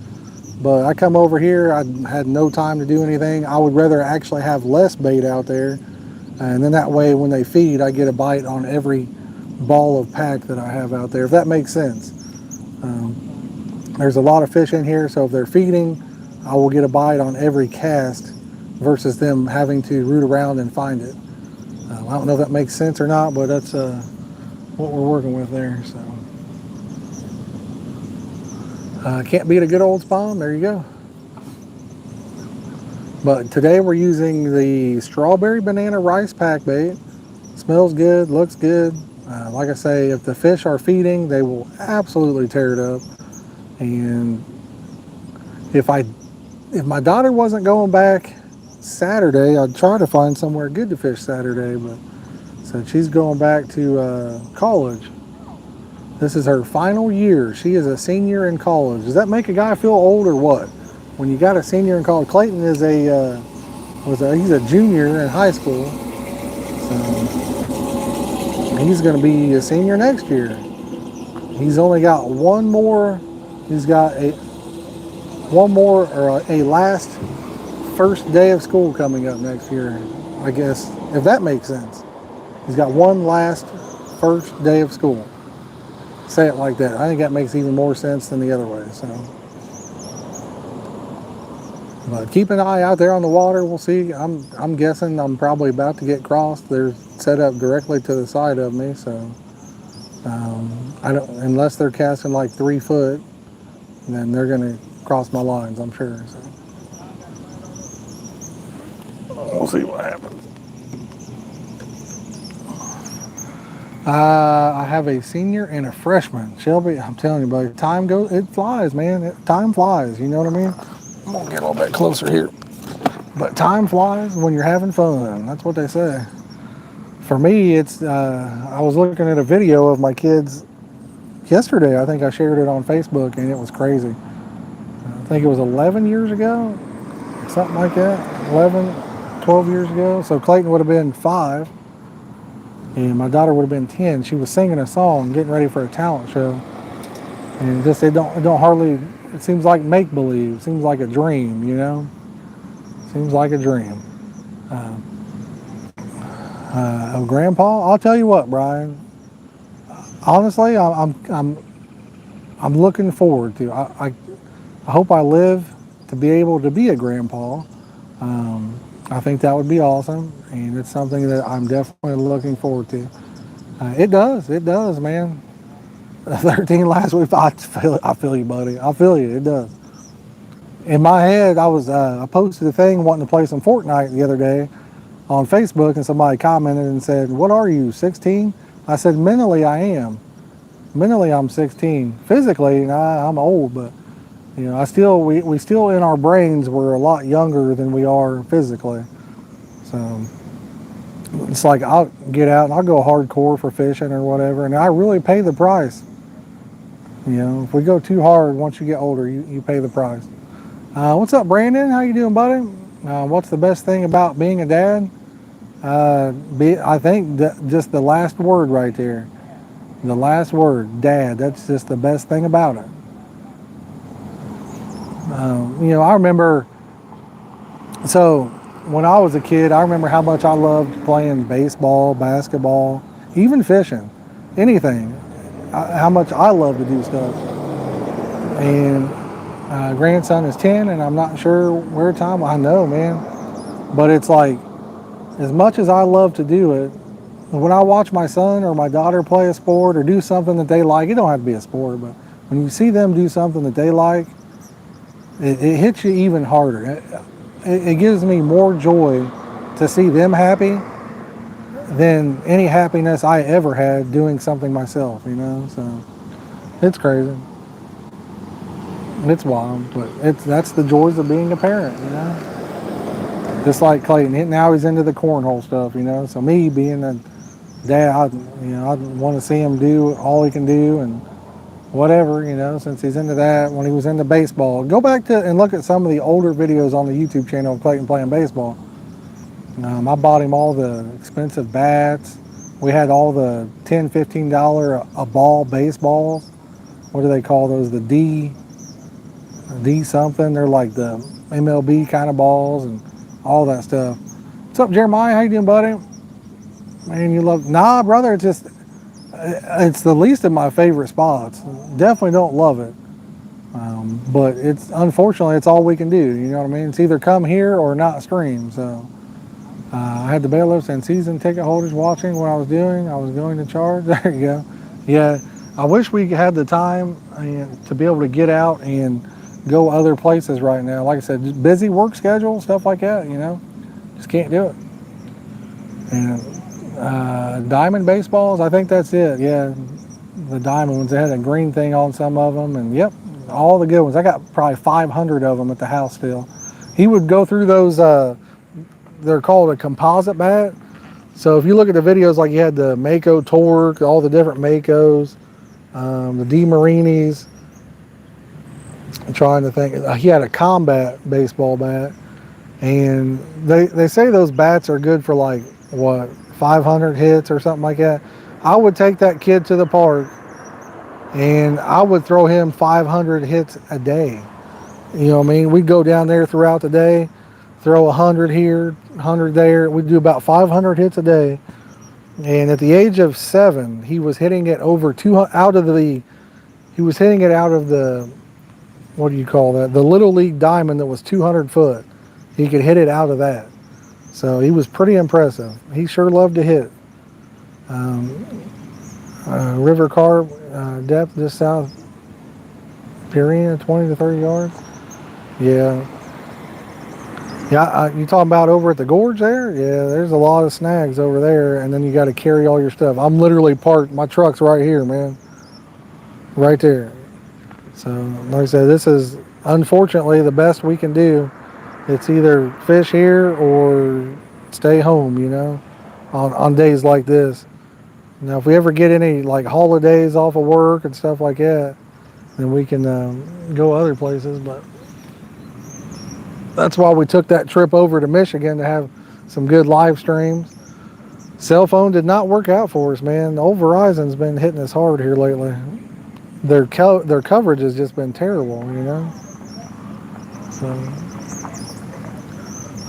But I come over here, I had no time to do anything. I would rather actually have less bait out there. And then that way, when they feed, I get a bite on every ball of pack that I have out there, if that makes sense. There's a lot of fish in here, so if they're feeding, I will get a bite on every cast versus them having to root around and find it. I don't know if that makes sense or not, but that's what we're working with there. So can't beat a good old spawn. There you go. But today we're using the strawberry banana rice pack bait. Smells good, looks good. Like I say, if the fish are feeding, they will absolutely tear it up. And if my daughter wasn't going back Saturday, I'd try to find somewhere good to fish Saturday, but so she's going back to college. This is her final year. She is a senior in college. Does that make a guy feel old or what? When you got a senior in college, Clayton is he's a junior in high school, so he's going to be a senior next year. He's only got one more. He's got a last first day of school coming up next year, I guess, if that makes sense. He's got one last first day of school. Say it like that. I think that makes even more sense than the other way. So, but keep an eye out there on the water. We'll see. I'm guessing I'm probably about to get crossed. They're set up directly to the side of me, so I don't, unless they're casting like 3 foot, then they're going to cross my lines, I'm sure. So we'll see what happens. I have a senior and a freshman. Shelby, I'm telling you, buddy, it flies, man. Time flies, you know what I mean? I'm going to get a little bit closer here. But time flies when you're having fun. That's what they say. For me, it's, I was looking at a video of my kids yesterday. I think I shared it on Facebook, and it was crazy. I think it was 11 years ago, something like that. 11, 12 years ago. So Clayton would have been 5. And my daughter would have been 10. She was singing a song, getting ready for a talent show. And just, it seems like make-believe. It seems like a dream, you know? Seems like a dream. Grandpa, I'll tell you what, Brian. Honestly, I'm looking forward to. I hope I live to be able to be a grandpa. I think that would be awesome, and it's something that I'm definitely looking forward to. It does, man. 13 last week, I feel you, buddy. I feel you, it does. In my head, I posted a thing wanting to play some Fortnite the other day on Facebook, and somebody commented and said, "What are you, 16?" I said, mentally, I am. Mentally, I'm 16. Physically, I'm old, but you know, we still in our brains, we're a lot younger than we are physically. So it's like I'll get out and I'll go hardcore for fishing or whatever, and I really pay the price. You know, if we go too hard, once you get older, you pay the price. What's up, Brandon? How you doing, buddy? What's the best thing about being a dad? I think just the last word right there. The last word, dad. That's just the best thing about it. You know, I remember, so when I was a kid, I remember how much I loved playing baseball, basketball, even fishing, anything, how much I love to do stuff. And grandson is 10, and I'm not sure where time, I know, man. But it's like, as much as I love to do it, when I watch my son or my daughter play a sport or do something that they like, it don't have to be a sport, but when you see them do something that they like, it hits you even harder. It gives me more joy to see them happy than any happiness I ever had doing something myself, you know? So it's crazy. It's wild, but that's the joys of being a parent, you know. Just like Clayton, now he's into the cornhole stuff, you know. So me being a dad, I want to see him do all he can do and whatever, you know. Since he's into that, when he was into baseball, go back to and look at some of the older videos on the YouTube channel of Clayton playing baseball. I bought him all the expensive bats. We had all the $10, $15 a ball baseballs. What do they call those? The D something. They're like the MLB kind of balls and all that stuff. What's up, Jeremiah? How you doing, buddy? Man, you love? Nah, brother. It's the least of my favorite spots. Definitely don't love it, but it's unfortunately it's all we can do. You know what I mean? It's either come here or not stream. So I had the bailiffs and season ticket holders watching what I was doing. I was going to charge. There you go. Yeah, I wish we had the time to be able to get out and go other places right now. Like I said, just busy work schedule, stuff like that, you know. Just can't do it. And diamond baseballs, I think that's it. Yeah, the diamond ones. They had a green thing on some of them, and yep, all the good ones. I got probably 500 of them at the house still. He would go through those, they're called a composite bat. So if you look at the videos, like you had the Mako Torque, all the different Makos, the D Marinis. I'm trying to think. He had a combat baseball bat, and they say those bats are good for like what 500 hits or something like that. I would take that kid to the park, and I would throw him 500 hits a day. You know what I mean? We'd go down there throughout the day, throw 100 here, 100 there. We'd do about 500 hits a day. And at the age of 7, he was hitting it over 200 he was hitting it out of the, what do you call that? The Little League diamond that was 200 foot. He could hit it out of that. So he was pretty impressive. He sure loved to hit. River Carp, depth just south Purina, 20 to 30 yards. Yeah. Yeah, you talking about over at the gorge there? Yeah, there's a lot of snags over there, and then you got to carry all your stuff. I'm literally parked, my truck's right here, man. Right there. So, like I said, this is unfortunately the best we can do. It's either fish here or stay home, you know, on days like this. Now, if we ever get any like holidays off of work and stuff like that, then we can go other places. But that's why we took that trip over to Michigan to have some good live streams. Cell phone did not work out for us, man. Old Verizon's been hitting us hard here lately. Their coverage has just been terrible, you know. So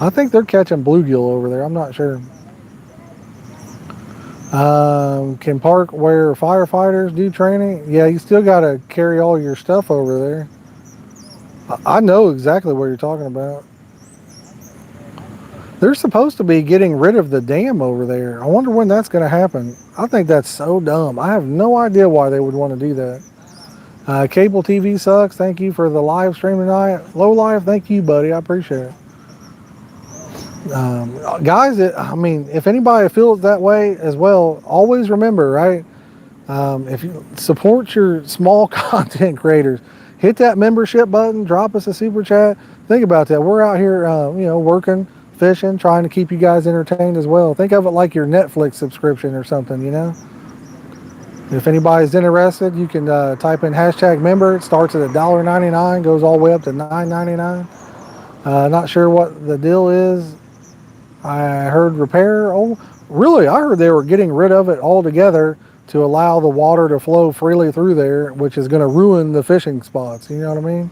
I think they're catching bluegill over there. I'm not sure. Can park where firefighters do training? Yeah, you still got to carry all your stuff over there. I know exactly what you're talking about. They're supposed to be getting rid of the dam over there. I wonder when that's going to happen. I think that's so dumb. I have no idea why they would want to do that. Cable TV sucks. Thank you for the live stream tonight. Low Life, thank you, buddy. I appreciate it. Guys, I mean, if anybody feels that way as well, always remember, right? If you support your small content creators, hit that membership button, drop us a super chat. Think about that. We're out here, you know, working, fishing, trying to keep you guys entertained as well. Think of it like your Netflix subscription or something, you know? If anybody's interested, you can type in hashtag member. It starts at $1.99, goes all the way up to $9.99. Not sure what the deal is. I heard repair. Oh, really? I heard they were getting rid of it altogether to allow the water to flow freely through there, which is going to ruin the fishing spots. You know what I mean?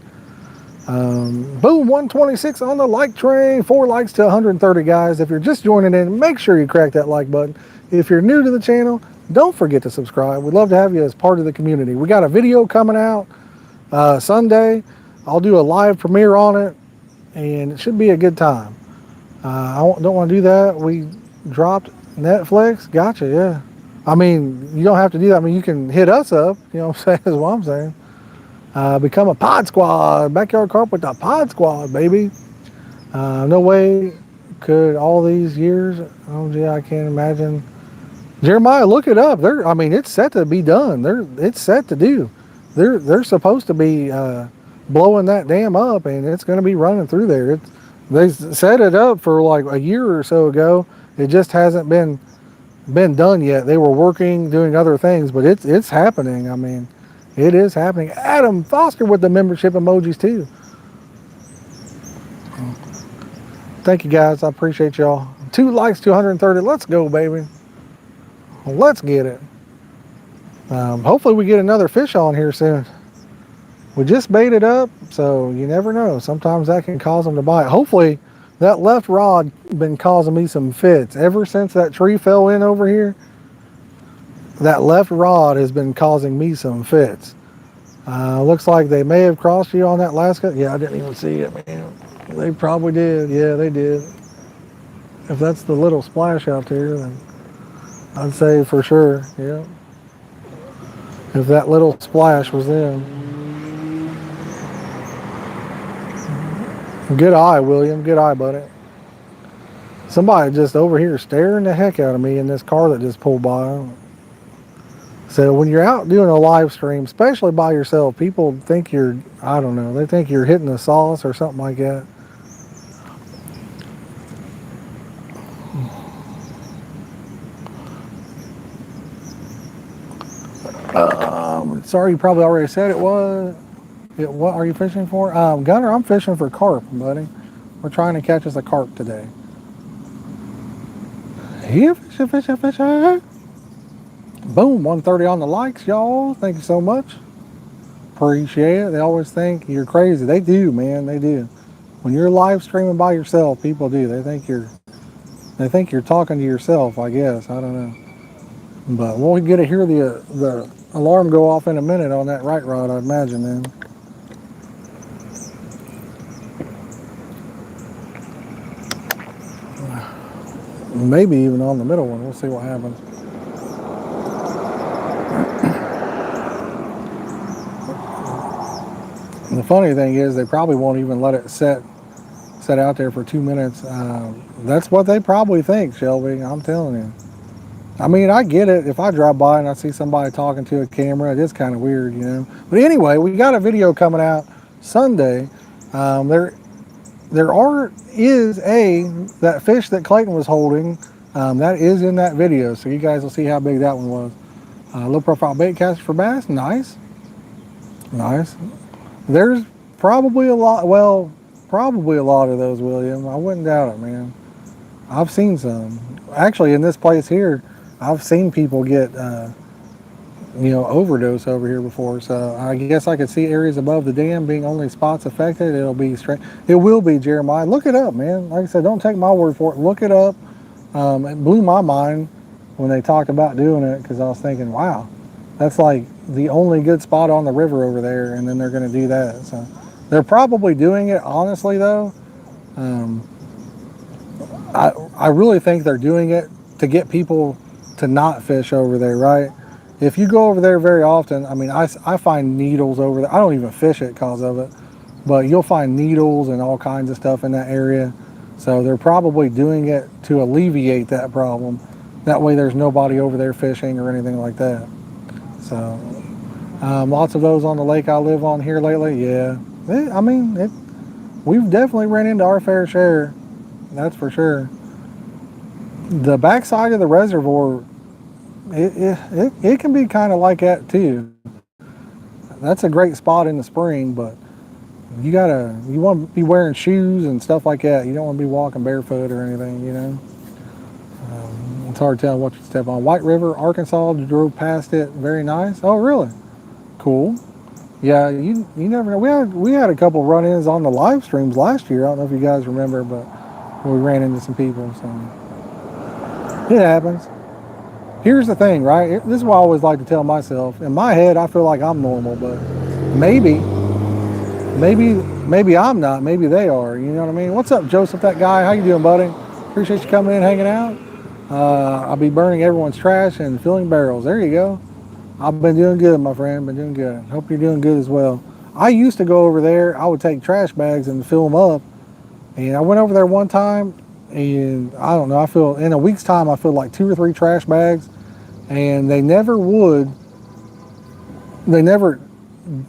Boom, 126 on the like train. 4 likes to 130, guys. If you're just joining in, make sure you crack that like button. If you're new to the channel, don't forget to subscribe. We'd love to have you as part of the community. We got a video coming out Sunday. I'll do a live premiere on it, and it should be a good time. I don't want to do that. We dropped Netflix. Gotcha, yeah. I mean, you don't have to do that. I mean, you can hit us up. You know what I'm saying? Is what I'm saying. Become a pod squad. Backyard Carp with the pod squad, baby. No way could all these years. Oh, yeah, I can't imagine. Jeremiah, look it up. It's set to be done. It's set to do. They're supposed to be blowing that dam up, and it's going to be running through there. They set it up for like a year or so ago. It just hasn't been done yet. They were working, doing other things, but it's happening. I mean, it is happening. Adam Foster with the membership emojis too. Thank you guys. I appreciate y'all. 2 likes, 230. Let's go, baby. Let's get it. Hopefully we get another fish on here soon. We just baited up, so you never know. Sometimes that can cause them to bite. Hopefully that left rod been causing me some fits. Ever since that tree fell in over here, that left rod has been causing me some fits. Looks like they may have crossed you on that last cut. Yeah, I didn't even see it, man. They probably did. Yeah, they did. If that's the little splash out there, then I'd say for sure, yeah. If that little splash was them. Good eye, William. Good eye, buddy. Somebody just over here staring the heck out of me in this car that just pulled by. So when you're out doing a live stream, especially by yourself, people think you're, I don't know, they think you're hitting the sauce or something like that. Sorry, you probably already said it was. What are you fishing for? Gunner, I'm fishing for carp, buddy. We're trying to catch us a carp today. Here, fishing. Boom, 130 on the likes, y'all. Thank you so much. Appreciate it. They always think you're crazy. They do, man. They do. When you're live streaming by yourself, people do. They think you're talking to yourself, I guess. I don't know. But we'll get to hear the alarm go off in a minute on that right rod, I'd imagine, then. Maybe even on the middle one. We'll see what happens. And the funny thing is, they probably won't even let it set out there for 2 minutes. That's what they probably think, Shelby. I'm telling you. I mean, I get it. If I drive by and I see somebody talking to a camera, it is kind of weird, you know. But anyway, we got a video coming out Sunday. That fish that Clayton was holding, that is in that video. So you guys will see how big that one was. Low profile bait caster for bass. Nice. There's probably a lot of those, William. I wouldn't doubt it, man. I've seen some. Actually, in this place here, I've seen people get, overdose over here before. So I guess I could see areas above the dam being only spots affected. It will be, Jeremiah. Look it up, man. Like I said, don't take my word for it. Look it up. It blew my mind when they talked about doing it, because I was thinking, wow, that's like the only good spot on the river over there, and then they're going to do that. So they're probably doing it, honestly, though. I really think they're doing it to get people to not fish over there, right? If you go over there very often, I mean, I find needles over there. I don't even fish it because of it, but you'll find needles and all kinds of stuff in that area. So they're probably doing it to alleviate that problem. That way there's nobody over there fishing or anything like that. So lots of those on the lake I live on here lately. Yeah, we've definitely ran into our fair share. That's for sure. The backside of the reservoir, it can be kind of like that too. That's a great spot in the spring, but you want to be wearing shoes and stuff like that. You don't want to be walking barefoot or anything, you know. It's hard to tell what you step on. White River, Arkansas, drove past it. Very nice. Oh, really? Cool. Yeah, you never know. We had a couple run-ins on the live streams last year. I don't know if you guys remember, but we ran into some people. So it happens. Here's the thing, right? This is what I always like to tell myself. In my head, I feel like I'm normal, but maybe I'm not. Maybe they are. You know what I mean? What's up, Joseph? That guy? How you doing, buddy? Appreciate you coming in, hanging out. I'll be burning everyone's trash and filling barrels. There you go. I've been doing good, my friend. Been doing good. Hope you're doing good as well. I used to go over there. I would take trash bags and fill them up. And I went over there one time, and I don't know. I feel in a week's time, I filled like 2 or 3 trash bags, and they never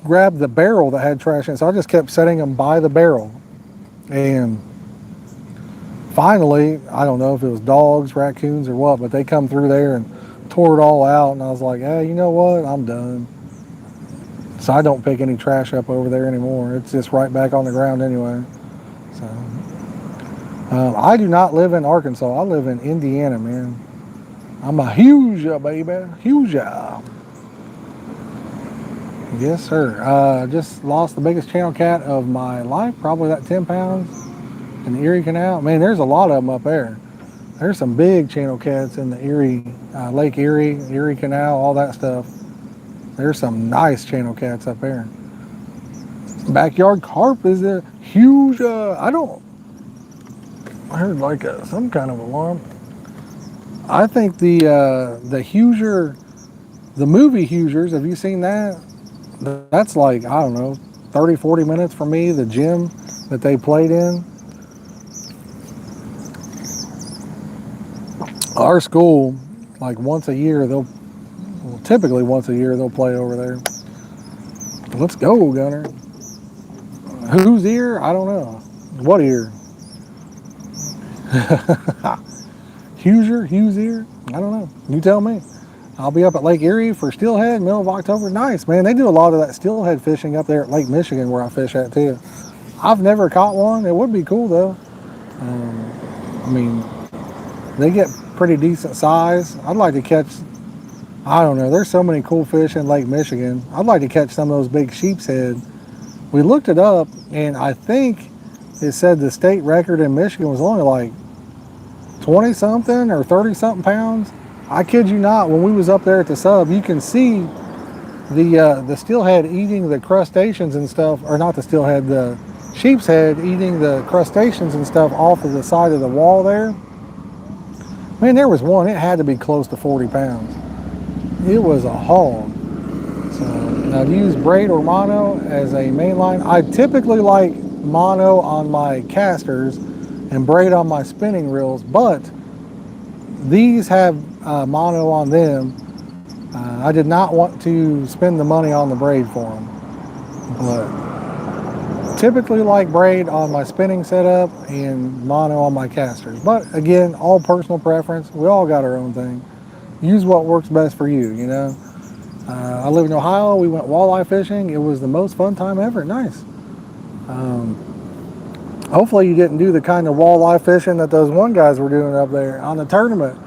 grab the barrel that had trash in it. So I just kept setting them by the barrel. And finally, I don't know if it was dogs, raccoons, or what, but they come through there and tore it all out. And I was like, hey, you know what? I'm done. So I don't pick any trash up over there anymore. It's just right back on the ground anyway. So I do not live in Arkansas. I live in Indiana, man. I'm a huge baby, huge. Yes, sir. Just lost the biggest channel cat of my life, probably that 10 pounds in the Erie Canal. Man, there's a lot of them up there. There's some big channel cats in the Erie, Lake Erie, Erie Canal, all that stuff. There's some nice channel cats up there. Backyard carp is a huge. I heard like some kind of alarm. I think the Hoosier, the movie Hoosiers. Have you seen that? That's like, I don't know, 30, 40 minutes from me. The gym that they played in. Our school, like once a year, typically once a year they'll play over there. Let's go, Gunner. Whose ear? I don't know. What ear? Hughes ear? I don't know. You tell me. I'll be up at Lake Erie for steelhead, middle of October. Nice, man. They do a lot of that steelhead fishing up there at Lake Michigan where I fish at too. I've never caught one. It would be cool though. I mean, they get pretty decent size. I'd like to catch, I don't know, there's so many cool fish in Lake Michigan. I'd like to catch some of those big sheep's head. We looked it up, and I think it said the state record in Michigan was only like 20 something or 30 something pounds. I kid you not, when we was up there at the sub, you can see the steelhead eating the crustaceans and stuff, or not the steelhead, the sheep's head eating the crustaceans and stuff off of the side of the wall there. Man, there was one, it had to be close to 40 pounds. It was a hog. So, now to use braid or mono as a main line, I typically like mono on my casters and braid on my spinning reels, but these have mono on them. I did not want to spend the money on the braid for them, but typically like braid on my spinning setup and mono on my casters. But again, all personal preference. We all got our own thing. Use what works best for you, you know. I live in Ohio. We went walleye fishing. It was the most fun time ever. Nice. Hopefully you didn't do the kind of walleye fishing that those one guys were doing up there on the tournament.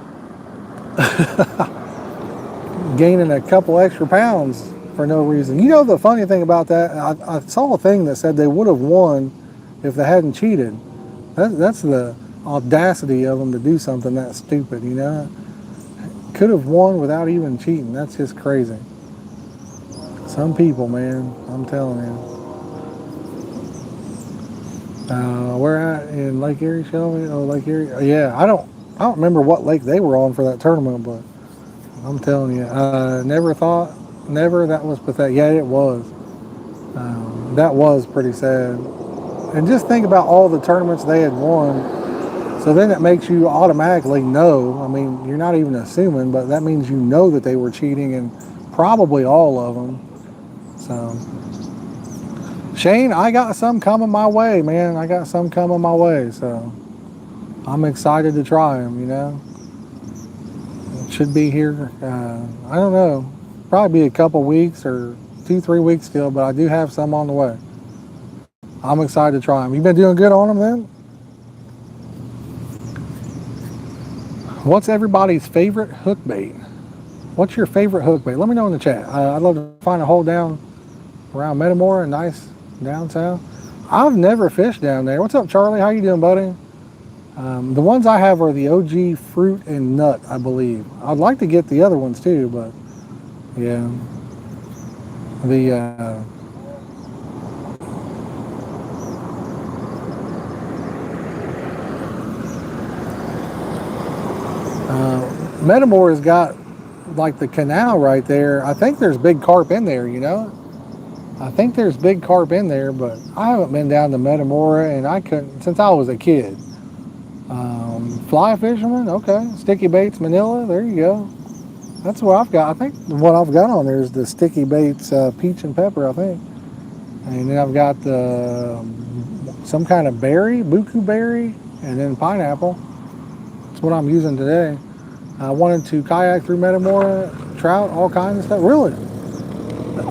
Gaining a couple extra pounds for no reason. You know the funny thing about that, I saw a thing that said they would have won if they hadn't cheated. That's the audacity of them to do something that stupid, you know? Could have won without even cheating. That's just crazy. Some people, man, I'm telling you. Where at in Lake Erie, Shelby? Oh, Lake Erie. Yeah, I don't remember what lake they were on for that tournament, but I'm telling you, never that was pathetic. Yeah, it was. That was pretty sad. And just think about all the tournaments they had won. So then it makes you automatically know. I mean, you're not even assuming, but that means you know that they were cheating, and probably all of them. So, Shane, I got some coming my way, man. I got some coming my way, so I'm excited to try them, you know. It should be here, I don't know, probably be a couple weeks or 2-3 weeks still, but I do have some on the way. I'm excited to try them. You been doing good on them then? What's everybody's favorite hook bait? What's your favorite hook bait? Let me know in the chat. I'd love to find a hole down around Metamora, nice down south. I've never fished down there. What's up, Charlie? How you doing, buddy? The ones I have are the OG fruit and nut, I believe. I'd like to get the other ones too, but yeah. The Metamora's got like the canal right there. I think there's big carp in there, you know? I think there's big carp in there, but I haven't been down to Metamora, and I couldn't since I was a kid. Fly fisherman, okay. Sticky baits, Manila, there you go. That's what I've got. I think what I've got on there is the sticky baits, peach and pepper, I think. And then I've got the some kind of berry, buku berry, and then pineapple. That's what I'm using today. I wanted to kayak through Metamora, trout, all kinds of stuff. Really?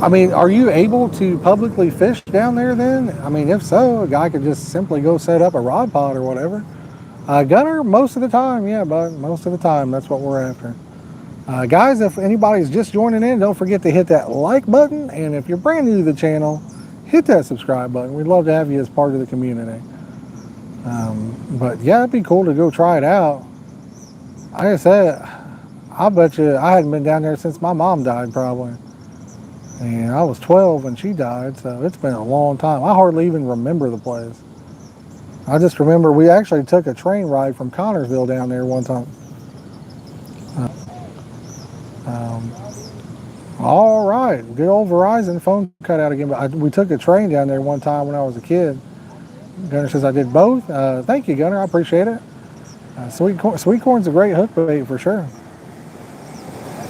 I mean, are you able to publicly fish down there then? I mean, if so, a guy could just simply go set up a rod pod or whatever. Gunner, most of the time, yeah, bud. Most of the time, that's what we're after. Guys, if anybody's just joining in, don't forget to hit that like button. And if you're brand new to the channel, hit that subscribe button. We'd love to have you as part of the community. But yeah, it'd be cool to go try it out. Like I said, I bet you I hadn't been down there since my mom died, probably. And I was 12 when she died, so it's been a long time. I hardly even remember the place. I just remember we actually took a train ride from Connorsville down there one time. All right, good old Verizon phone cut out again. But we took a train down there one time when I was a kid. Gunner says I did both. Thank you, Gunner. I appreciate it. Sweet corn's a great hook bait for sure.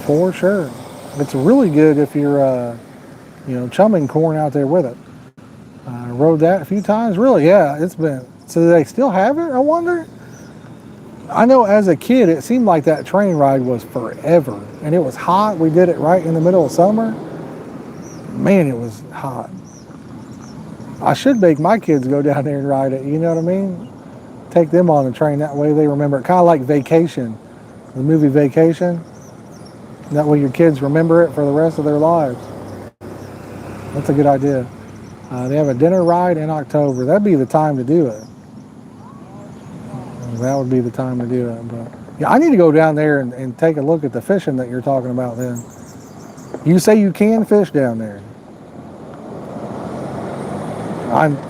For sure. It's really good if you're, chumming corn out there with it. Rode that a few times. Really, yeah, it's been. So do they still have it, I wonder? I know as a kid, it seemed like that train ride was forever. And it was hot. We did it right in the middle of summer. Man, it was hot. I should make my kids go down there and ride it, you know what I mean? Take them on the train, that way they remember it. Kind of like Vacation, the movie Vacation. That way your kids remember it for the rest of their lives. That's a good idea. They have a dinner ride in October. That'd be the time to do it. That would be the time to do it. But yeah, I need to go down there and take a look at the fishing that you're talking about then. You say you can fish down there.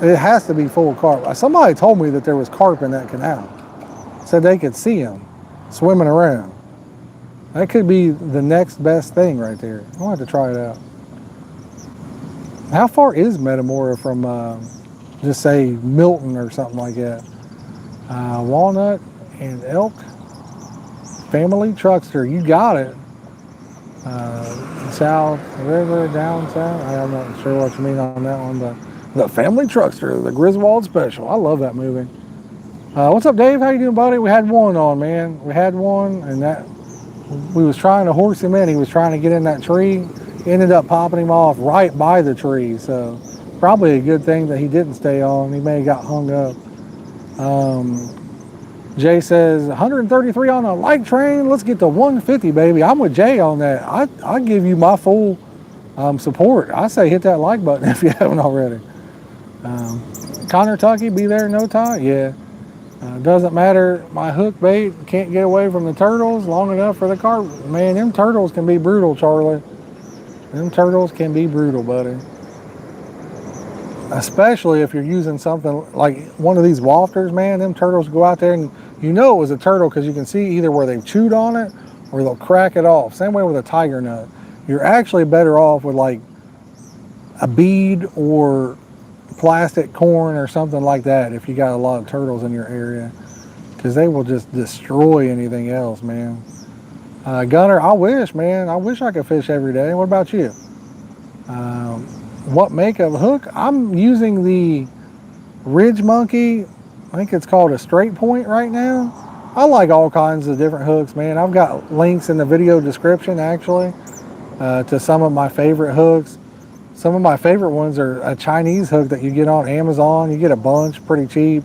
It has to be full carp. Somebody told me that there was carp in that canal. Said they could see them swimming around. That could be the next best thing right there. I'll have to try it out. How far is Metamora from, just say, Milton or something like that? Walnut and Elk Family Truckster. You got it. South River, down south. I'm not sure what you mean on that one, but the Family Truckster, the Griswold Special. I love that movie. What's up, Dave? How you doing, buddy? We had one on, man. We had one, and that we was trying to horse him in. He was trying to get in that tree. Ended up popping him off right by the tree. So probably a good thing that he didn't stay on. He may have got hung up. Jay says 133 on a light train. Let's get to 150, baby. I'm with Jay on that. I give you my full support. I say hit that like button if you haven't already. Connor Tucky, be there in no time. Yeah. Doesn't matter. My hook bait can't get away from the turtles long enough for the carp. Man, them turtles can be brutal, Charlie. Them turtles can be brutal, buddy. Especially if you're using something like one of these wafters, man. Them turtles go out there and you know it was a turtle because you can see either where they've chewed on it or they'll crack it off. Same way with a tiger nut. You're actually better off with like a bead or plastic corn or something like that if you got a lot of turtles in your area, because they will just destroy anything else, man. Gunner, I wish, man. I wish I could fish every day. What about you? What make of hook? I'm using the Ridge Monkey. I think it's called a straight point right now. I like all kinds of different hooks, man. I've got links in the video description, actually, to some of my favorite hooks. Some of my favorite ones are a Chinese hook that you get on Amazon. You get a bunch pretty cheap.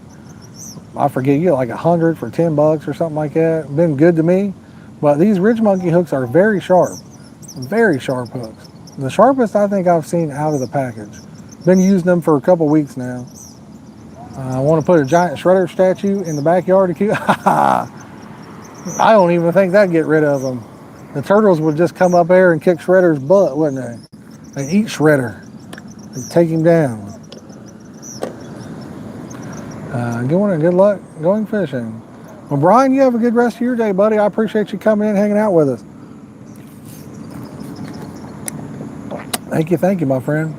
I forget, you get like 100 for 10 bucks or something like that. Been good to me. But these Ridge Monkey hooks are very sharp hooks. The sharpest I think I've seen out of the package. Been using them for a couple weeks now. I want to put a giant shredder statue in the backyard to keep. I don't even think that'd get rid of them. The turtles would just come up there and kick Shredder's butt, wouldn't they? They eat Shredder and take him down. Good luck going fishing. Well, Brian, you have a good rest of your day, buddy. I appreciate you coming in and hanging out with us. Thank you, my friend.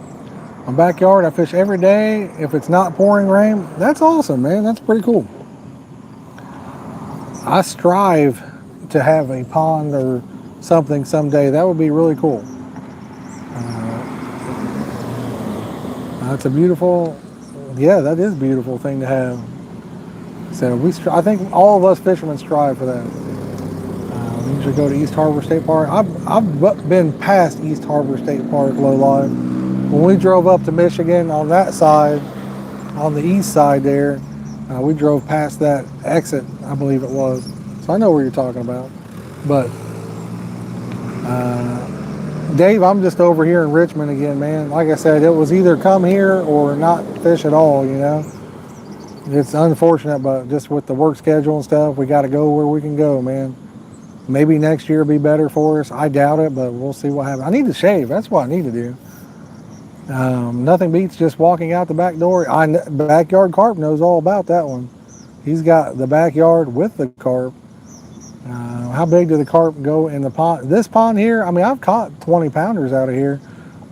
My backyard, I fish every day. If it's not pouring rain, that's awesome, man. That's pretty cool. I strive to have a pond or something someday. That would be really cool. That's a beautiful, yeah, that is a beautiful thing to have. So I think all of us fishermen strive for that. We usually go to East Harbor State Park. I've been past East Harbor State Park low live. When we drove up to Michigan on that side, on the east side there, we drove past that exit, I believe it was. So I know where you're talking about. But Dave, I'm just over here in Richmond again, man. Like I said, it was either come here or not fish at all, you know. It's unfortunate, but just with the work schedule and stuff, we got to go where we can go, man. Maybe next year will be better for us. I doubt it, but we'll see what happens. I need to shave. That's what I need to do. Nothing beats just walking out the back door. Backyard Carp knows all about that one. He's got the backyard with the carp. How big do the carp go in the pond? This pond here, I mean, I've caught 20 pounders out of here,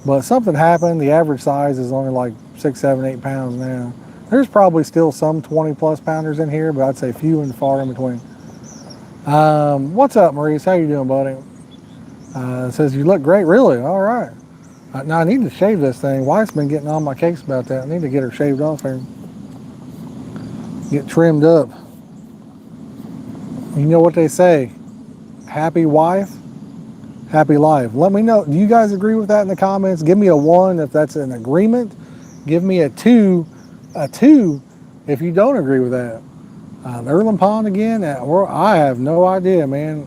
but something happened. The average size is only like 6, 7, 8 pounds now. There's probably still some 20 plus pounders in here, but I'd say few and far in between. What's up, Maurice? How you doing, buddy? Says you look great. Really? All right. Now I need to shave this thing. Wife's been getting on my case about that. I need to get her shaved off here. Get trimmed up. You know what they say? Happy wife, happy life. Let me know. Do you guys agree with that in the comments? Give me a 1 if that's an agreement. Give me a 2 if you don't agree with that. Erlen Pond again. I have no idea, man.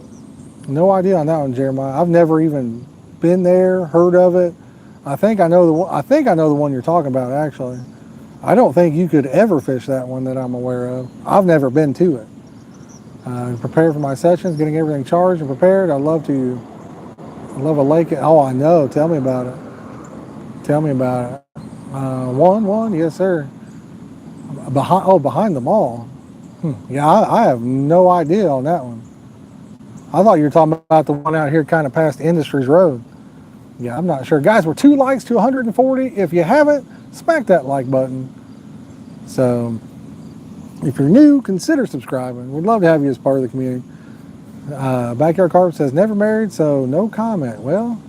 No idea on that one, Jeremiah. I've never even been there, heard of it. I think I know the one you're talking about. Actually, I don't think you could ever fish that one that I'm aware of. I've never been to it. Prepare for my sessions, getting everything charged and prepared. I love a lake. Oh, I know. Tell me about it. Tell me about it. 1-1, yes, sir. Behind the mall. Yeah, I have no idea on that one. I thought you were talking about the one out here kind of past Industries Road. Yeah, I'm not sure. Guys, we're 2 likes to 140. If you haven't, smack that like button. So, if you're new, consider subscribing. We'd love to have you as part of the community. Backyard Carp says, never married, so no comment. Well,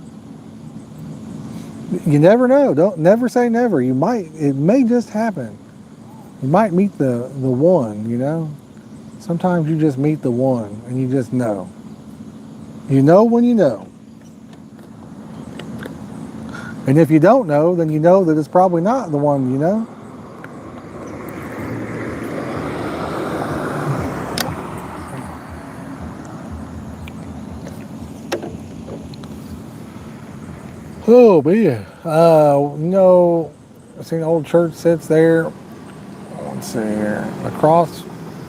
you never know. Don't never say never. It may just happen. You might meet the one, you know. Sometimes you just meet the one and you just know. You know when you know. And if you don't know, then you know that it's probably not the one, you know. Oh, man. No, I see an old church sits there. Let's see here. Across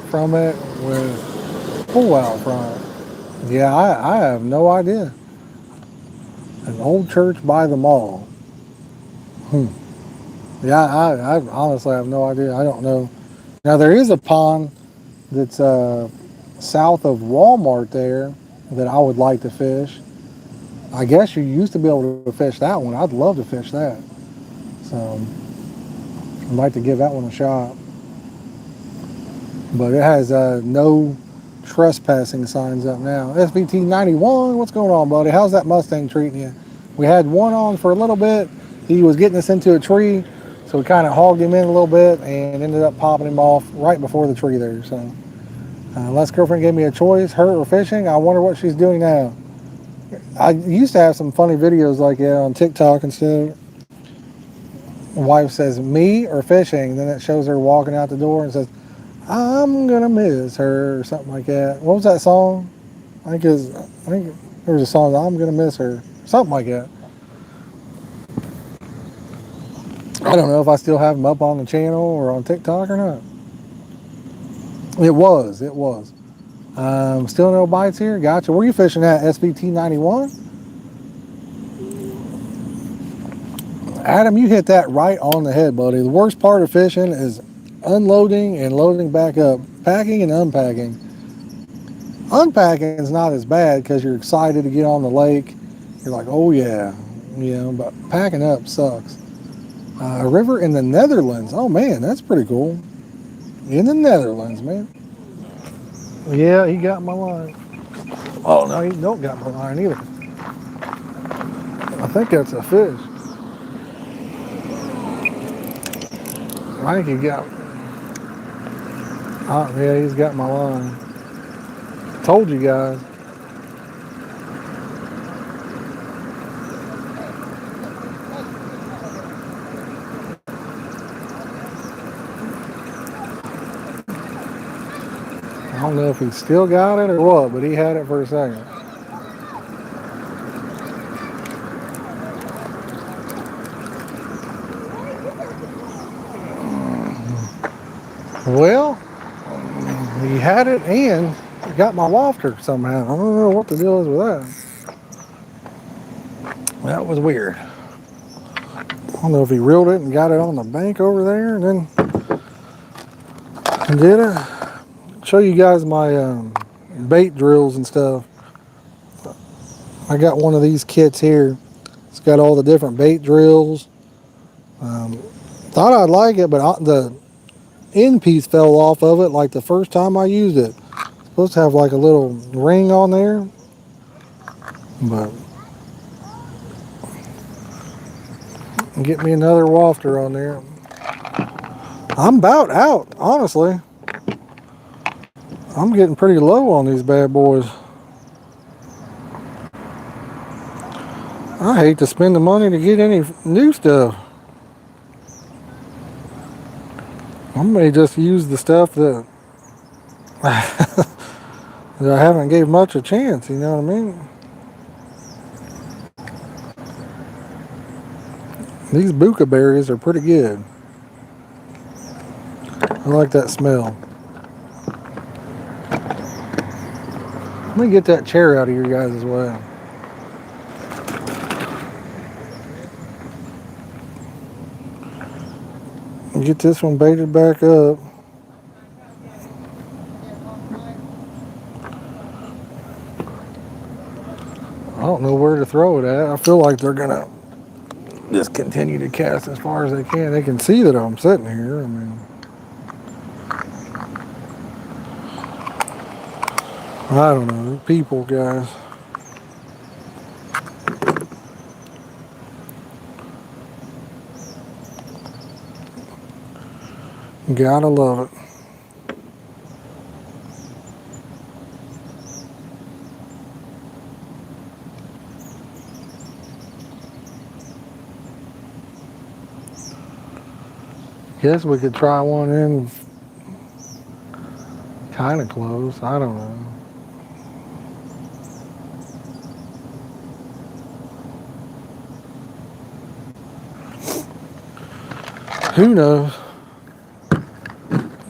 from it with pool out front. Yeah, I have no idea. An old church by the mall. Yeah, I honestly have no idea. I don't know. Now, there is a pond that's south of Walmart there that I would like to fish. I guess you used to be able to fish that one. I'd love to fish that. So, I'd like to give that one a shot. But it has no trespassing signs up now. SVT 91, what's going on, buddy? How's that Mustang treating you? We had one on for a little bit. He was getting us into a tree, so we kind of hogged him in a little bit and ended up popping him off right before the tree there. So, last girlfriend gave me a choice, her or fishing. I wonder what she's doing now. I used to have some funny videos like that on TikTok and stuff. My wife says, me or fishing? Then it shows her walking out the door and says, I'm gonna miss her or something like that. What was that song? I think there was a song, I'm gonna miss her. Something like that. I don't know if I still have them up on the channel or on TikTok or not. It was. Still no bites here? Gotcha. Where are you fishing at, SVT 91? Adam, you hit that right on the head, buddy. The worst part of fishing is unloading and loading back up. Packing and unpacking. Unpacking is not as bad because you're excited to get on the lake. You're like, oh yeah, you know, but packing up sucks. A river in the Netherlands. Oh man, that's pretty cool. In the Netherlands, man. Yeah, he got my line. Oh no, he don't got my line either. I think that's a fish. I think he got. Oh yeah, he's got my line. Told you guys. I don't know if he still got it or what, but he had it for a second. Well, he had it and got my lofter somehow. I don't know what the deal is with that. That was weird. I don't know if he reeled it and got it on the bank over there and then did it. Show you guys my bait drills and stuff. I got one of these kits here. It's got all the different bait drills. Thought I'd like it, but the end piece fell off of it like the first time I used it. It's supposed to have like a little ring on there, but get me another wafter on there. I'm about out, honestly. I'm getting pretty low on these bad boys. I hate to spend the money to get any new stuff. I may just use the stuff that that I haven't gave much a chance, you know what I mean? These buca berries are pretty good. I like that smell. Let me get that chair out of your guys' way. Get this one baited back up. I don't know where to throw it at. I feel like they're gonna just continue to cast as far as they can. They can see that I'm sitting here. I mean, I don't know. People, guys. Gotta love it. Guess we could try one in kind of close. I don't know. Who knows?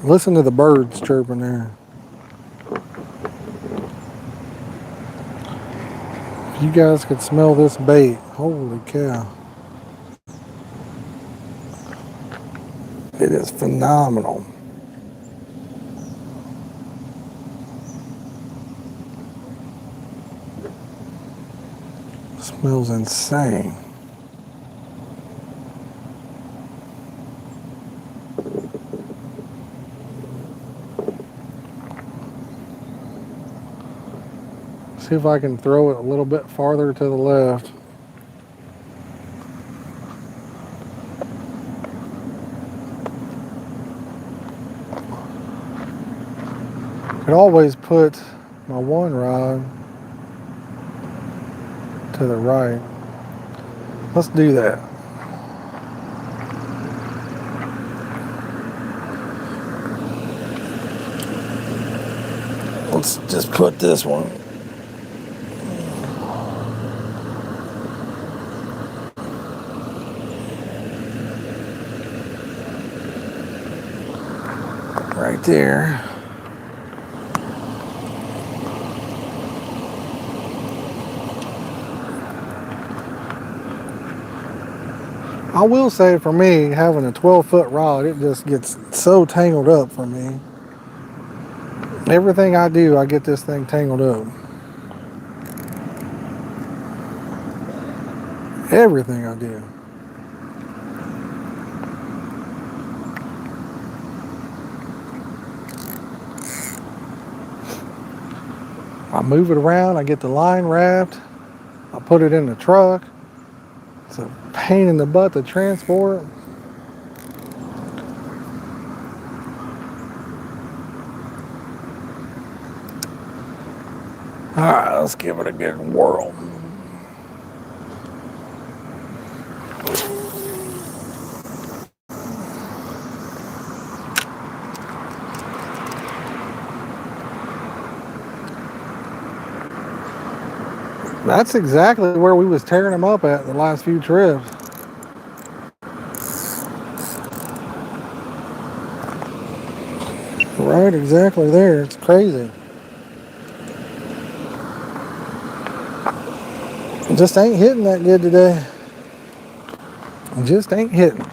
Listen to the birds chirping there. If you guys could smell this bait, holy cow. It is phenomenal. It smells insane. See if I can throw it a little bit farther to the left. Could always put my one rod to the right. Let's do that. Let's just put this one. Right there. I will say for me, having a 12-foot rod, it just gets so tangled up for me. Everything I do, I get this thing tangled up. Everything I do. I move it around, I get the line wrapped, I put it in the truck. It's a pain in the butt to transport. All right, let's give it a good whirl. That's exactly where we was tearing them up at the last few trips. Right, exactly there. It's crazy. It just ain't hitting that good today. It just ain't hitting.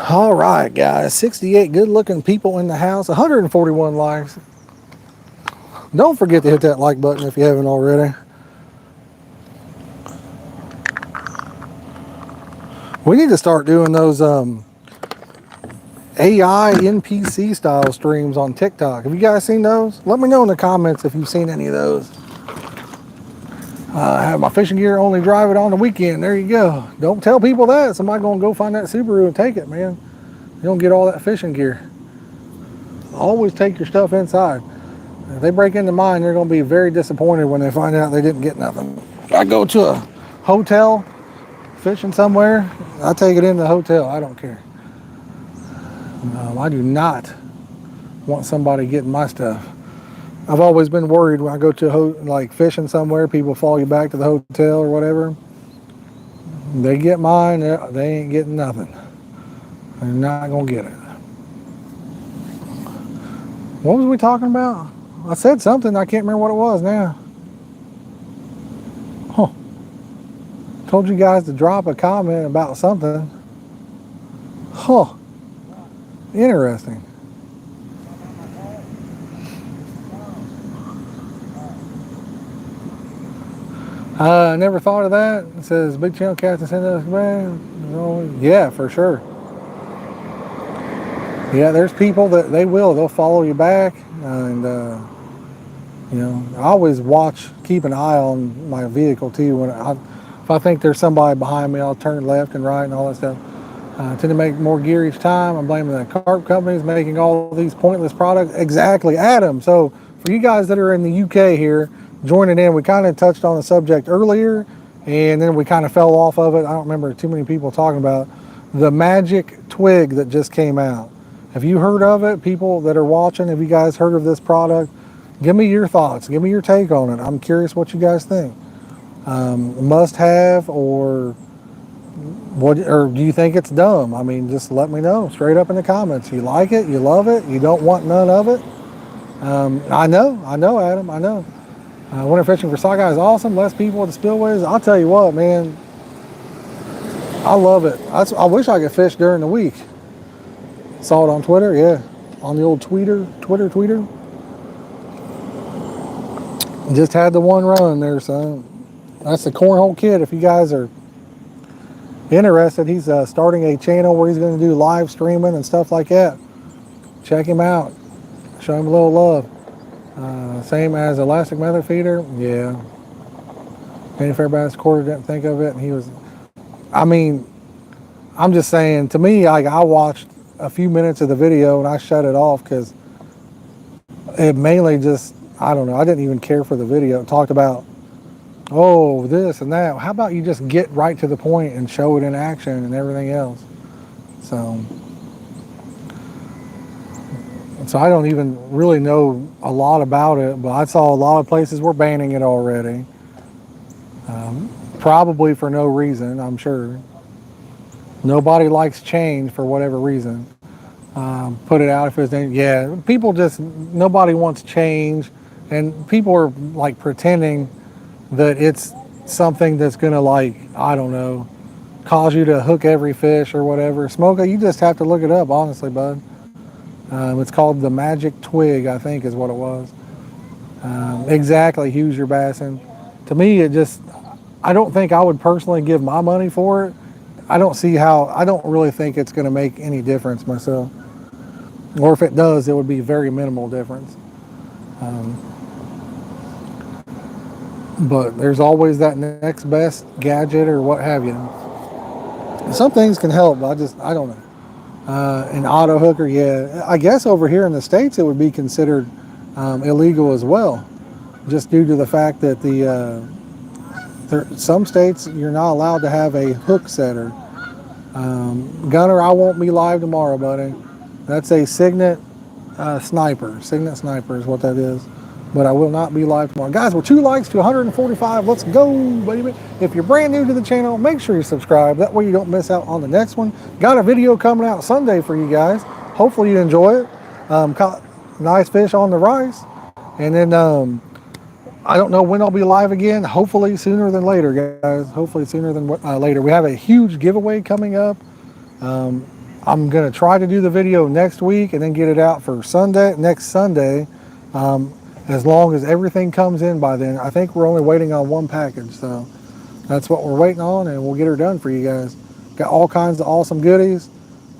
All right, guys. 68 good-looking people in the house. 141 likes. Don't forget to hit that like button if you haven't already. We need to start doing those AI NPC style streams on TikTok. Have you guys seen those? Let me know in the comments if you've seen any of those. I have my fishing gear, only drive it on the weekend. There you go. Don't tell people that. Somebody gonna go find that Subaru and take it, man. You don't get all that fishing gear. Always take your stuff inside. If they break into mine, they're gonna be very disappointed when they find out they didn't get nothing. I go to a hotel, fishing somewhere, I take it in the hotel. I don't care. I do not want somebody getting my stuff. I've always been worried when I go to like fishing somewhere, people follow you back to the hotel or whatever. They get mine, they ain't getting nothing. They're not gonna get it. What was we talking about? I said something, I can't remember what it was now. Huh. Told you guys to drop a comment about something. Huh. Interesting. I never thought of that. It says big channel captain send us back. Yeah, for sure. Yeah, there's people that they'll follow you back, and you know, I always keep an eye on my vehicle too. If I think there's somebody behind me, I'll turn left and right and all that stuff. I tend to make more gear each time. I'm blaming the Carp companies making all these pointless products. Exactly, Adam. So for you guys that are in the UK here, joining in, we kind of touched on the subject earlier, and then we kind of fell off of it. I don't remember too many people talking about the magic twig that just came out. Have you heard of it? People that are watching, have you guys heard of this product? Give me your thoughts. Give me your take on it. I'm curious what you guys think. Must have, or what, or do you think it's dumb? I mean, just let me know straight up in the comments. You like it? You love it? You don't want none of it? I know, Adam, I know. Winter fishing for sockeye is awesome. Less people at the spillways. I'll tell you what, man. I love it. I wish I could fish during the week. Saw it on Twitter, yeah. On the old Twitter. Just had the one run there, son. That's the Cornhole Kid. If you guys are interested, he's starting a channel where he's going to do live streaming and stuff like that. Check him out. Show him a little love. Same as Elastic Method Feeder, yeah. Penny Fairbass Quarter didn't think of it, and he was. I mean, I'm just saying. To me, like, I watched a few minutes of the video and I shut it off because it mainly just, I don't know. I didn't even care for the video. It talked about, oh, this and that. How about you just get right to the point and show it in action and everything else? So I don't even really know a lot about it, but I saw a lot of places were banning it already. Probably for no reason, I'm sure. Nobody likes change for whatever reason. Put it out if it's, yeah, people just, nobody wants change, and people are like pretending that it's something that's gonna, like, I don't know, cause you to hook every fish or whatever. Smoka, you just have to look it up, honestly, bud. It's called the Magic Twig, I think is what it was. Exactly, Hughes your bassin. To me, it just, I don't think I would personally give my money for it. I don't see how, I don't really think it's going to make any difference myself. or if it does, it would be very minimal difference. But there's always that next best gadget or what have you. Some things can help, but I don't know. An auto hooker, yeah. I guess over here in the States it would be considered illegal as well, just due to the fact that some states you're not allowed to have a hook setter. Gunner, I won't be live tomorrow, buddy. That's a Signet sniper. Signet sniper is what that is. But I will not be live tomorrow. Guys, we're 2 likes to 145. Let's go, baby. If you're brand new to the channel, make sure you subscribe. That way you don't miss out on the next one. Got a video coming out Sunday for you guys. Hopefully you enjoy it. Caught nice fish on the rice. And then I don't know when I'll be live again. Hopefully sooner than later, guys. Hopefully sooner than later. We have a huge giveaway coming up. I'm going to try to do the video next week and then get it out for next Sunday. As long as everything comes in by then. I think we're only waiting on one package, so that's what we're waiting on, and we'll get her done for you guys. Got all kinds of awesome goodies,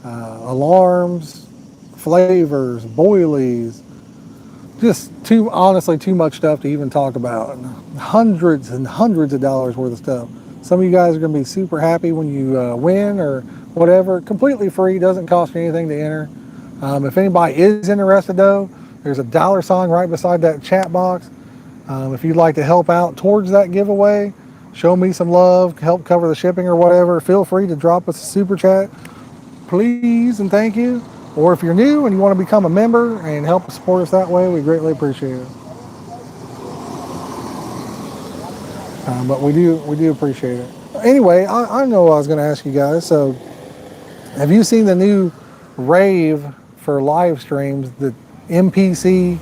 alarms, flavors, boilies, just honestly too much stuff to even talk about. Hundreds and hundreds of dollars worth of stuff. Some of you guys are going to be super happy when you win or whatever. Completely free, doesn't cost you anything to enter. If anybody is interested though, there's a $sign right beside that chat box. If you'd like to help out towards that giveaway, show me some love, help cover the shipping or whatever, feel free to drop us a super chat, please and thank you. Or if you're new and you want to become a member and help support us that way, we greatly appreciate it. But we do appreciate it. Anyway, I know what I was going to ask you guys. So, have you seen the new rave for live streams? The NPC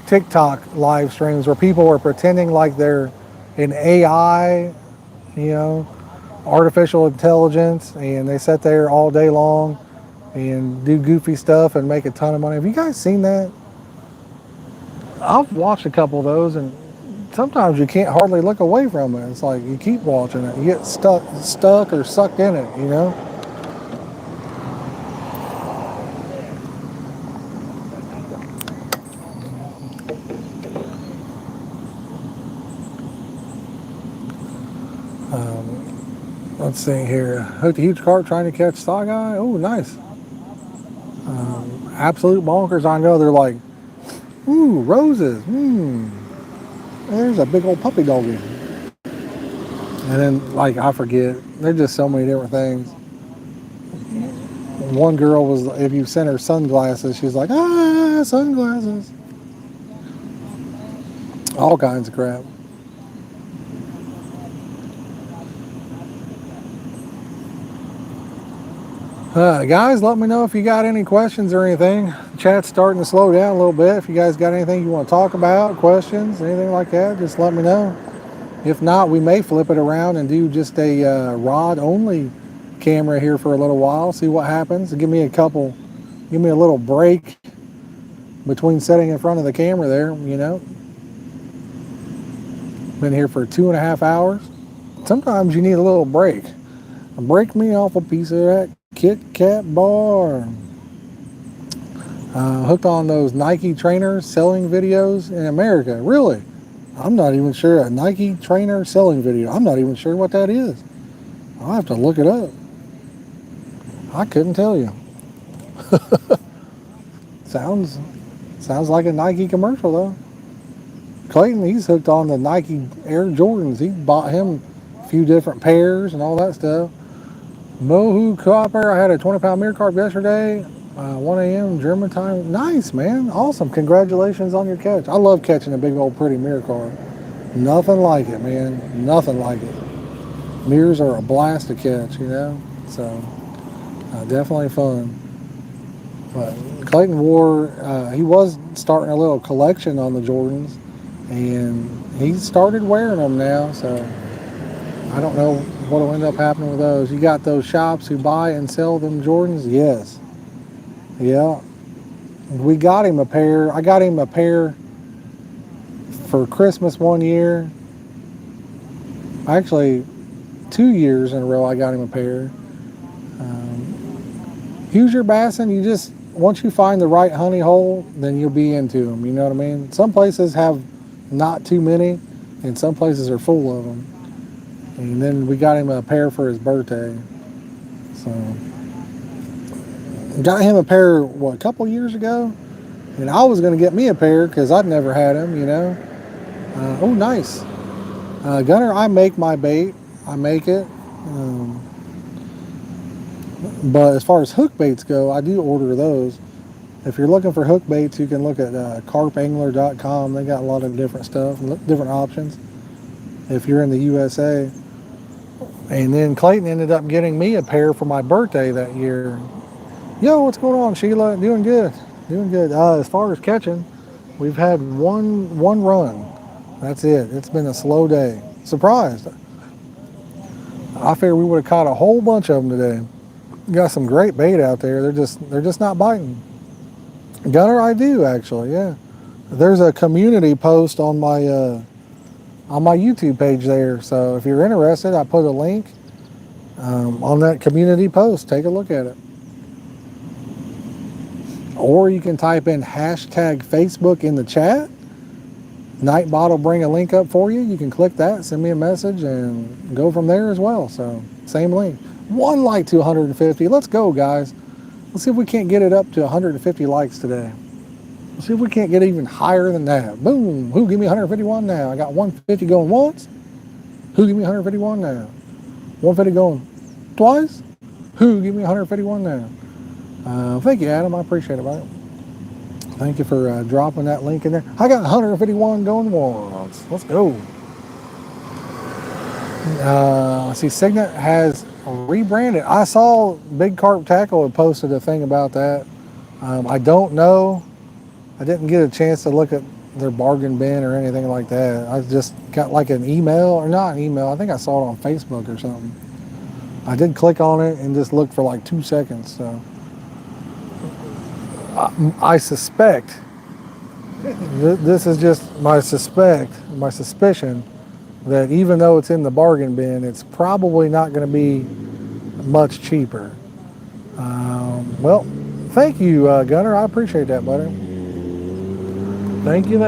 TikTok live streams where people are pretending like they're an AI, artificial intelligence, and they sit there all day long and do goofy stuff and make a ton of money. Have you guys seen that? I've watched a couple of those, and sometimes you can't hardly look away from it. It's like you keep watching it. You get stuck or sucked in it, Let's see here. Hooked a huge carp trying to catch sockeye. Oh, nice. Absolute bonkers. I know they're like, ooh, roses. There's a big old puppy doggy. And then, I forget. There's just so many different things. One girl was, if you sent her sunglasses, she's like, sunglasses. All kinds of crap. Guys, let me know if you got any questions or anything. Chat's starting to slow down a little bit. If you guys got anything you want to talk about, questions, anything like that, just let me know. If not, we may flip it around and do just a rod-only camera here for a little while, see what happens. Give me a little break between sitting in front of the camera there, Been here for 2.5 hours. Sometimes you need a little break. Break me off a piece of that Kit Kat bar. Hooked on those Nike trainers selling videos in America. Really? I'm not even sure. A Nike trainer selling video. I'm not even sure what that is. I'll have to look it up. I couldn't tell you. Sounds like a Nike commercial though. Clayton, he's hooked on the Nike Air Jordans. He bought him a few different pairs and all that stuff. Mohu Copper, I had a 20-pound mirror carp yesterday, 1 a.m. German time. Nice, man. Awesome. Congratulations on your catch. I love catching a big old pretty mirror carp. Nothing like it, man. Nothing like it. Mirrors are a blast to catch, So, definitely fun. But Clayton he was starting a little collection on the Jordans, and he started wearing them now, so I don't know what will end up happening with those. You got those shops who buy and sell them Jordans? Yes. Yeah. We got him a pair. I got him a pair for Christmas one year. Actually, 2 years in a row I got him a pair. Hoosier Bassin, once you find the right honey hole, then you'll be into them. You know what I mean? Some places have not too many, and some places are full of them. And then we got him a pair for his birthday. So got him a pair what, a couple years ago, and I was gonna get me a pair because I'd never had them. You know. Oh, nice. Gunner, I make my bait. I make it. But as far as hook baits go, I do order those. If you're looking for hook baits, you can look at carpangler.com. They got a lot of different stuff, different options. If you're in the USA. And then Clayton ended up getting me a pair for my birthday that year. Yo, what's going on, Sheila? Doing good. Doing good. As far as catching, we've had one run. That's it. It's been a slow day. Surprised. I figured we would have caught a whole bunch of them today. Got some great bait out there. They're just not biting. Gunner, I do actually. Yeah. There's a community post on my YouTube page there. So if you're interested, I put a link on that community post. Take a look at it. Or you can type in hashtag Facebook in the chat. Nightbot will bring a link up for you. You can click that, send me a message, and go from there as well. So same link. One like to 150. Let's go, guys. Let's see if we can't get it up to 150 likes today. Let's see if we can't get even higher than that. Boom. Who give me 151 now? I got 150 going once. Who give me 151 now? 150 going twice. Who give me 151 now? Thank you, Adam. I appreciate it, buddy. Thank you for dropping that link in there. I got 151 going once. Let's go. See, Signet has rebranded. I saw Big Carp Tackle had posted a thing about that. I don't know. I didn't get a chance to look at their bargain bin or anything like that. I just got like an email, or not an email. I think I saw it on Facebook or something. I did click on it and just looked for like 2 seconds. So I suspect, this is just my suspicion, that even though it's in the bargain bin, it's probably not going to be much cheaper. Well, thank you, Gunner. I appreciate that, buddy. Thank you.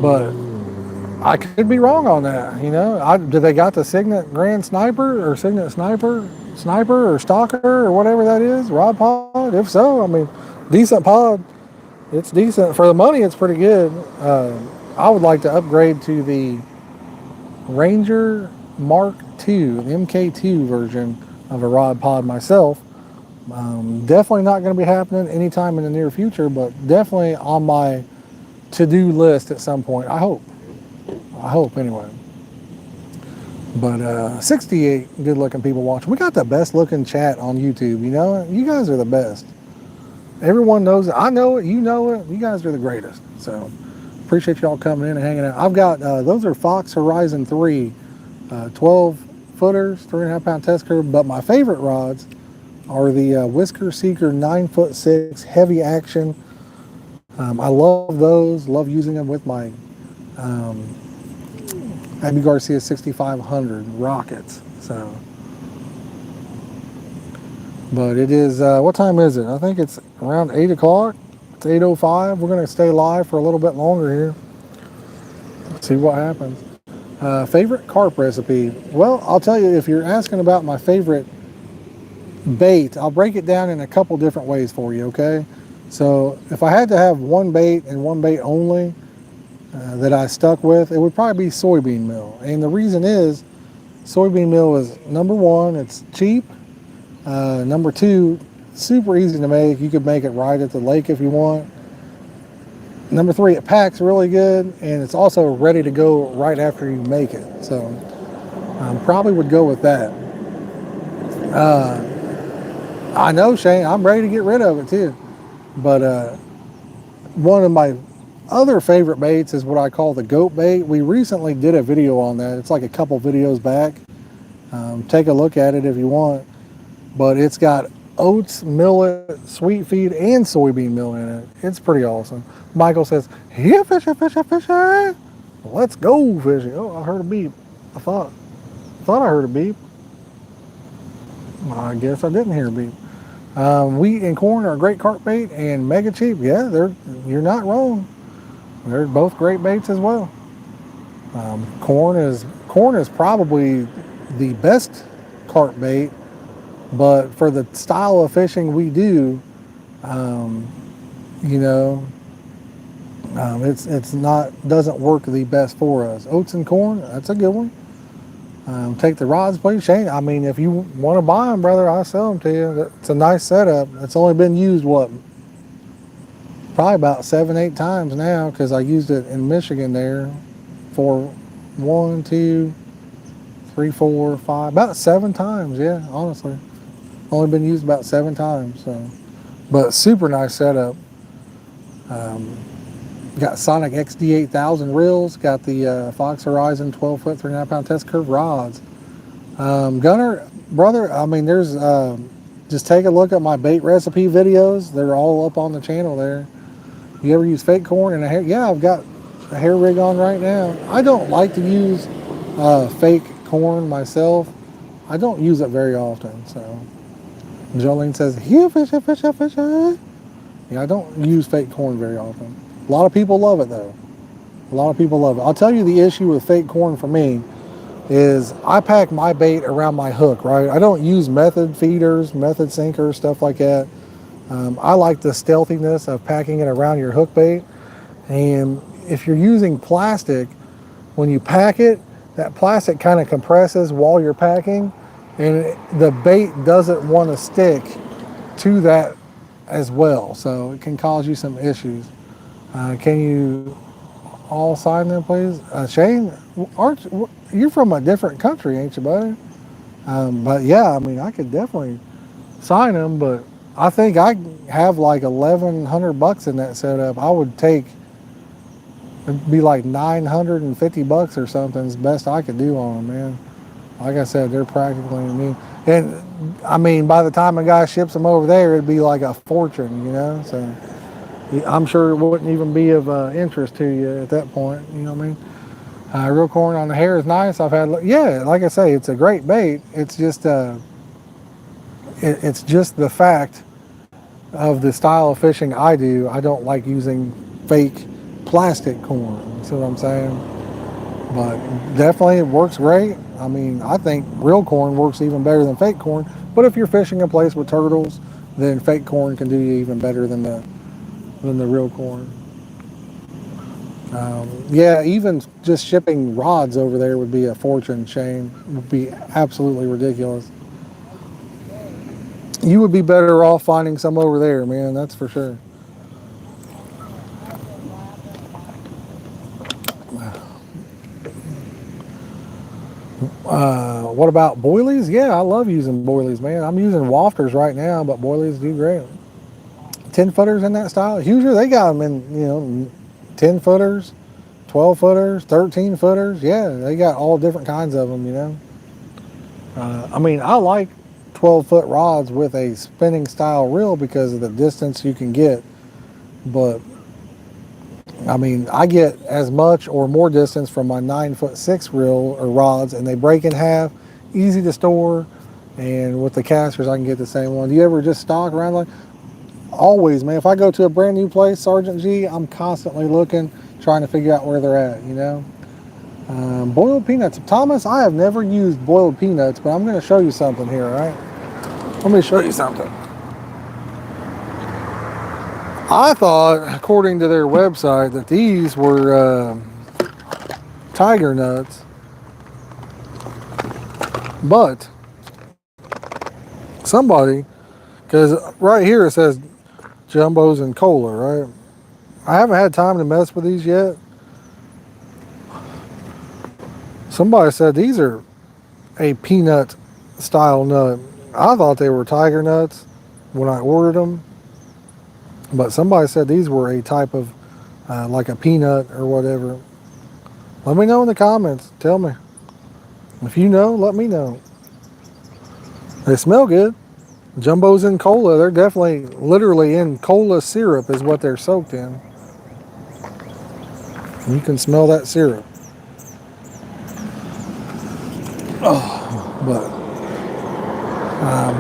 But I could be wrong on that. You know, do they got the Signet Grand Sniper or Signet Sniper or Stalker or whatever that is, rod pod? If so, I mean, decent pod. It's decent for the money. It's pretty good. I would like to upgrade to the Ranger Mark II, the MK2 version of a rod pod myself. Definitely not going to be happening anytime in the near future, but definitely on my to-do list at some point. I hope anyway. But 68 good-looking people watching. We got the best-looking chat on YouTube. You know, you guys are the best. Everyone knows it. I know it. You know it. You guys are the greatest. So appreciate y'all coming in and hanging out. I've got those are Fox Horizon 3 12 footers, 3.5 pound test curve. But my favorite rods are the Whisker Seeker 9'6" heavy action. I love those. Love using them with my Abby Garcia 6500 rockets. So, but it is, what time is it? I think it's around 8 o'clock. It's 8:05. We're going to stay live for a little bit longer here. Let's see what happens. Favorite carp recipe? Well, I'll tell you, if you're asking about my favorite bait, I'll break it down in a couple different ways for you, okay? So if I had to have one bait and one bait only that I stuck with, it would probably be soybean meal. And the reason is, soybean meal is number one, it's cheap. Number two, super easy to make. You could make it right at the lake if you want. Number three, it packs really good, and it's also ready to go right after you make it. So probably would go with that. I know, Shane, I'm ready to get rid of it too. But one of my other favorite baits is what I call the goat bait. We recently did a video on that. It's like a couple videos back. Take a look at it if you want. But it's got oats, millet, sweet feed, and soybean meal in it. It's pretty awesome. Michael says, yeah, fishing. Let's go fishing. Oh, I heard a beep. I thought I heard a beep. I guess I didn't hear a beep. Wheat and corn are great carp bait and mega cheap. Yeah, you're not wrong. They're both great baits as well. Corn is probably the best carp bait, but for the style of fishing we do, um, you know, it's not doesn't work the best for us. Oats and corn, that's a good one. Take the rods, please, Shane. I mean, if you want to buy them, brother, I'll sell them to you. It's a nice setup. It's only been used probably about 7, 8 times now because I used it in Michigan there for 1, 2, 3, 4, 5, about 7 times. Yeah, honestly, only been used about 7 times. So, but super nice setup. Um, got Sonic XD8000 reels. Got the Fox Horizon 12-foot 3.5 pound test curve rods. Gunner, brother, I mean, there's just take a look at my bait recipe videos. They're all up on the channel there. You ever use fake corn and a hair? Yeah, I've got a hair rig on right now. I don't like to use fake corn myself. I don't use it very often. So Jolene says, "Here, fish, fish, fish." Yeah, I don't use fake corn very often. A lot of people love it though. A lot of people love it. I'll tell you the issue with fake corn for me is I pack my bait around my hook, right? I don't use method feeders, method sinkers, stuff like that. I like the stealthiness of packing it around your hook bait. And if you're using plastic, when you pack it, that plastic kind of compresses while you're packing, and the bait doesn't want to stick to that as well. So it can cause you some issues. Can you all sign them, please? Shane, you're from a different country, ain't you, buddy? But yeah, I mean, I could definitely sign them, but I think I have like 1,100 bucks in that setup. I would take it'd be like 950 bucks or something. Is the best I could do on them, man. Like I said, they're practically me. And I mean, by the time a guy ships them over there, it'd be like a fortune, you know. So I'm sure it wouldn't even be of interest to you at that point. You know what I mean? Real corn on the hair is nice. Yeah, like I say, it's a great bait. It's just it's just the fact of the style of fishing I do. I don't like using fake plastic corn. See what I'm saying? But definitely it works great. I mean, I think real corn works even better than fake corn. But if you're fishing a place with turtles, then fake corn can do you even better than the real corn. Yeah, even just shipping rods over there would be a fortune, Shane. Would be absolutely ridiculous. You would be better off finding some over there, man. That's for sure. What about boilies? Yeah, I love using boilies, man. I'm using wafters right now, but boilies do great. 10-footers in that style. Hoosier, they got them in, 10-footers, 12-footers, 13-footers. Yeah, they got all different kinds of them, you know. I mean, I like 12-foot rods with a spinning style reel because of the distance you can get. But, I mean, I get as much or more distance from my 9'6" reel or rods, and they break in half, easy to store. And with the casters, I can get the same one. Do you ever just stalk around like? Always, man. If I go to a brand new place, Sergeant G, I'm constantly looking, trying to figure out where they're at, you know. Boiled peanuts. Thomas, I have never used boiled peanuts, but I'm going to show you something here, all right? Let me show you something. I thought, according to their website, that these were tiger nuts, but somebody, because right here it says jumbos and cola, right? I haven't had time to mess with these yet. Somebody said these are a peanut style nut. I thought they were tiger nuts when I ordered them, but somebody said these were a type of like a peanut or whatever. Let me know in the comments. Tell me. If you know, let me know. They smell good. Jumbos in cola, they're definitely literally in cola syrup is what they're soaked in. You can smell that syrup. Oh, but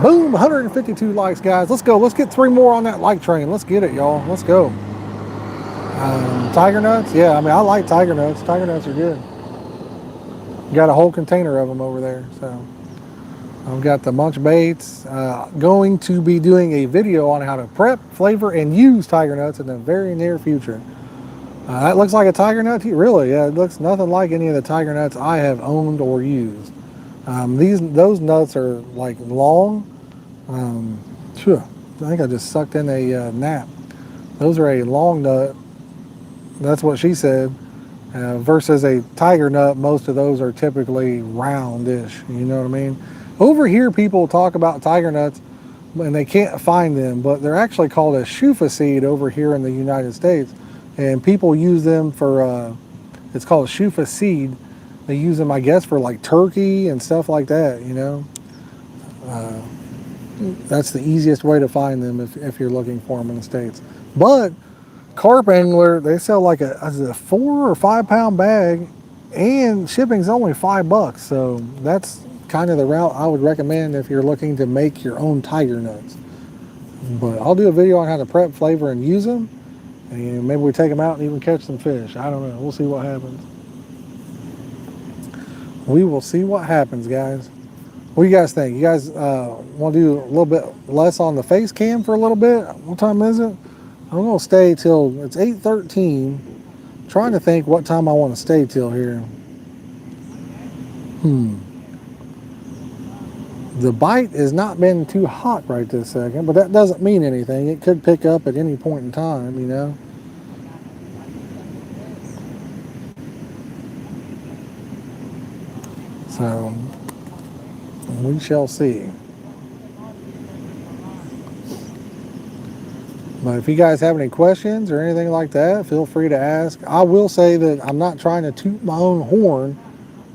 Boom, 152 likes, guys. Let's go. Let's get 3 more on that like train. Let's get it, y'all. Let's go. Tiger nuts? Yeah, I mean, I like tiger nuts. Tiger nuts are good. Got a whole container of them over there. So I've got the munch baits. Going to be doing a video on how to prep, flavor, and use tiger nuts in the very near future. That looks like a tiger nut. Really? Yeah, it looks nothing like any of the tiger nuts I have owned or used. Those nuts are like long. Phew, I think I just sucked in a gnat. Those are a long nut. That's what she said. Versus a tiger nut, most of those are typically roundish. You know what I mean? Over here, people talk about tiger nuts, and they can't find them, but they're actually called a shufa seed over here in the United States, and people use them for. It's called a shufa seed. They use them, I guess, for like turkey and stuff like that. You know, that's the easiest way to find them if you're looking for them in the States. But Carp Angler, they sell like a 4 or 5 pound bag, and shipping's only $5. So that's kind of the route I would recommend if you're looking to make your own tiger nuts. But I'll do a video on how to prep, flavor, and use them, and maybe we take them out and even catch some fish. I don't know. We'll see what happens. We will see what happens, guys. What do you guys think? You guys want to do a little bit less on the face cam for a little bit? What time is it? I'm going to stay till it's 8:13. Trying to think what time I want to stay till here. The bite has not been too hot right this second, but that doesn't mean anything. It could pick up at any point in time, you know. So we shall see. But if you guys have any questions or anything like that, feel free to ask. I will say that I'm not trying to toot my own horn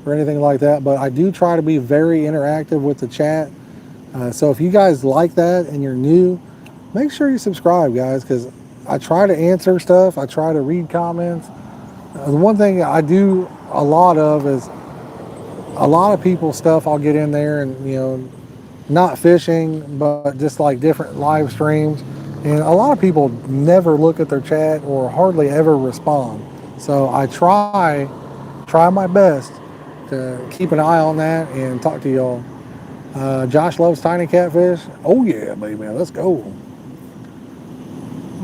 or anything like that, but I do try to be very interactive with the chat. So if you guys like that and you're new, make sure you subscribe, guys, because I try to answer stuff. I try to read comments. The one thing I do a lot of is a lot of people's stuff I'll get in there and, you know, not fishing, but just like different live streams. And a lot of people never look at their chat or hardly ever respond. So I try my best to keep an eye on that and talk to y'all. Josh loves tiny catfish. Oh yeah, baby, let's go.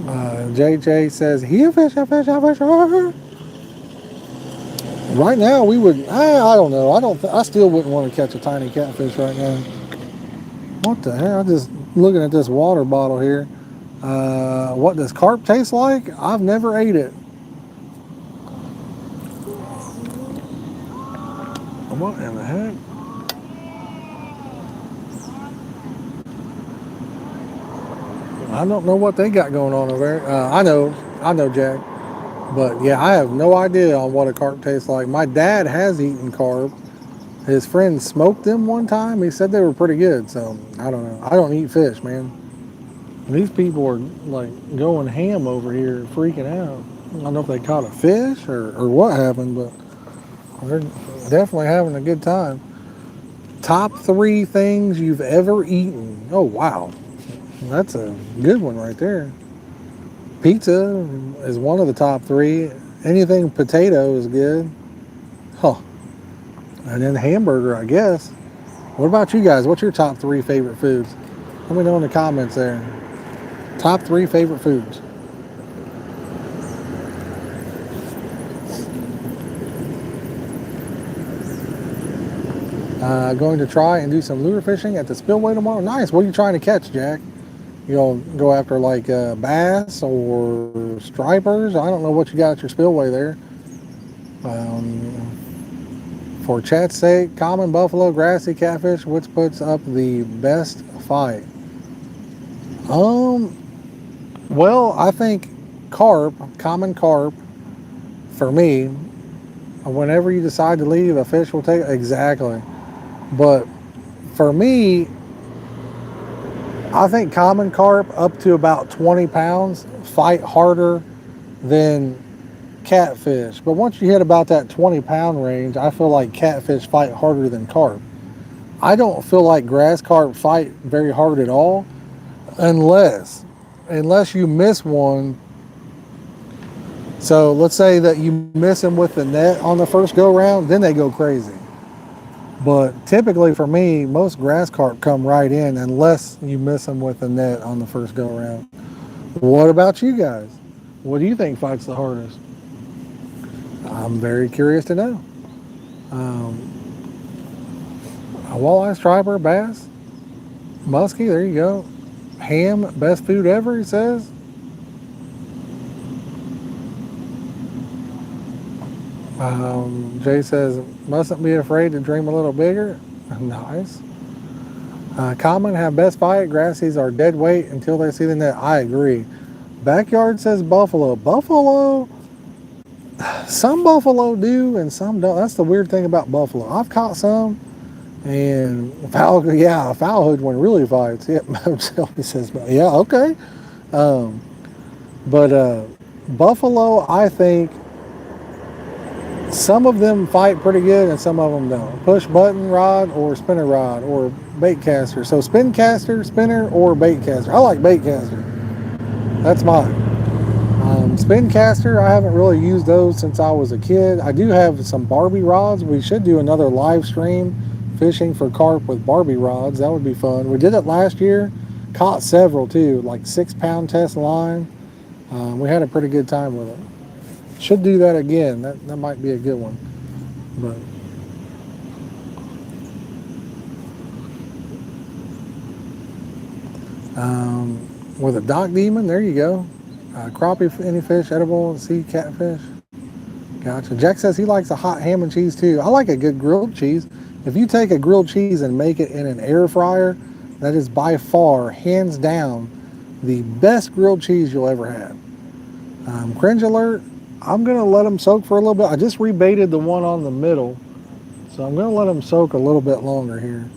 JJ says, he a fish, a fish, a fish. Right now we would, I don't know. I still wouldn't want to catch a tiny catfish right now. What the hell? I'm just looking at this water bottle here. What does carp taste like? I've never ate it. What in the heck? I don't know what they got going on over there. I know, Jack. But yeah, I have no idea on what a carp tastes like. My dad has eaten carp. His friend smoked them one time. He said they were pretty good. So I don't know. I don't eat fish, man. These people are like going ham over here, freaking out. I don't know if they caught a fish or what happened, but they're definitely having a good time. Top 3 things you've ever eaten. Oh, wow. That's a good one right there. Pizza is one of the top 3. Anything potato is good. Huh. And then hamburger, I guess. What about you guys? What's your top 3 favorite foods? Let me know in the comments there. Top 3 favorite foods. Going to try and do some lure fishing at the spillway tomorrow. Nice. What are you trying to catch, Jack? You'll go after like bass or stripers. I don't know what you got at your spillway there. For chat's sake, common buffalo, grassy catfish, which puts up the best fight? Well, I think carp, common carp, for me, whenever you decide to leave, a fish will take, exactly. But for me, I think common carp up to about 20 pounds fight harder than catfish. But once you hit about that 20 pound range, I feel like catfish fight harder than carp. I don't feel like grass carp fight very hard at all unless you miss one. So let's say that you miss them with the net on the first go round, then they go crazy. But typically for me, most grass carp come right in unless you miss them with the net on the first go round. What about you guys? What do you think fights the hardest? I'm very curious to know. Um, a walleye, striper, bass, muskie, there you go. Ham, best food ever, he says. Jay says, mustn't be afraid to dream a little bigger. Nice. Common have best fight. Grassies are dead weight until they see the net. I agree. Backyard says buffalo. Buffalo, some buffalo do and some don't. That's the weird thing about buffalo. I've caught some, and a foul hood one really fights. Yeah, Shelby says, yeah, okay. Um, but buffalo, I think some of them fight pretty good and some of them don't. Push button rod or spinner rod or bait caster. So spin caster, spinner, or bait caster. I like bait caster. That's mine. Spin caster, I haven't really used those since I was a kid. I do have some Barbie rods. We should do another live stream fishing for carp with Barbie rods. That would be fun. We did it last year. Caught several too, like 6-pound test line. We had a pretty good time with it. Should do that again. That might be a good one. But with a dock demon, there you go. Crappie, any fish, edible, sea catfish. Gotcha. Jack says he likes a hot ham and cheese too. I like a good grilled cheese. If you take a grilled cheese and make it in an air fryer, that is by far, hands down, the best grilled cheese you'll ever have. Cringe alert. I'm going to let them soak for a little bit. I just rebaited the one on the middle, so I'm going to let them soak a little bit longer here.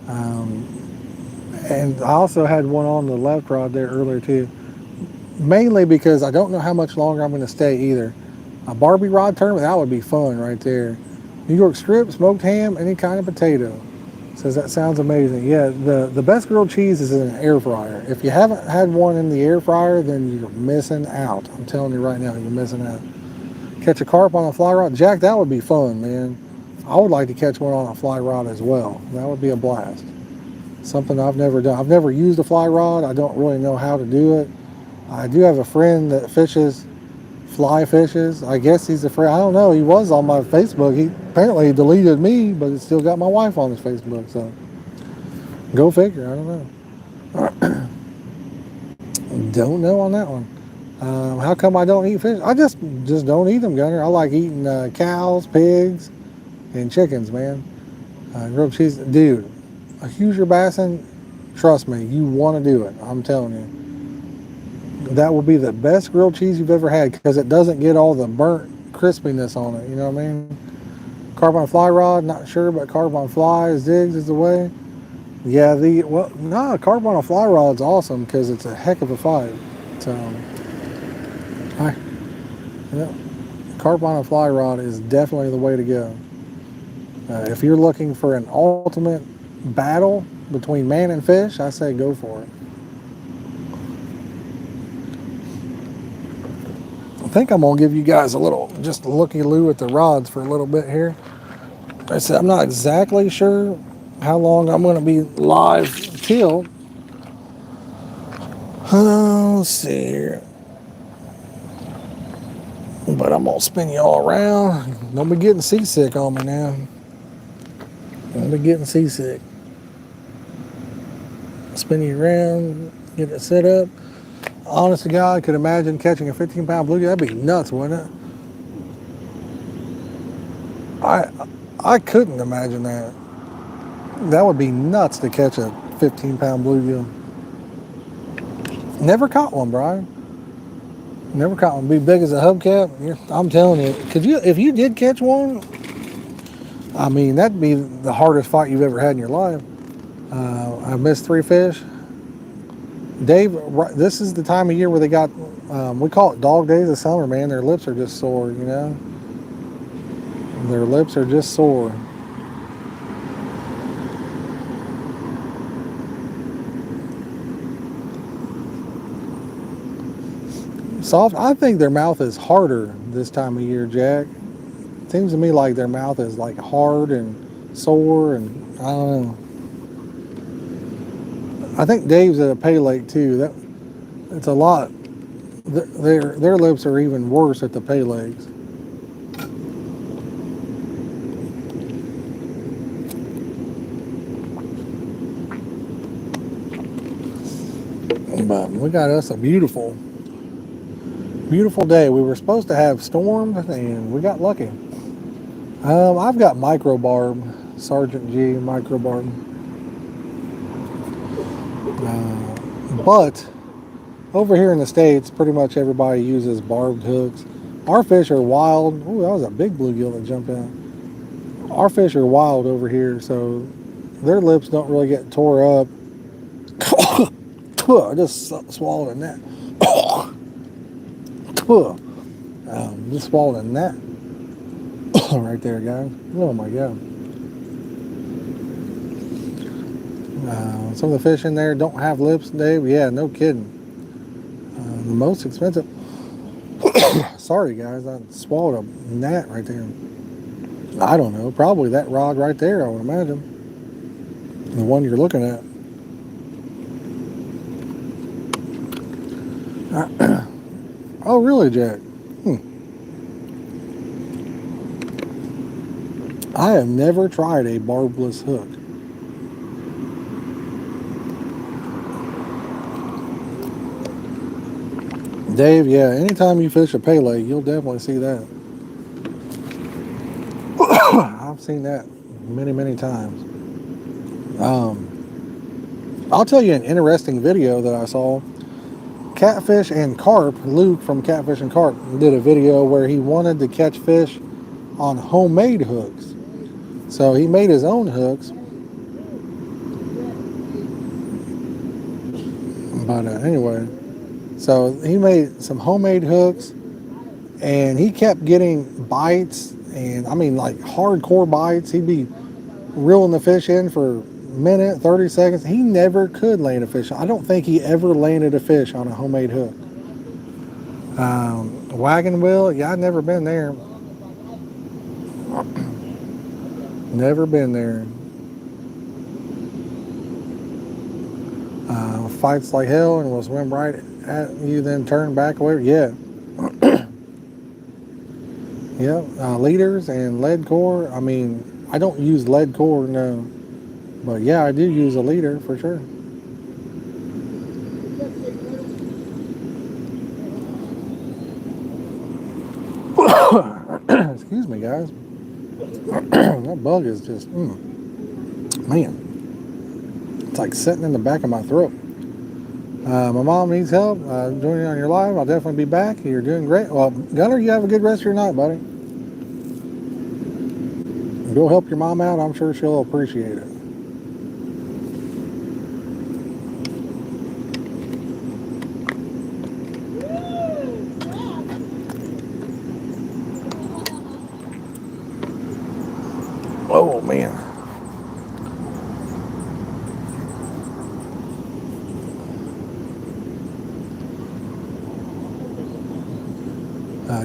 And I also had one on the left rod there earlier too. Mainly because I don't know how much longer I'm going to stay either. A Barbie rod tournament, that would be fun right there. New York strip, smoked ham, any kind of potato. Says that sounds amazing. Yeah, the best grilled cheese is in an air fryer. If you haven't had one in the air fryer, then you're missing out. I'm telling you right now, you're missing out. Catch a carp on a fly rod. Jack, that would be fun, man. I would like to catch one on a fly rod as well. That would be a blast. Something I've never done. I've never used a fly rod. I don't really know how to do it. I do have a friend that fly fishes. I guess he's a friend. I don't know. He was on my Facebook. He apparently deleted me, but it's still got my wife on his Facebook. So go figure. I don't know. Don't know on that one. How come I don't eat fish? I just don't eat them, Gunner. I like eating cows, pigs, and chickens, man. Grilled cheese, dude. A Hoosier Bassin, trust me, you want to do it. I'm telling you. That will be the best grilled cheese you've ever had because it doesn't get all the burnt crispiness on it. You know what I mean? Carp on fly rod, not sure, but carp on fly, zigs is the way. Yeah, carp on a fly rod's awesome because it's a heck of a fight. So, carp on a fly rod is definitely the way to go. If you're looking for an ultimate battle between man and fish, I say go for it. I think I'm gonna give you guys just a looky-loo at the rods for a little bit here. I said I'm not exactly sure how long I'm gonna be live till. Let's see here. But I'm gonna spin you all around. Don't be getting seasick on me now. Don't be getting seasick. Spin you around, get it set up. Honest to God, I could imagine catching a 15-pound bluegill. That'd be nuts, wouldn't it? I couldn't imagine that. That would be nuts to catch a 15-pound bluegill. Never caught one, Brian. Never caught one. Be big as a hubcap. I'm telling you, if you did catch one, I mean, that'd be the hardest fight you've ever had in your life. I missed 3 fish. Dave, this is the time of year where they got, we call it dog days of summer, man. Their lips are just sore, you know? Their lips are just sore. Soft. I think their mouth is harder this time of year, Jack. Seems to me like their mouth is like hard and sore, and I don't know. I think Dave's at a pay lake too. That it's a lot. Their lips are even worse at the pay lakes. But we got us a beautiful, beautiful day. We were supposed to have storms, and we got lucky. I've got micro barb, Sergeant G micro barb. But over here in the States, pretty much everybody uses barbed hooks. Our fish are wild. Oh, that was a big bluegill that jumped out. Our fish are wild over here, so their lips don't really get tore up. I just swallowed a gnat. Just swallowed a gnat. Right there, guys. Oh my God. Some of the fish in there don't have lips, Dave. Yeah, no kidding. The most expensive. Sorry, guys. I swallowed a gnat right there. I don't know. Probably that rod right there, I would imagine. The one you're looking at. Oh, really, Jack? I have never tried a barbless hook. Dave, yeah, anytime you fish a pay lake, you'll definitely see that. I've seen that many, many times. I'll tell you an interesting video that I saw. Catfish and Carp, Luke from Catfish and Carp, did a video where he wanted to catch fish on homemade hooks. So he made his own hooks. But anyway, so he made some homemade hooks, and he kept getting bites, and I mean like hardcore bites. He'd be reeling the fish in for a minute, 30 seconds. He never could land a fish. I don't think he ever landed a fish on a homemade hook. Wagon wheel, yeah, I've never been there. Never been there. Fights like hell and will swim right at you, then turn back away. Yeah. Yeah. Leaders and lead core. I mean, I don't use lead core, no. But yeah, I do use a leader for sure. Excuse me, guys. That bug is just, man. It's like sitting in the back of my throat. My mom needs help. Joining on your live. I'll definitely be back. You're doing great. Well, Gunner, you have a good rest of your night, buddy. Go help your mom out. I'm sure she'll appreciate it. Oh, man.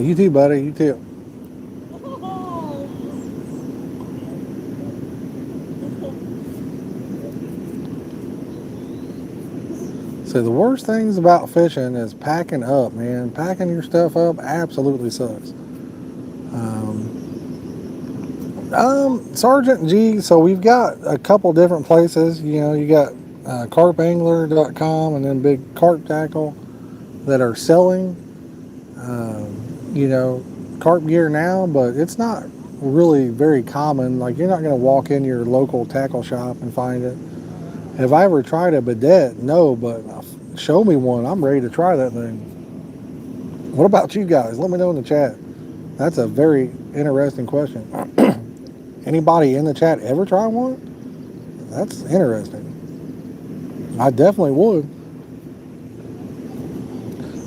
You too, buddy. You too. So the worst things about fishing is packing up, man. Packing your stuff up absolutely sucks. Sergeant G, so we've got a couple different places. You know, you got carpangler.com and then Big Carp Tackle that are selling, carp gear now, but it's not really very common. Like, you're not going to walk in your local tackle shop and find it. Have I ever tried a bidet? No, but show me one. I'm ready to try that thing. What about you guys? Let me know in the chat. That's a very interesting question. Anybody in the chat ever try one? That's interesting. I definitely would.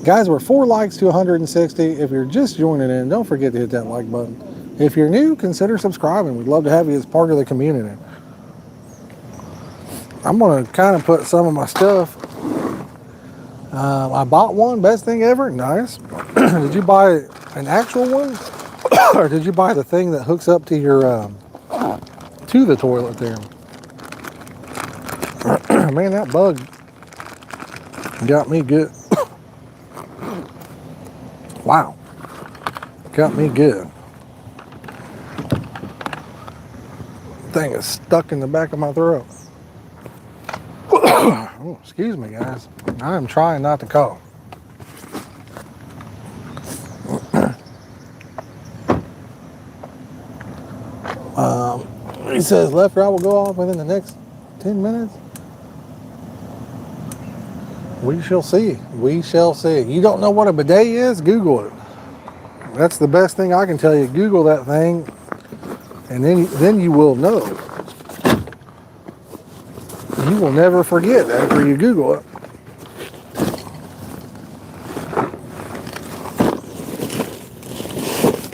Guys, we're 4 likes to 160. If you're just joining in, don't forget to hit that like button. If you're new, consider subscribing. We'd love to have you as part of the community. I'm going to kind of put some of my stuff I bought one, best thing ever. Nice. Did you buy an actual one, or did you buy the thing that hooks up to your to the toilet there? Man, that bug got me good. Wow, got me good. Thing is stuck in the back of my throat. Oh, excuse me, guys. I am trying not to cough. He says left route will go off within the next 10 minutes. We shall see. We shall see. You don't know what a bidet is? Google it. That's the best thing I can tell you. Google that thing, and then you will know. You will never forget after you Google it.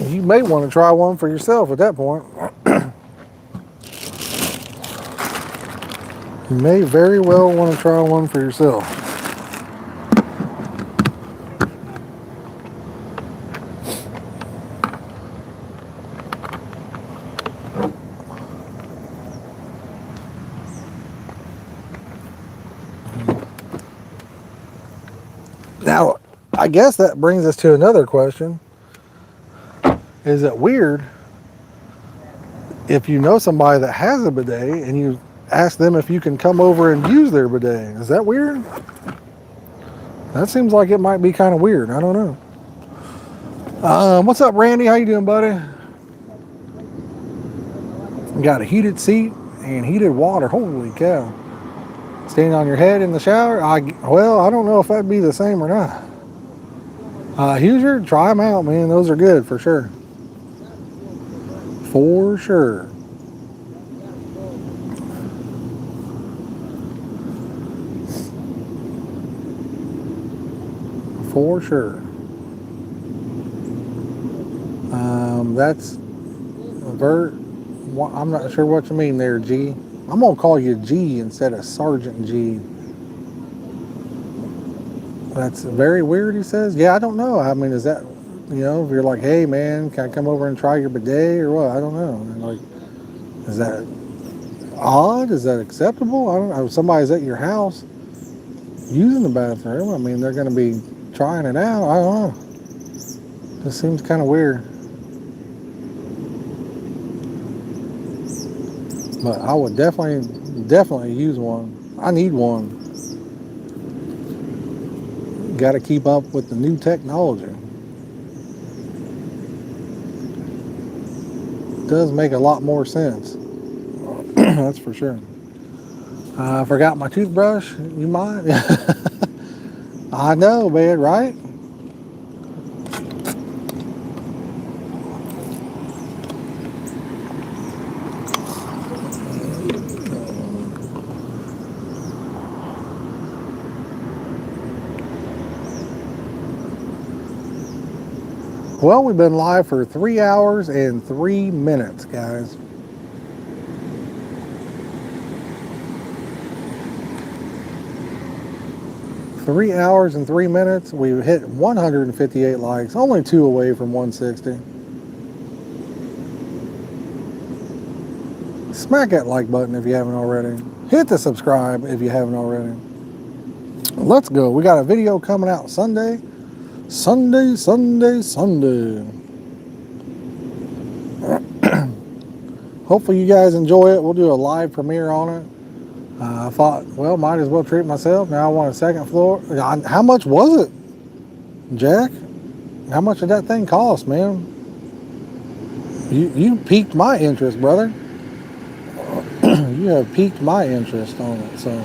You may want to try one for yourself at that point. You may very well want to try one for yourself. Now, I guess that brings us to another question. Is it weird if you know somebody that has a bidet and you ask them if you can come over and use their bidet? Is that weird? That seems like it might be kind of weird. I don't know. What's up, Randy? How you doing, buddy? Got a heated seat and heated water. Holy cow. Standing on your head in the shower? Well, I don't know if that'd be the same or not. Hoosier, try them out, man. Those are good for sure. For sure. For sure. That's Vert. I'm not sure what you mean there, G. I'm gonna call you G instead of Sergeant G. That's very weird, he says. Yeah, I don't know. I mean, is that, if you're like, hey man, can I come over and try your bidet or what? I don't know. And like, is that odd? Is that acceptable? I don't know. If somebody's at your house using the bathroom, I mean, they're gonna be trying it out. I don't know. This seems kind of weird. But I would definitely use one. I need one. Got to keep up with the new technology. Does make a lot more sense. That's for sure. I forgot my toothbrush. You mind? I know, man, right? Well, we've been live for 3 hours and 3 minutes, guys. Three hours and 3 minutes. We've hit 158 likes, only 2 away from 160. Smack that like button if you haven't already. Hit the subscribe if you haven't already. Let's go. We got a video coming out Sunday. Sunday. Hopefully you guys enjoy it. We'll do a live premiere on it. I thought, well, might as well treat myself. Now I want a second floor. How much was it, Jack? How much did that thing cost, man? You piqued my interest, brother. You have piqued my interest on it, so.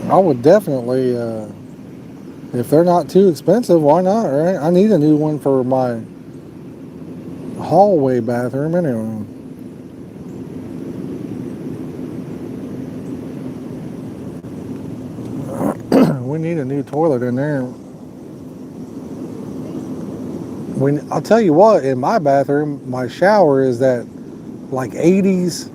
I would definitely, if they're not too expensive, why not, right? I need a new one for my hallway bathroom anyway. We need a new toilet in there. When I'll tell you what, in my bathroom, my shower is that like 80s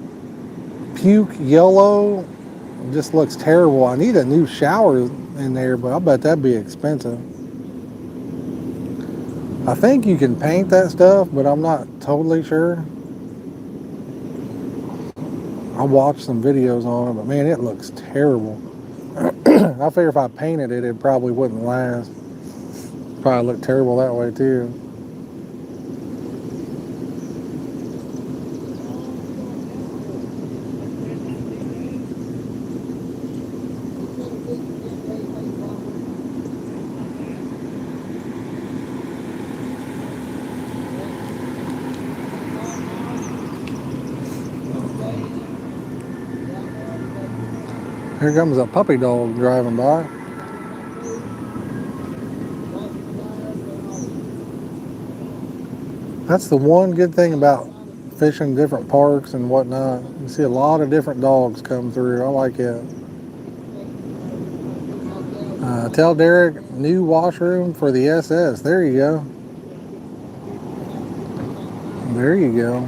puke yellow. It just looks terrible. I need a new shower in there, but I bet that'd be expensive. I think you can paint that stuff, but I'm not totally sure. I watched some videos on it, but man, it looks terrible. I figure if I painted it, it probably wouldn't last. Probably look terrible that way too. Here comes a puppy dog driving by. That's the one good thing about fishing different parks and whatnot. You see a lot of different dogs come through. I like it. Tell Derek, new washroom for the SS. There you go. There you go.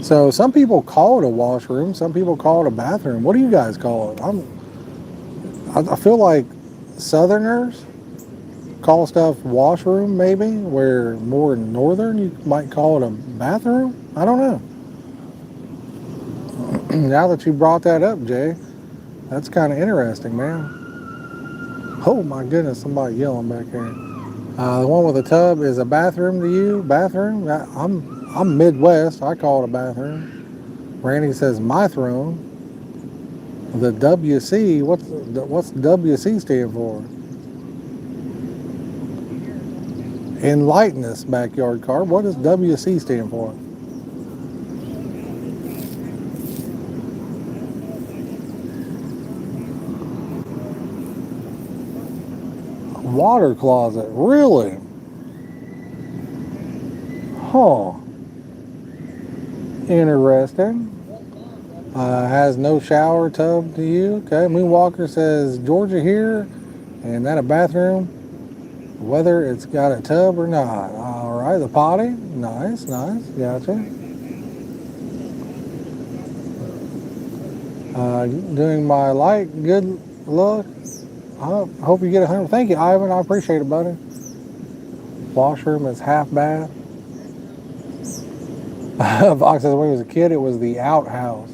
So some people call it a washroom. Some people call it a bathroom. What do you guys call it? I feel like Southerners call stuff washroom, maybe, where more northern you might call it a bathroom. I don't know. Now that you brought that up, Jay, that's kind of interesting, man. Oh my goodness, somebody yelling back there. The one with the tub is a bathroom to you? Bathroom? I'm Midwest. I call it a bathroom. Randy says my throne. The WC. What's WC stand for? Enlighten us, backyard Carp. What does WC stand for? Water closet. Really? Huh. Interesting. Has no shower tub to you. Okay. Moonwalker says Georgia here, and that a bathroom, whether it's got a tub or not. All right. The potty. Nice. Nice. Gotcha. Doing my light. Good luck. I hope you get 100. Thank you, Ivan. I appreciate it, buddy. Washroom is half bath. Fox says when he was a kid, it was the outhouse.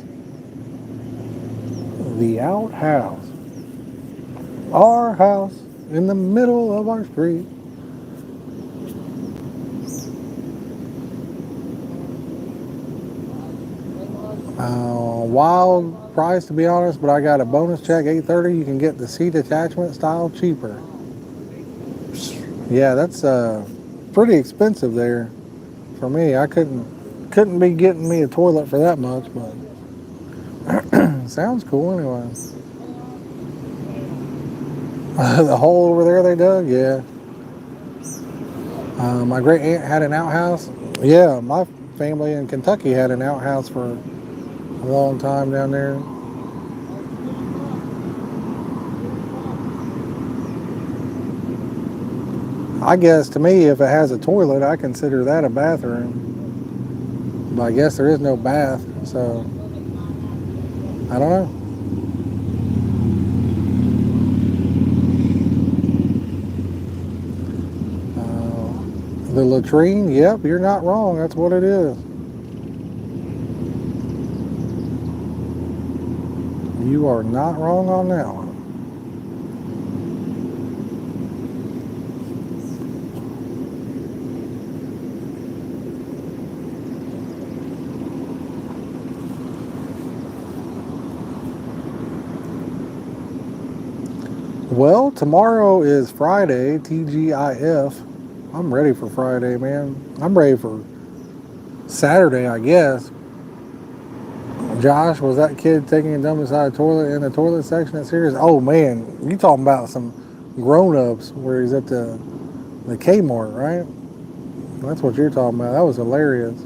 The outhouse. Our house in the middle of our street. Wild price, to be honest, but I got a bonus check, $8.30. You can get the seat attachment style cheaper. Yeah, that's pretty expensive there for me. I couldn't be getting me a toilet for that much, but sounds cool anyway. The hole over there they dug, yeah. My great aunt had an outhouse. Yeah, my family in Kentucky had an outhouse for a long time down there. I guess to me, if it has a toilet, I consider that a bathroom. But I guess there is no bath, so I don't know. The latrine, yep, you're not wrong. That's what it is. You are not wrong on that one. Well, tomorrow is Friday, TGIF. I'm ready for Friday, man. I'm ready for Saturday, I guess. Josh, was that kid taking a dump inside a toilet in the toilet section at Sears? Oh man, you talking about some grown-ups where he's at the Kmart, right? That's what you're talking about. That was hilarious.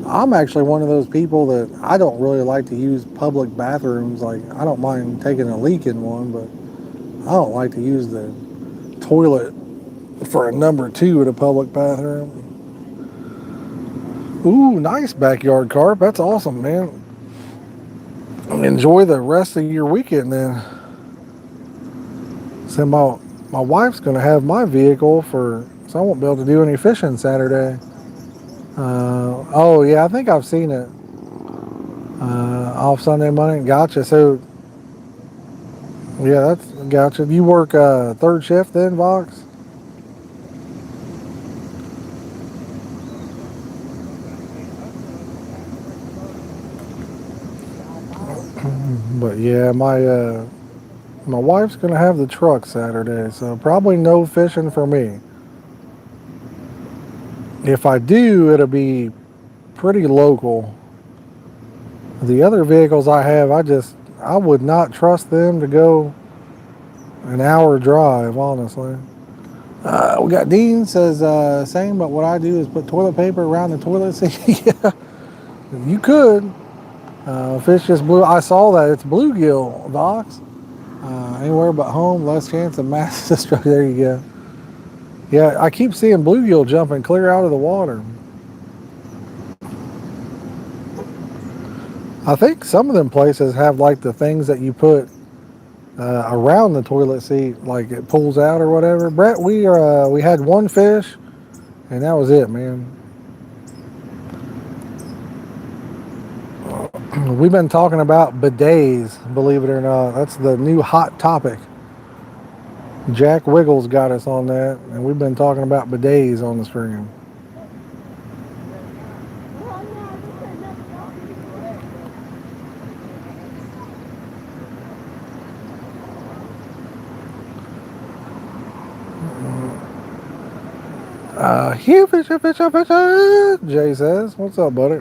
I'm actually one of those people that I don't really like to use public bathrooms. Like, I don't mind taking a leak in one, but I don't like to use the toilet for a number two at a public bathroom. Ooh, nice backyard carp. That's awesome, man. Enjoy the rest of your weekend then. So my wife's gonna have my vehicle so I won't be able to do any fishing Saturday. Oh yeah, I think I've seen it off Sunday morning. Gotcha. So yeah, that's gotcha. You work third shift then, Vox? But yeah, my wife's gonna have the truck Saturday, so probably no fishing for me. If I do, it'll be pretty local. The other vehicles I have, I would not trust them to go an hour drive, honestly. We got Dean says same, but what I do is put toilet paper around the toilet seat. Yeah, you could. Fish just blue. I saw that it's bluegill, Vox. Anywhere but home, less chance of mass destruction. There you go. Yeah, I keep seeing bluegill jumping clear out of the water. I think some of them places have like the things that you put around the toilet seat, like it pulls out or whatever. Brett, we had one fish, and that was it, man. We've been talking about bidets, believe it or not. That's the new hot topic. Jack Wiggles got us on that, and we've been talking about bidets on the stream. Here, fisher, fisher, fisher, Jay says. What's up, buddy?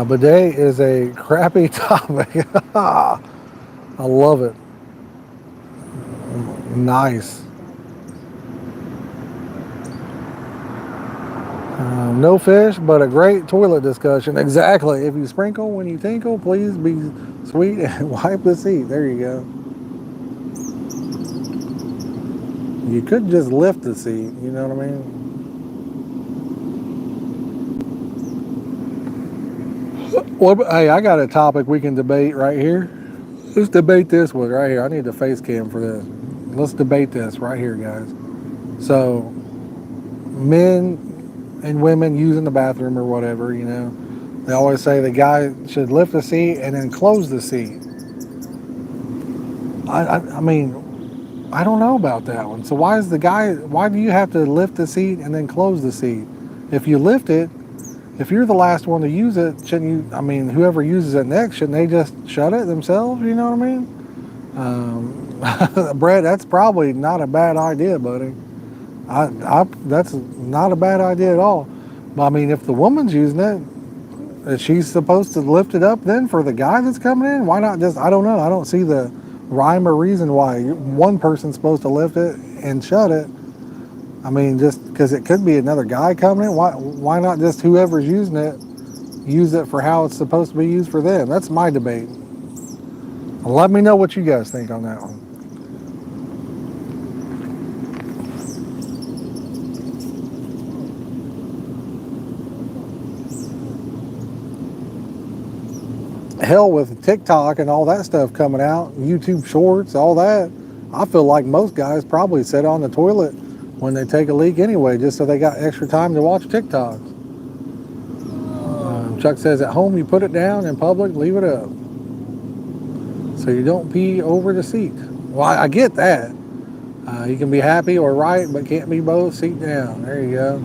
Bidet is a crappy topic. I love it. Nice. No fish, but a great toilet discussion. Exactly. If you sprinkle when you tinkle, please be sweet and wipe the seat. There you go. You could just lift the seat, you know what I mean? Well, hey, I got a topic we can debate right here. Let's debate this one right here. I need the face cam for this. Let's debate this right here, guys. So, men and women using the bathroom or whatever, they always say the guy should lift the seat and then close the seat. I mean, I don't know about that one. So why do you have to lift the seat and then close the seat? If you lift it, if you're the last one to use it, shouldn't you, I mean, whoever uses it next, shouldn't they just shut it themselves? You know what I mean? Brett, that's probably not a bad idea, buddy. That's not a bad idea at all. But I mean, if the woman's using it, is she supposed to lift it up then for the guy that's coming in? Why not just, I don't know. I don't see the rhyme or reason why one person's supposed to lift it and shut it. I mean, just because it could be another guy coming in. Why not just whoever's using it, use it for how it's supposed to be used for them? That's my debate. Let me know what you guys think on that one. Hell, with TikTok and all that stuff coming out, YouTube Shorts, all that, I feel like most guys probably sit on the toilet when they take a leak anyway, just so they got extra time to watch TikToks. Chuck says, at home you put it down, in public leave it up, so you don't pee over the seat. Well, I get that. You can be happy or right, but can't be both. Seat down. There you go.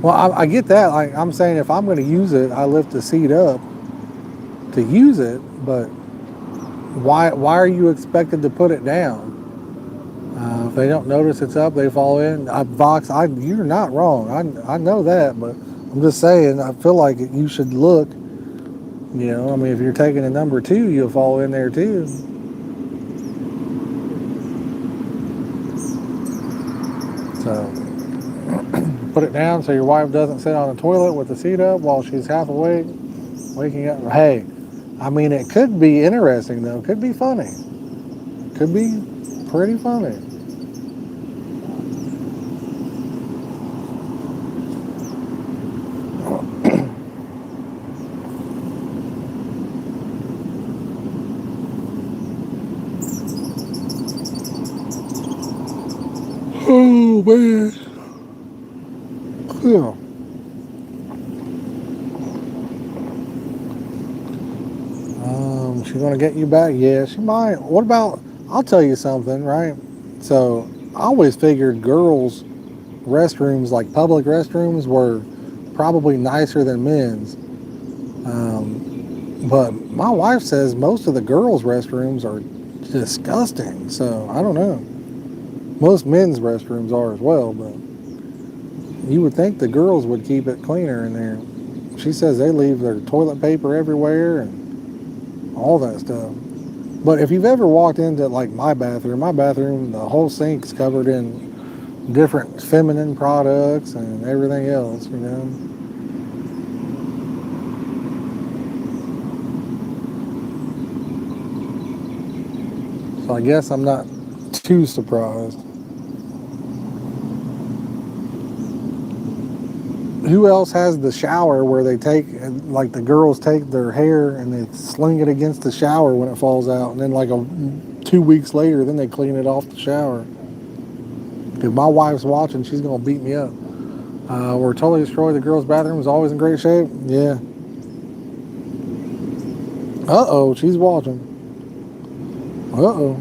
Well, I get that. Like, I'm saying, if I'm going to use it, I lift the seat up to use it, but why are you expected to put it down? If they don't notice it's up, they fall in. Vox, you're not wrong. I know that, but I'm just saying, I feel like you should look. I mean, if you're taking a number two, you'll fall in there too. put it down so your wife doesn't sit on the toilet with the seat up while she's half awake, waking up. Hey, I mean, it could be interesting though. Could be funny. Could be pretty funny. Oh man. Yeah. She's gonna get you back. Yeah, she might. What about? I'll tell you something, right? So I always figured girls' restrooms, like public restrooms, were probably nicer than men's. But my wife says most of the girls' restrooms are disgusting. So I don't know. Most men's restrooms are as well, but you would think the girls would keep it cleaner in there. She says they leave their toilet paper everywhere and all that stuff. But if you've ever walked into like my bathroom, the whole sink's covered in different feminine products and everything else, you know. So I guess I'm not too surprised. Who else has the shower where they take, like the girls take their hair and they sling it against the shower when it falls out, and then like 2 weeks later, then they clean it off the shower? If my wife's watching, she's gonna beat me up. We're totally destroyed. The girls' bathroom is always in great shape. Yeah. Uh-oh, she's watching. Uh-oh.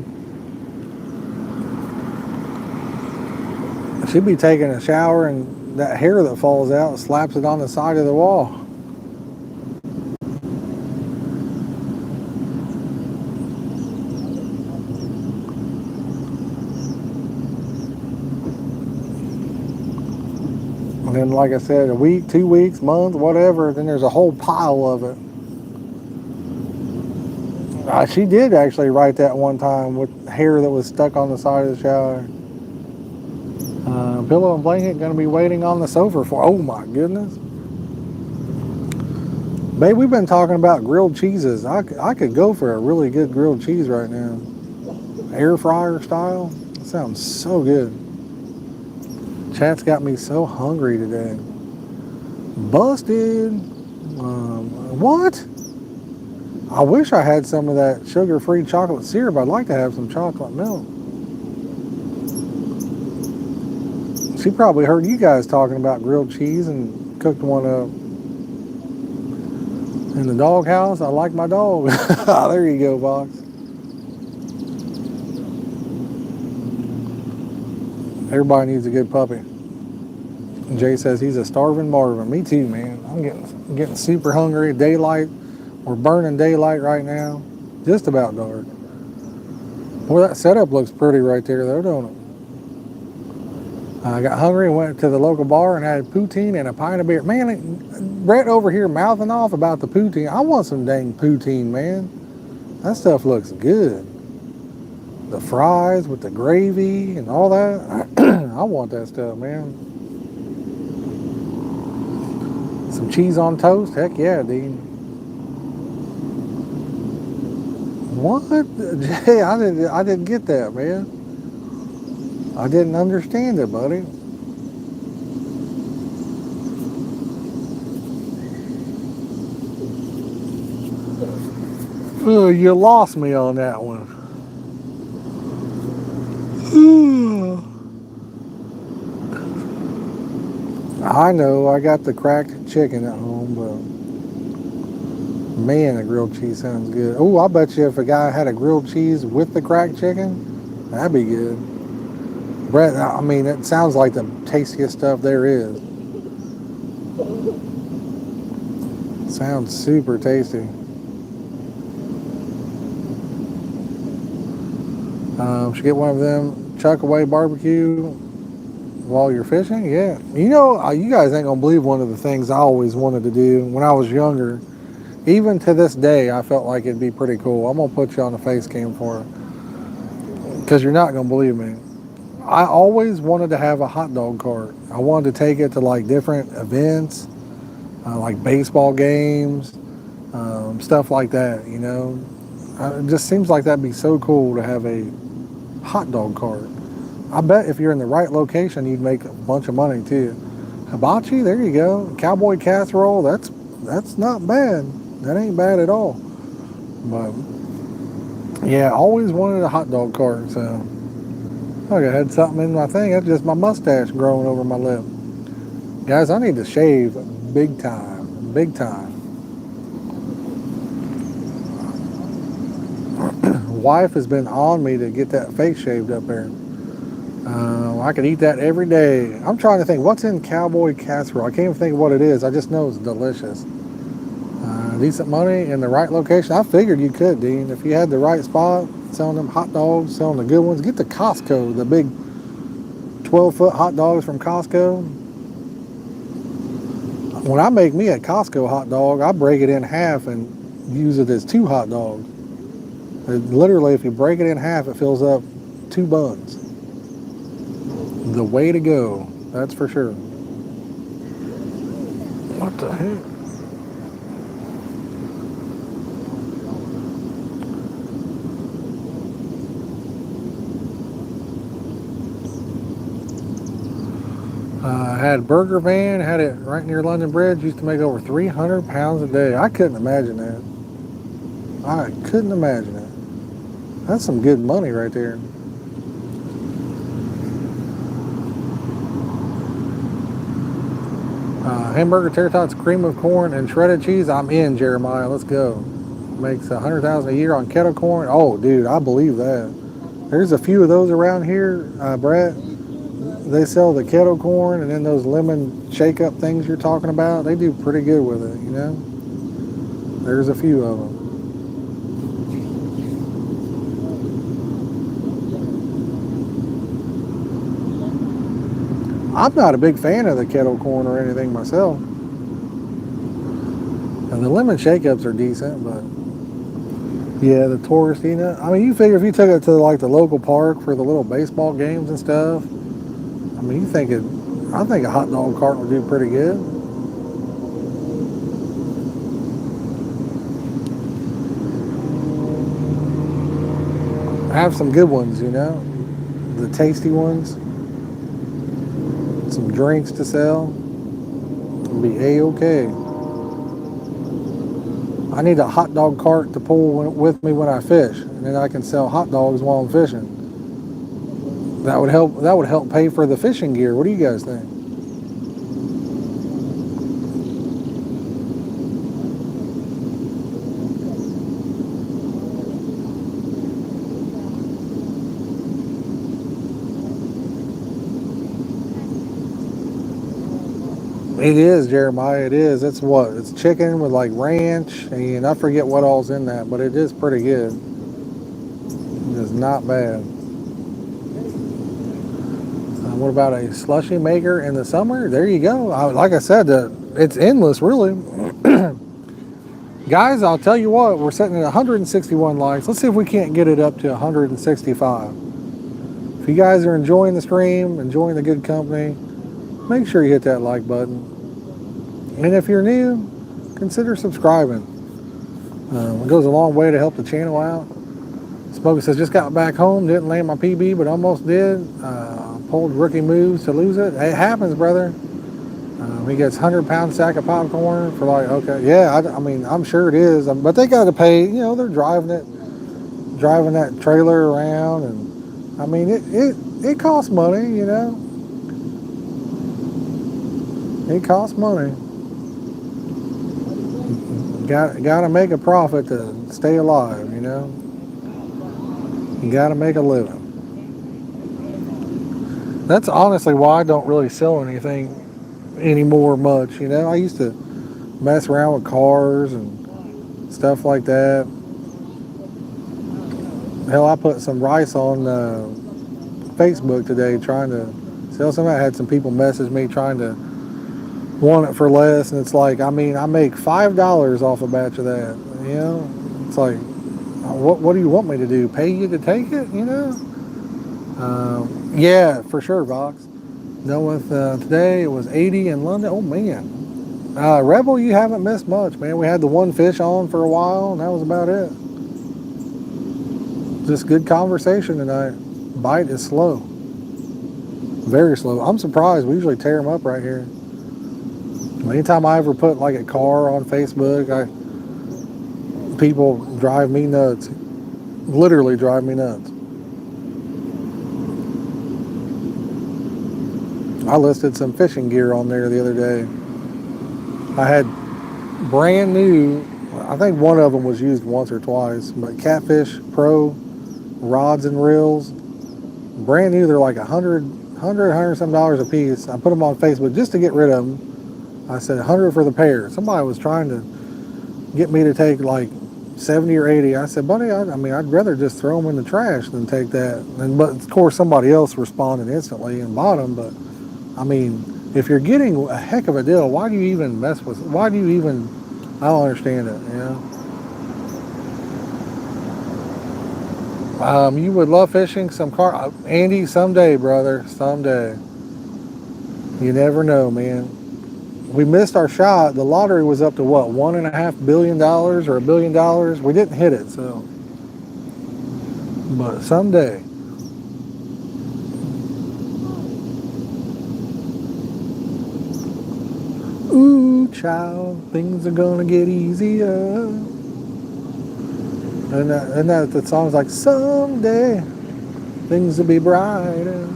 She'd be taking a shower and that hair that falls out slaps it on the side of the wall. And then, like I said, a week, 2 weeks, month, whatever, then there's a whole pile of it. She did actually write that one time with hair that was stuck on the side of the shower. Pillow and blanket going to be waiting on the sofa for. Oh my goodness. Babe, we've been talking about grilled cheeses. I could go for a really good grilled cheese right now. Air fryer style. That sounds so good. Chat's got me so hungry today. Busted. What? I wish I had some of that sugar-free chocolate syrup. I'd like to have some chocolate milk. She probably heard you guys talking about grilled cheese and cooked one up. In the doghouse, I like my dog. There you go, Box. Everybody needs a good puppy. Jay says he's a starving Marvin. Me too, man. I'm getting super hungry. Daylight. We're burning daylight right now. Just about dark. Boy, that setup looks pretty right there, though, don't it? I got hungry and went to the local bar and had poutine and a pint of beer. Man, Brett over here mouthing off about the poutine. I want some dang poutine, man. That stuff looks good. The fries with the gravy and all that. I want that stuff, man. Some cheese on toast? Heck yeah, dude. What? Jay, I didn't get that, man. I didn't understand it, buddy. You lost me on that one. I know, I got the cracked chicken at home, but man, the grilled cheese sounds good. Oh, I bet you if a guy had a grilled cheese with the cracked chicken, that'd be good. Brett, I mean, it sounds like the tastiest stuff there is. Sounds super tasty. Should get one of them chuck away barbecue while you're fishing. Yeah, you know, you guys ain't gonna believe one of the things I always wanted to do when I was younger. Even to this day, I felt like it'd be pretty cool. I'm gonna put you on the face cam for it because you're not gonna believe me. I always wanted to have a hot dog cart. I wanted to take it to like different events, like baseball games, stuff like that. It just seems like that'd be so cool to have a hot dog cart. I bet if you're in the right location, you'd make a bunch of money too. Hibachi, there you go. Cowboy casserole, that's not bad. That ain't bad at all. But yeah, I always wanted a hot dog cart. So look, I had something in my thing. That's just my mustache growing over my lip. Guys, I need to shave big time, big time. Wife has been on me to get that face shaved up there. I could eat that every day. I'm trying to think, what's in cowboy casserole? I can't even think of what it is. I just know it's delicious. Decent money in the right location. I figured you could, Dean. If you had the right spot, selling them hot dogs, selling the good ones. Get the Costco, the big 12-foot hot dogs from Costco. When I make me a Costco hot dog, I break it in half and use it as 2 hot dogs. Literally, if you break it in half, it fills up 2 buns. The way to go, that's for sure. What the heck? Had burger van, had it right near London Bridge, used to make over 300 pounds a day. I couldn't imagine that. I couldn't imagine it. That's some good money right there. Hamburger tater tots, cream of corn, and shredded cheese. I'm in, Jeremiah. Let's go. Makes 100,000 a year on kettle corn. Oh, dude, I believe that. There's a few of those around here, Brett. They sell the kettle corn and then those lemon shake up things you're talking about. They do pretty good with it. There's a few of them. I'm not a big fan of the kettle corn or anything myself. And the lemon shake-ups are decent, but yeah, the tourist, I mean, you figure if you took it to like the local park for the little baseball games and stuff, I mean, I think a hot dog cart would do pretty good. Have some good ones, the tasty ones. Some drinks to sell. It'll be A-okay. I need a hot dog cart to pull with me when I fish, and then I can sell hot dogs while I'm fishing. That would help. That would help pay for the fishing gear. What do you guys think? It is, Jeremiah. It is. It's what? It's chicken with like ranch, and I forget what all's in that, but it is pretty good. It is not bad. What about a slushy maker in the summer? There you go. Like I said, it's endless, really. Guys, I'll tell you what, we're sitting at 161 likes. Let's see if we can't get it up to 165. If you guys are enjoying the stream, enjoying the good company, make sure you hit that like button. And if you're new, consider subscribing. It goes a long way to help the channel out. Smokey says, just got back home, didn't land my PB, but almost did. Pulled rookie moves to lose it. It happens, brother. He gets 100-pound sack of popcorn for like, okay, yeah, I mean, I'm sure it is. But they got to pay, they're driving that trailer around. And I mean, it costs money, It costs money. Got to make a profit to stay alive, You got to make a living. That's honestly why I don't really sell anything anymore much, I used to mess around with cars and stuff like that. Hell, I put some rice on Facebook today trying to sell something. I had some people message me trying to want it for less, and it's like, I mean, I make $5 off a batch of that, It's like, what do you want me to do? Pay you to take it, Yeah, for sure, Vox. Done with today. It was 80 in London. Oh man, Rebel, you haven't missed much, man. We had the one fish on for a while, and that was about it. Just good conversation tonight. Bite is slow, very slow. I'm surprised. We usually tear them up right here. Anytime I ever put like a car on Facebook, people drive me nuts. Literally drive me nuts. I listed some fishing gear on there the other day. I had brand new, I think one of them was used once or twice, but Catfish Pro rods and reels, brand new. They're like $100 some dollars a piece. I put them on Facebook just to get rid of them. I said 100 for the pair. Somebody was trying to get me to take like 70 or 80. I said, buddy, I mean, I'd rather just throw them in the trash than take that. But of course, somebody else responded instantly and bought them. But I mean, if you're getting a heck of a deal, why do you even mess with it? Why do you even, I don't understand it, you know? You would love fishing some carp. Andy, someday, brother, someday. You never know, man. We missed our shot. The lottery was up to what, $1.5 billion or $1 billion? We didn't hit it, so. But someday. Ooh, child, things are gonna get easier. And that song's like, someday things will be brighter.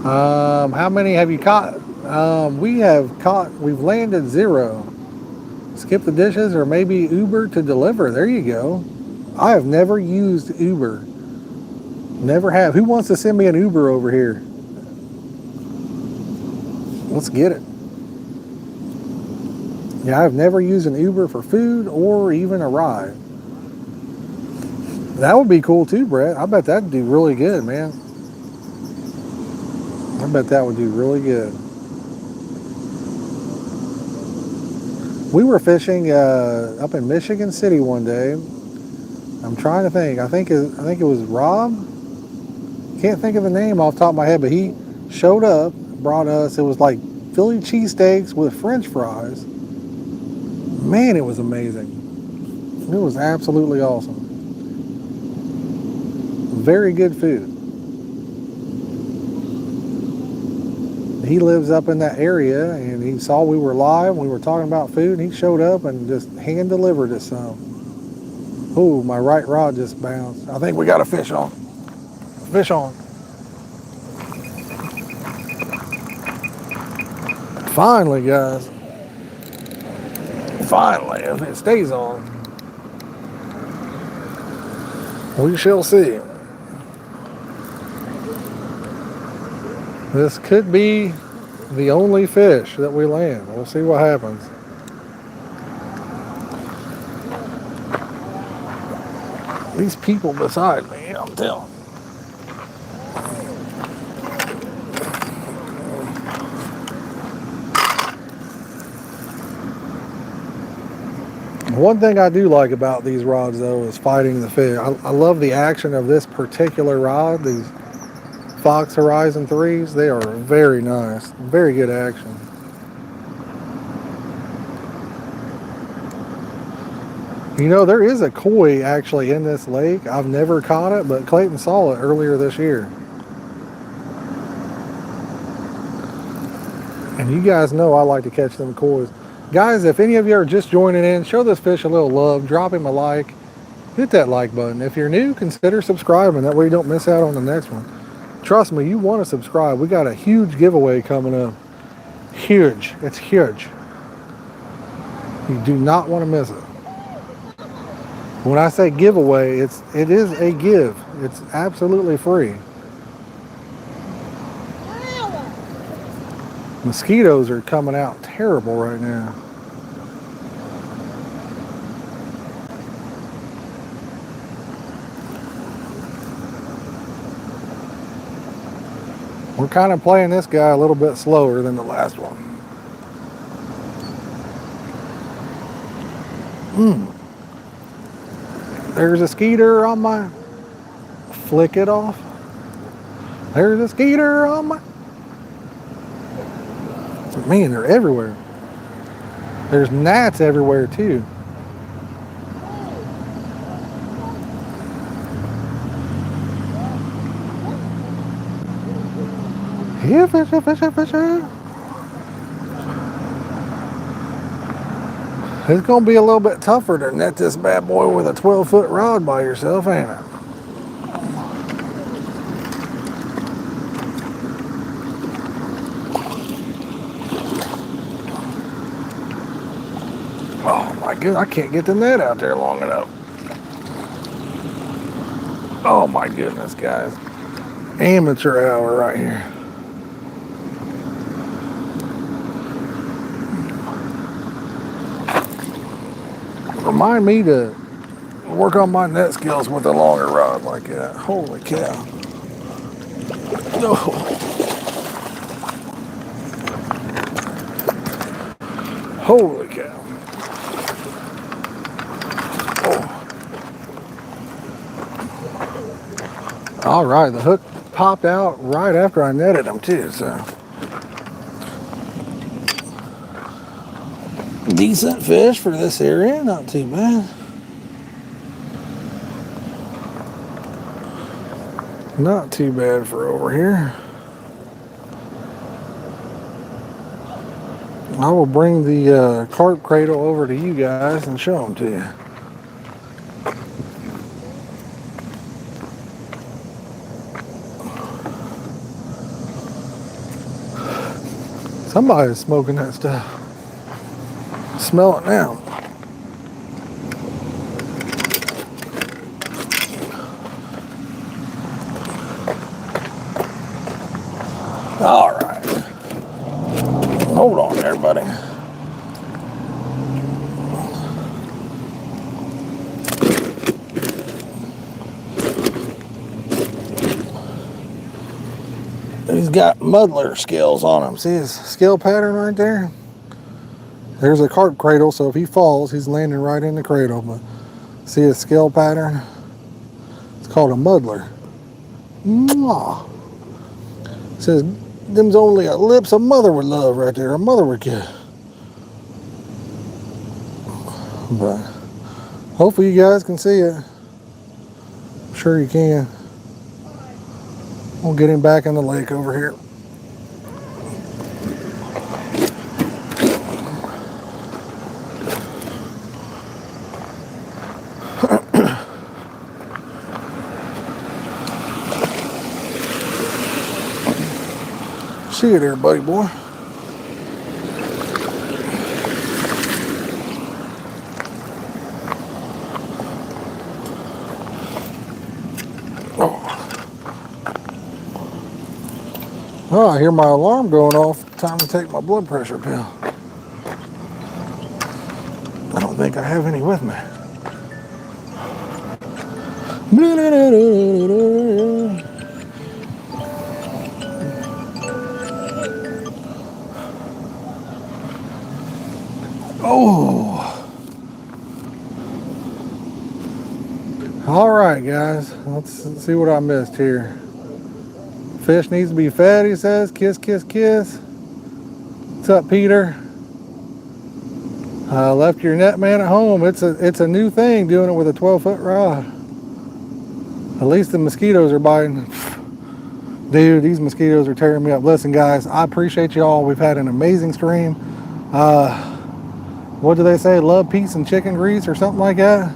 How many have you caught? We've landed 0. Skip the dishes or maybe Uber to deliver. There you go. I have never used Uber. Never have. Who wants to send me an Uber over here? Let's get it. Yeah, I've never used an Uber for food or even a ride. That would be cool too, Brett. I bet that'd do really good, man. I bet that would do really good. We were fishing up in Michigan City one day. I'm trying to think. I think it was Rob. Can't think of the name off the top of my head, but he showed up, brought us. It was like Philly cheesesteaks with French fries. Man, it was amazing. It was absolutely awesome. Very good food. He lives up in that area, and he saw we were live. We were talking about food, and he showed up and just hand delivered us some. Oh, my right rod just bounced. I think we got a fish on. Fish on. Finally, guys. Finally, if it stays on, we shall see. This could be the only fish that we land. We'll see what happens. These people beside me, I'm telling you. One thing I do like about these rods, though, is fighting the fish. I love the action of this particular rod, these Fox Horizon 3s. They are very nice, very good action. You know, there is a koi actually in this lake. I've never caught it, but Clayton saw it earlier this year. And you guys know I like to catch them kois. Guys, if any of you are just joining in, show this fish a little love. Drop him a like. Hit that like button. If you're new, consider subscribing. That way you don't miss out on the next one. Trust me, you want to subscribe. We got a huge giveaway coming up. Huge. It's huge. You do not want to miss it. When I say giveaway, it is a give. It's absolutely free. Mosquitoes are coming out terrible right now. We're kind of playing this guy a little bit slower than the last one. There's a skeeter on my, flick it off. There's a skeeter on my, man, they're everywhere. There's gnats everywhere too. Yeah, fisher, fisher, fisher. It's gonna be a little bit tougher to net this bad boy with a 12-foot rod by yourself, ain't it? Oh my goodness, I can't get the net out there long enough. Oh my goodness, guys. Amateur hour right here. Remind me to work on my net skills with a longer rod like that. Holy cow. Oh. Holy cow. Oh. All right, the hook popped out right after I netted him too, so. Decent fish for this area, not too bad. Not too bad for over here. I will bring the carp cradle over to you guys and show them to you. Somebody's smoking that stuff. Smell it now. All right. Hold on there, buddy. He's got muddler scales on him. See his scale pattern right there? There's a carp cradle, so if he falls, he's landing right in the cradle. But see his scale pattern? It's called a muddler. Mwah. It says, them's only a lips a mother would love right there. A mother would kiss. But hopefully you guys can see it. I'm sure you can. We'll get him back in the lake over here. See you there, buddy boy. Oh, I hear my alarm going off. Time to take my blood pressure pill. I don't think I have any with me. Oh. All right, guys. Let's see what I missed here. Fish needs to be fed, he says. Kiss, kiss, kiss. What's up, Peter? Left your net man at home. It's a new thing, doing it with a 12-foot rod. At least the mosquitoes are biting. Dude, these mosquitoes are tearing me up. Listen, guys, I appreciate you all. We've had an amazing stream. What do they say? Love, peace, and chicken grease or something like that.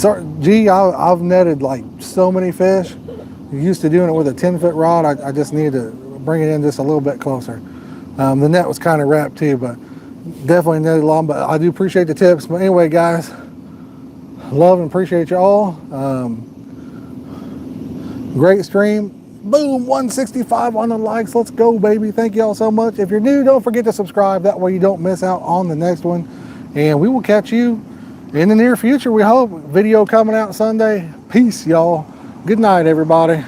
I've netted like so many fish. Used to doing it with a 10-foot rod. I just needed to bring it in just a little bit closer. The net was kind of wrapped too, but definitely netted long. But I do appreciate the tips. But anyway, guys, love and appreciate you all. Great stream. Boom, 165 on the likes. Let's go, baby. Thank you all so much. If you're new, don't forget to subscribe. That way you don't miss out on the next one. And we will catch you in the near future, we hope. Video coming out Sunday. Peace, y'all. Good night, everybody.